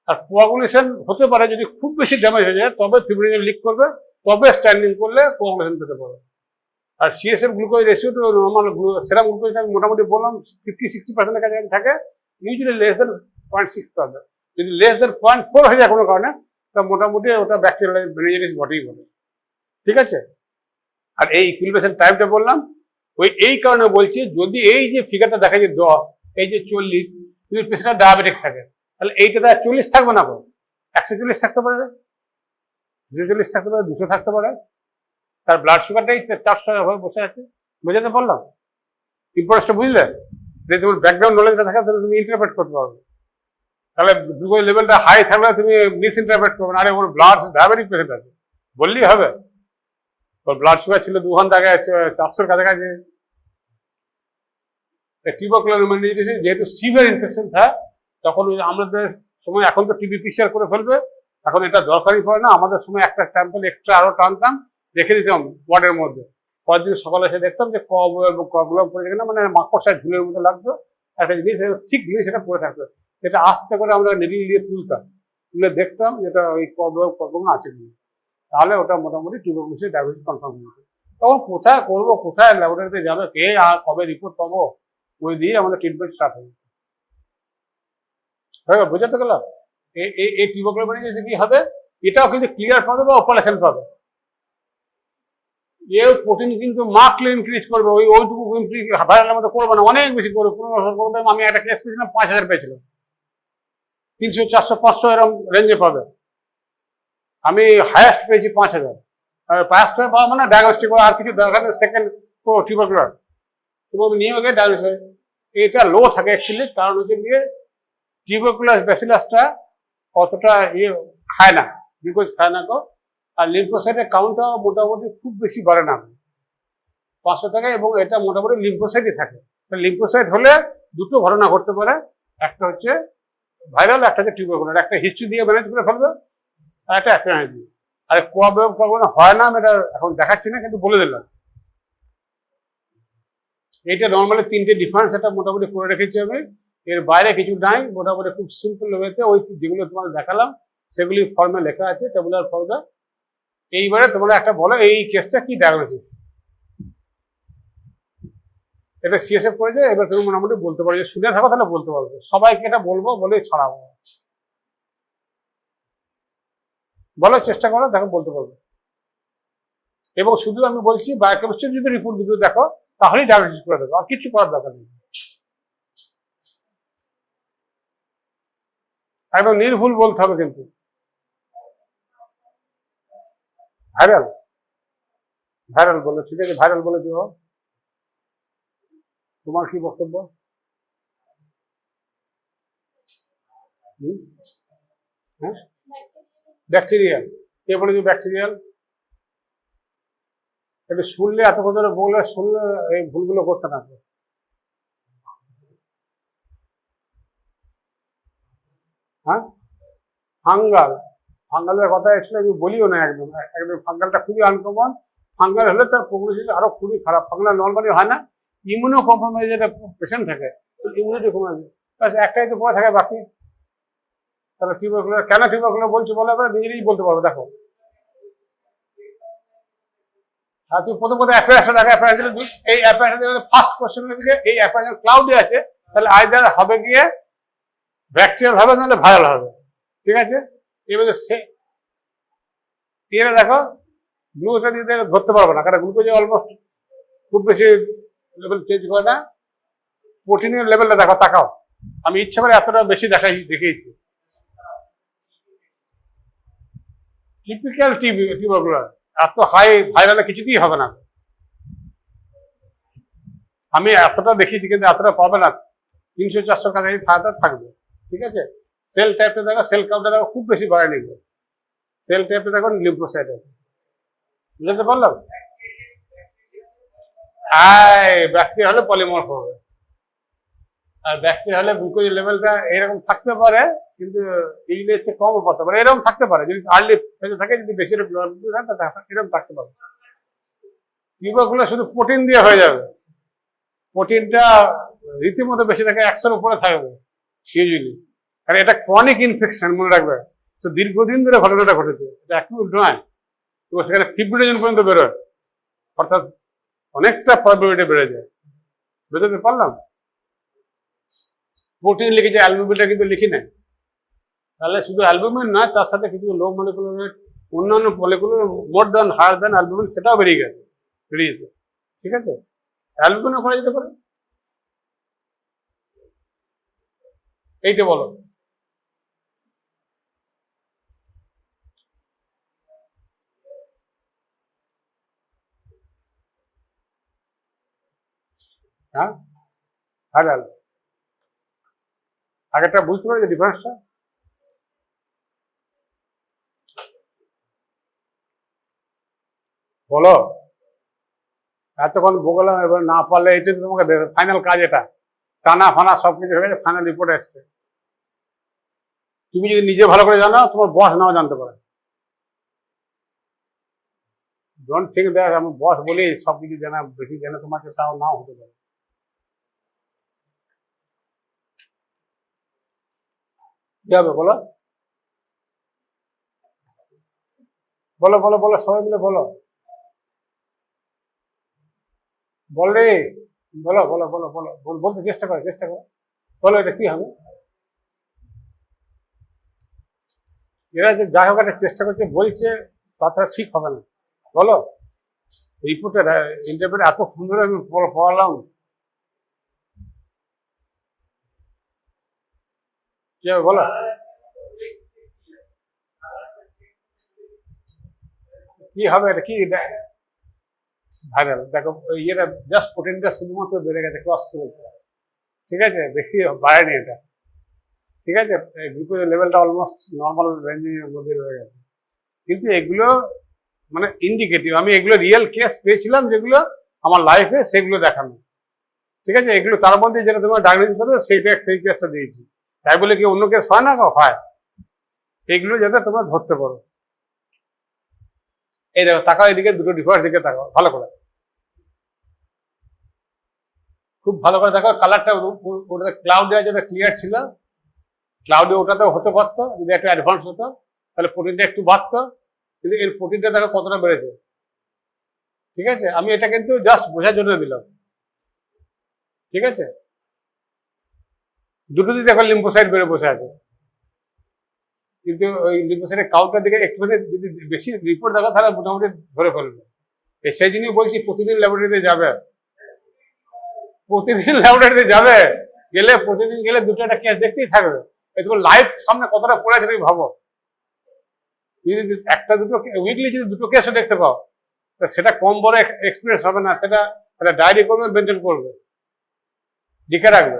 আর কোয়াগুলেশন হতে পারে যদি খুব বেশি ড্যামেজ হয়ে যায়, তবে ফিব্রিলিন লিক করবে, তবে স্ট্যান্ডিং করলে কোয়াগুলেশন পেতে পারে। আর সিএসএফ গ্লুকোজ রেশিও তো নর্মাল সেরাম গ্লুকোজটা আমি মোটামুটি বললাম 50-60% কাছে থাকে, ইউজুয়ালি লেস দেন 0.6 পাবে। যদি লেস দেন 0.4 হয়ে যায় কোনো কারণে, তা মোটামুটি ওটা ব্যাকটেরিয়াল মেনিনজাইটিস বটেই বলে। ঠিক আছে? আর এই ইকুইলিব্রেশন টাইমটা বললাম এই কারণে বলছি, যদি এই যে ফিগারটা দেখা যায় 10, এই যে 40, যদি পেশেন্টটা ডায়াবেটিক থাকে, তাহলে এইটা 40 থাকবে না, 140 থাকতে পারে, 240 থাকতে পারে, 200 থাকতে পারে। তার ব্লাড সুগারটাই 400 হয়ে বসে আছে। বোঝাতে পারলাম? ইম্পর্টেন্সটা বুঝলে? যদি তোমার ব্যাকগ্রাউন্ড নলেজটা থাকে তাহলে তুমি ইন্টারপ্রেট করতে পারবে। তাহলে গ্লুকোজ লেভেলটা হাই থাকলে তুমি মিস ইন্টারপ্রেট করবে না, আরে ওর ব্লাড ডায়াবেটিক পেশেন্ট আছে বললেই হবে। ওর ব্লাড সুগার ছিল 2 ঘন্টা আগে 400-র কাছাকাছি। টিউবারকুলার মেনিনজাইটিস যেহেতু সিভিয়ার ইনফেকশন থাকে, তখন আমাদের সময় এখন তো টিবি পিসিআর করে ফেলবে, এখন এটা দরকারই পড়ে না। আমাদের সময় একটা স্যাম্পল এক্সট্রা আরো টানতাম, রেখে দিতাম ওয়ার্ডের মধ্যে। পরের দিন সকালে এসে দেখতাম যে কগুলো পড়ে গেলে মানে মাকড়সায় ঝুলের মতো লাগতো, একটা জিনিস ঠিক জিনিস সেটা পড়ে থাকতো, সেটা আস্তে করে আমরা নেড়িয়ে দিয়ে তুলতাম, তুলে দেখতাম যেটা ওই কগুলো আছে কিনা, তাহলে ওটা মোটামুটি টিউবারকুলোসিস ডায়াবেটিস কনফার্ম হয়েছে। তখন কোথায় করবো, কোথায় ল্যাবরেটরিতে যাবে কে, আর কবে রিপোর্ট পাবো, ওই দিয়ে আমাদের ট্রিটমেন্ট স্টার্ট হবে। বোঝাতে গেলাম? এই টিউবারকুলার মেনিনজাইটিস কি হবে, এটাও কিন্তু ক্লিয়ার পাবে বা অপারেশন পাবে। প্রোটিন কিন্তু মার্কলি ইনক্রিজ করবে, ওইটুকু ভাইরালের মধ্যে করবে না, অনেক বেশি করবে। 15 করবে। আমি একটা কেস পেয়েছিলাম 5,000 পেয়েছিলাম, 300, 400, 500 এরকম রেঞ্জে পাবে। আমি হায়েস্ট পেয়েছি 5,000। আর 5,000 পাওয়া মানে ডায়াগনস্টিক আর কিছু দরকার নেই, সেকেন্ড টিউবারকুলার এবং নিয়ে গিয়ে ডায়াগনস্টিক। এটা লো থাকে অ্যাকচুয়ালি, কারণ হচ্ছে গিয়ে টিউবারকুলাস ব্যাসিলাসটা অতটা খায় না, গ্লুকোজ খায় না তো। আর লিম্ফোসাইটের কাউন্টটাও মোটামুটি খুব বেশি বাড়ে না, 500 থাকে, এবং এটা মোটামুটি লিম্ফোসাইটই থাকে। লিম্ফোসাইট হলে দুটো ঘটনা ঘটতে পারে, একটা হচ্ছে ভাইরাল, একটা হচ্ছে টিউবারকুলার। একটা হিস্ট্রি দিয়ে ম্যানেজ করে ফেলবে, আর একটা অ্যাক্টিভ দিয়ে। আর কবে কখনো হয় না আমি এটা এখন দেখাচ্ছি না, কিন্তু বলে দিলাম। এইটা নর্মালি 3টে ডিফারেন্স এটা মোটামুটি করে রেখেছি আমি, এর বাইরে কিছু নাই। মোটামুটি খুব সিম্পল ওয়েতে ওই যেগুলো তোমার দেখালাম সেগুলি ফর্মে লেখা আছে, টেবুলার ফর্মে। এইবারে তোমরা একটা বলো এই কেসটা কি ডায়াগনোসিস, এটা সিএসএফ করেছে। এবার তুমি মোটামুটি বলতে পারো, যে শুনে থাকো তাহলে বলতে পারবে। সবাইকে এটা বলবো, বলে ছাড়াবো। বলো, চেষ্টা করো, দেখো বলতে পারবে। এবং শুধু আমি বলছি বায়োকেমিস্ট্রির যদি রিপোর্ট দুটো দেখো তাহলেই ডায়াগনোসিস করে দেবো, আর কিছু করার দরকার নেই। একদম নির্ভুল বলতে হবে কিন্তু। ভাইরাল, ভাইরাল বলে, ঠিক আছে, ভাইরাল বলেছো। তোমার কি বক্তব্য? হ্যাঁ, ব্যাকটেরিয়াল। কে বলেছে ব্যাকটেরিয়াল? একটু শুনলে, এত কথা বলে শুনলে এই ভুলগুলো করতে না। হ্যাঁ, ফাঙ্গাল, ফাঙ্গালের কথা অ্যাকচুয়ালি আমি বলিও না একদম। একদম ফাঙ্গালটা খুবই আনকমন। ফাঙ্গাল হলে তার প্রগনোসিস আরো খুবই খারাপ। ফাঙ্গাল নর্মালি হয় না, ইমিউনো কম্প্রোমাইজ একটা পেশেন্ট থাকে, ইমিউনিটি কমে যায়, ব্যাস একটাই তো পড়ে থাকে বাকি। তাহলে টিউবারকুলার কেন টিউবারকুলার বলছি বলে এবার নিজেরই বলতে পারবো। দেখো, আর তুমি প্রথম অ্যাপিয়ারেন্সটা দেখো, অ্যাপিয়ারেন্স এই অ্যাপিয়ারেন্স ফার্স্ট কোশ্চেনের দিকে এই অ্যাপিয়ারেন্স ক্লাউডে আছে, তাহলে আইদার হবে গিয়ে ব্যাকটেরিয়াল হবে, নাহলে ভাইরাল হবে। ঠিক আছে, এবারে এরা দেখো গ্লুকোজটা দিয়ে ধরতে পারবো না, কারণ গ্লুকোজে অলমোস্ট খুব বেশি লেভেল চেঞ্জ করে না। প্রোটিনের লেভেলটা দেখো, তাকাও। আমি ইচ্ছা করে এতটা বেশি দেখিয়েছি। টিপিক্যাল টিউবারকুলার এত হাই ভাইরালে কিছুতেই হবে না। আমি এতটা দেখিয়েছি, কিন্তু এতটা পাবে না, 300-400 কাছাকাছি থাকবে। ঠিক আছে, সেল টাইপটা দেখো, সেল কাউন্টটা দেখো, খুব বেশি বাড়ায়নি। সেল টাইপটা দেখো, লিম্ফোসাইট আছে। বুঝতে পারলাম? ব্যাকটেরিয়া হলে পলিমর্ফ হবে, আর ব্যাকটেরিয়া হলে গ্লুকোজ লেভেলটা এরকম থাকতে পারে, কিন্তু এইগুলো হচ্ছে কমও পড়তে পারে। এরকম থাকতে পারে যদি আর্লি ফেজে থাকে, যদি বেশি এরকম থাকতে পারে। টিউবারকুলার শুধু প্রোটিন দিয়ে হয়ে যাবে, প্রোটিনটা রীতিমতো বেশি থাকে, 100-র উপরে থাকবে ইউজুয়ালি। কারণ এটা ক্রনিক ইনফেকশন, মনে রাখবে। তো দীর্ঘদিন ধরে ঘটনাটা ঘটেছে, এটা অ্যাকিউট নয়। তো সেখানে ফিব্রিলেশন পর্যন্ত বেরোয়, অর্থাৎ অনেকটা প্রবাবিলিটি বেড়ে যায়। বুঝতে পারলাম? প্রোটিন লিখেছে, অ্যালবুমিনটা কিন্তু লিখি নাই। তাহলে শুধু অ্যালবুমিন নয়, তার সাথে কিছু লো মলিকুলার অন্যান্য molecular more than higher than albumin, সেটাও বেরিয়েছে। ঠিক আছে, অ্যালবুমিনও করা যেতে পারে। এইটা বলো। হ্যাঁ, ভাইরাল। আগেরটা বুঝতে পারছি ডিফারেন্সটা। বলো, এতক্ষণ বললাম, এবার না পারলে এটা তোমাকে ফাইনাল কাজ। এটা টানা ফানা সবকিছু হয়ে গেছে, ফাইনাল রিপোর্ট এসছে। তুমি যদি নিজে ভালো করে জানো, তোমার বস নাও জানতে পারে। ডোন্ট থিঙ্ক দ্যাট আমি বস বলি সবকিছু জানা, বেশি জানা তোমাকে, তাও নাও হতে পারে। কি হবে বলো, বলো বলো বলো, সবাই মিলে বলো, বল রে, বলো বলো বলো বলো, বলতে চেষ্টা করো, বলো এটা কি হবে। এরা যে যাই হোক একটা চেষ্টা করছে, বলছে, কথাটা ঠিক হবে না। বলো, রিপোর্টের ইন্টারপ্রেট এত সুন্দর আমি পড়ালাম, কি হবে বলো? কি হবে এটা? কি ভাইরাল? দেখো ইয়েটা জাস্ট প্রোটিনটা শুধুমাত্র বেড়ে গেছে, ক্রস করেছে, ঠিক আছে, বেশি বাড়েনি এটা, ঠিক আছে, গ্লুকোজের লেভেলটা অলমোস্ট নর্মাল রেঞ্জের মধ্যে রয়ে গেছে। কিন্তু এগুলো মানে ইন্ডিকেটিভ, আমি এগুলো রিয়েল কেস পেয়েছিলাম যেগুলো আমার লাইফে, সেগুলো দেখানো, ঠিক আছে। এগুলো তার মধ্যে যেটা তোমার ডায়াগনোসিস করবে সেই কেসটা দিয়েছি, তাই বলে কি অন্য কেস হয় না? হয়। এগুলো যাতে তোমরা ধরতে পারো। এই দেখো, তাকাও এদিকে, দুটো ডিফারেন্স দিকে তাকাও ভালো করে, খুব ভালো করে দেখো। কালারটা ওটা ক্লাউডে যেটা ক্লিয়ার ছিল, ক্লাউডে ওটাতেও হতে পারতো যদি একটা অ্যাডভান্স হতো, তাহলে প্রোটিনটা একটু বাড়তো, কিন্তু এর প্রোটিনটা দেখো কতটা বেড়েছে, ঠিক আছে। আমি এটা কিন্তু জাস্ট বোঝার জন্য দিলাম, ঠিক আছে। দুটোতেই দেখো লিম্ফোসাইট বেড়ে বসে আছে, কিন্তু ওই লিম্ফোসাইটের কাউন্টার দিকে একটুখানি যদি বেশি রিপোর্ট দেখো তাহলে মোটামুটি ধরে ফেলবে। সেই জন্যই বলছি প্রতিদিন ল্যাবরেটরিতে যাবে, প্রতিদিন ল্যাবরেটরিতে যাবে, গেলে প্রতিদিন গেলে দুটো একটা কেস দেখতেই থাকবে। তোমার লাইফ সামনে কতটা পড়ে আছে তুমি ভাবো। যদি একটা দুটো উইকলি যদি দুটো কেসও দেখতে পাও, সেটা কম বড় এক্সপিরিয়েন্স হবে না, সেটা একটা ডায়েরি করবে, মেনটেন করবে, লিখে রাখবে।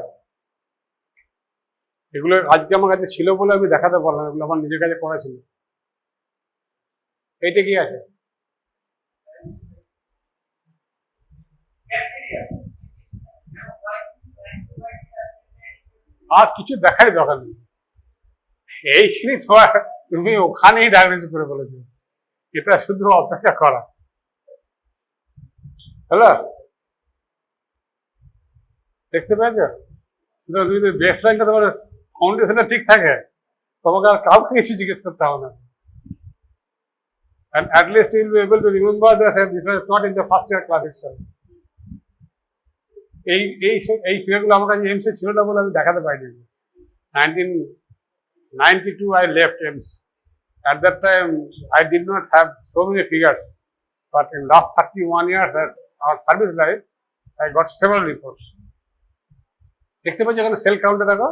এগুলো আজকে আমার কাছে ছিল বলে আমি দেখাতে পারলাম, এগুলো আমার নিজের কাছে করা ছিল। এইটা কি আছে? আর কিছু দেখারই দরকার নেই, এইখানে তোমার তুমি ওখানেই ডায়াগনোসিস করে বলেছো, এটা শুধু অপেক্ষা করা। হ্যালো, দেখতে পেয়েছো? যদি বেস লাইনটা তোমার ফাউন্ডেশনটা ঠিক থাকে, তোমাকে আর কাউকে কিছু জিজ্ঞেস করতে হবে না। And at least you will be able to remember that this was not in the first year class itself. এই ফিগারগুলো আমার কাছে এমসে ছিল না বলে আমি দেখাতে পারিনি। 1992 I left EMS. At that time I did not have so many figures, but in last 31 years at our service life I got several reports. দেখতে পাচ্ছি এখানে সেল কাউন্টে দেখো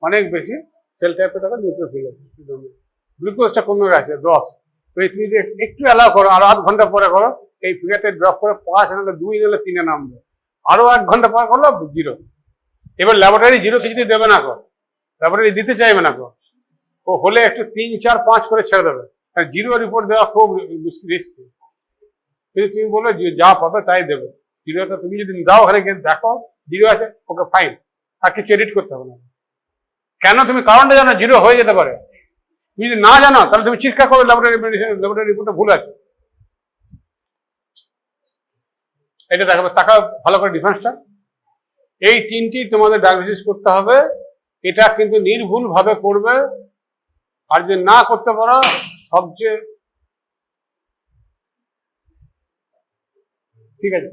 অনেক বেশি, সেল টাইপে দেখো নিউট্রোফিল আছে, গ্লুকোজটা কমে গেছে 10। তো এই তুমি যে একটু অ্যালাউ করো, আরো 8 ঘন্টা পরে করো, এই ফিগারটা ড্রপ করে 5 নাহলে 2 নাহলে 3 নামবে, আরো 1 ঘন্টা পর করলো 0। এবার ল্যাবরেটরি 0 কিছুতেই দেবে না গো, ল্যাবরেটরি দিতে চাইবে না গো, ও হলে একটু 3, 4, 5 করে ছেড়ে দেবে। 0 রিপোর্ট দেওয়া খুব রিস্কি, কিন্তু তুমি বলো যে যা পাবে তাই দেবে। 0টা তুমি যদি দাও, ওখানে গিয়ে দেখো 0 আছে, ওকে ফাইন, আর কিছু এডিট করতে হবে না। কেন? তুমি কারণটা জানো 0 হয়ে যেতে পারে, তুমি যদি না জানো তাহলে তুমি চিৎকার করো ল্যাবরেটরি রিপোর্টটা ভুল আছে। এটা দেখাবে, তাকাও ভালো করে ডিফারেন্সটা। এই তিনটি তোমাদের ডায়াগনোসিস করতে হবে, এটা কিন্তু নির্ভুল ভাবে করবে। আর যদি না করতে পারো, সবচেয়ে ঠিক আছে,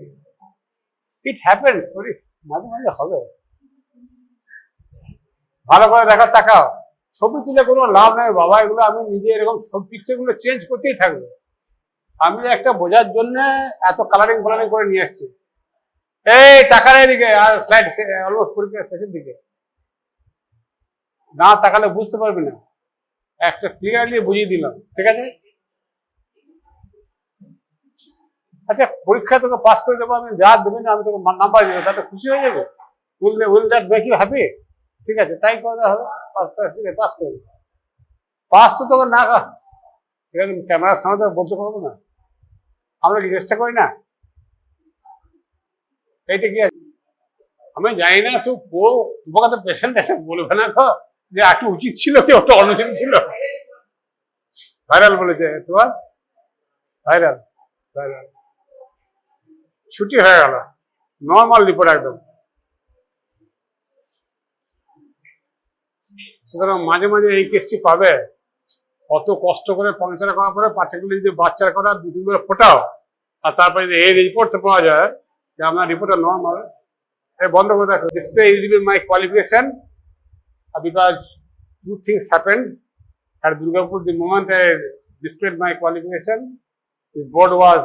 ইট হ্যাপেন্স, সরি, মাঝে মাঝে হবে। ভালো করে দেখা, তাকাও। ছবি তুলে কোনো লাভ নেই বাবা, এগুলো আমি নিজে এরকম সব পিকচারগুলো চেঞ্জ করতেই থাকবে। আমি একটা বোঝার জন্য এত কালারিং করে নিয়ে আসছি। এই টাকার এদিকে, আর স্লাইড অলমোস্ট পরীক্ষার শেষের দিকে, না তাকালে বুঝতে পারবি না, একটা ক্লিয়ারলি বুঝিয়ে দিলাম, ঠিক আছে। আচ্ছা, পরীক্ষা তোকে পাস করে দেবো আমি, যা দেবে না আমি তোকে নাম্বার দেবো, তাতে খুশি হয়ে যাবে, will that make you happy? ঠিক আছে, তাই করে দেওয়া হবে, পাস করে দেবো। পাস তো তোকে না, ঠিক আছে, ক্যামেরার সামনে তো বলতে পারবো না, আমরা কি চেষ্টা করি না? এইটা কি আছে? আমি জানি না, তো তোমাকে তো পেশেন্ট এসে বলবে না তো যে একটু উচিত ছিল কি ওটা অনুচিত ছিল। ভাইরাল বলেছে তোমার, ভাইরাল ভাইরাল ছুটি হয়ে গেল, নর্মাল রিপোর্ট একদম। সুতরাং মাঝে মাঝে এই কেসটি পাবে, অত কষ্ট করে পাংচার করার পরে পার্টিকুলার যদি বাচ্চার করা 2-3 বার ফোটাও, আর তারপরে যদি এই রিপোর্টটা পাওয়া যায় যে আপনার রিপোর্টটা নর্মাল, বন্ধ করে দেখো, display is my qualification, because 2 things happened at Durgapur. The moment I displayed my qualification, the board was,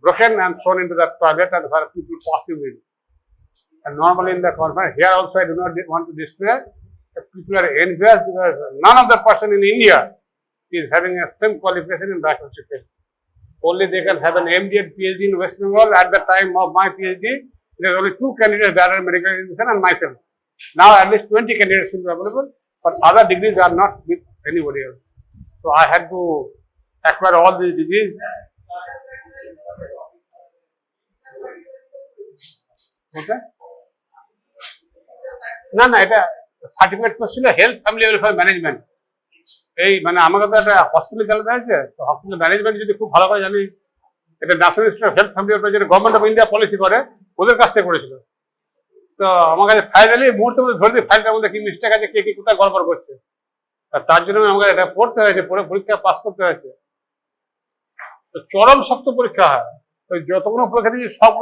broken and thrown into the toilet and where people passed in it. And normally in the conference, here also I do not want to display, people are envious because none of the person in India is having a same qualification in biochemistry field. Only they can have an MD and PhD in West Bengal. At the time of my PhD, there are only 2 candidates that are medical education and myself. Now at least 20 candidates will be available, but other degrees are not with anybody else. So I had to acquire all these degrees. Okay? না এটা certificate করছিল health family welfare management. এই মানে আমাকে তো একটা hospital চালাতে হয়েছে, তো হসপিটাল ম্যানেজমেন্ট যদি খুব ভালো করে জানি, এটা national institute of health family welfare যেটা গভর্নমেন্ট অফ ইন্ডিয়া পলিসি করে, ওদের কাছ থেকে করেছিল। তো আমার কাছে ফাইল এলে মুহূর্তের মধ্যে ধরে দিই ফাইলটার মধ্যে কি মিস্টেক আছে, কে কি কোথায় গড়বড় করছে। আর তার জন্য আমাকে এটা পড়তে হয়েছে, পড়ে পরীক্ষা পাস করতে হয়েছে। তো চরম শক্ত পরীক্ষা হয়। ওই যতগুলো পরীক্ষা দিয়েছি সব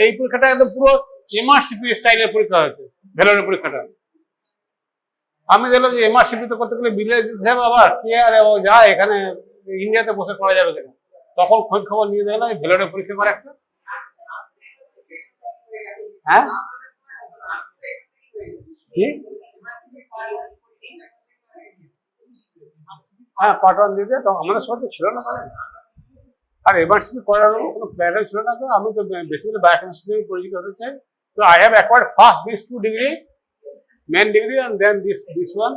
এই পরীক্ষাটা একদম পুরো এমআরসিপি স্টাইলের পরীক্ষা হয়েছে, ভেলোরের পরীক্ষাটা। আমি দেখলাম যে এমআরসিপি তো করতে গেলে বিলে দিতে হবে, আবার কে আর যায় এখানে ইন্ডিয়াতে বসে করা যাবে কিনা। তখন খোঁজ খবর নিয়ে দেখলাম ভেলোরের পরীক্ষা করে একটা। হ্যাঁ কি হ্যাঁ পার্ট 1 দিতে তো আমাদের সময় তো ছিল না। আর এমআরসিপি করার কোনো প্ল্যানও ছিল না। তো আমি তো বেসিক্যালি বায়োকেমিস্ট্রি হিসেবে পরিচিত হতে চাই। তো I have acquired first this 2 degree, main degree, and then this one,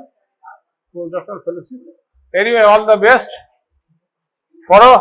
postdoctoral fellowship. Anyway, all the best. পড়ো।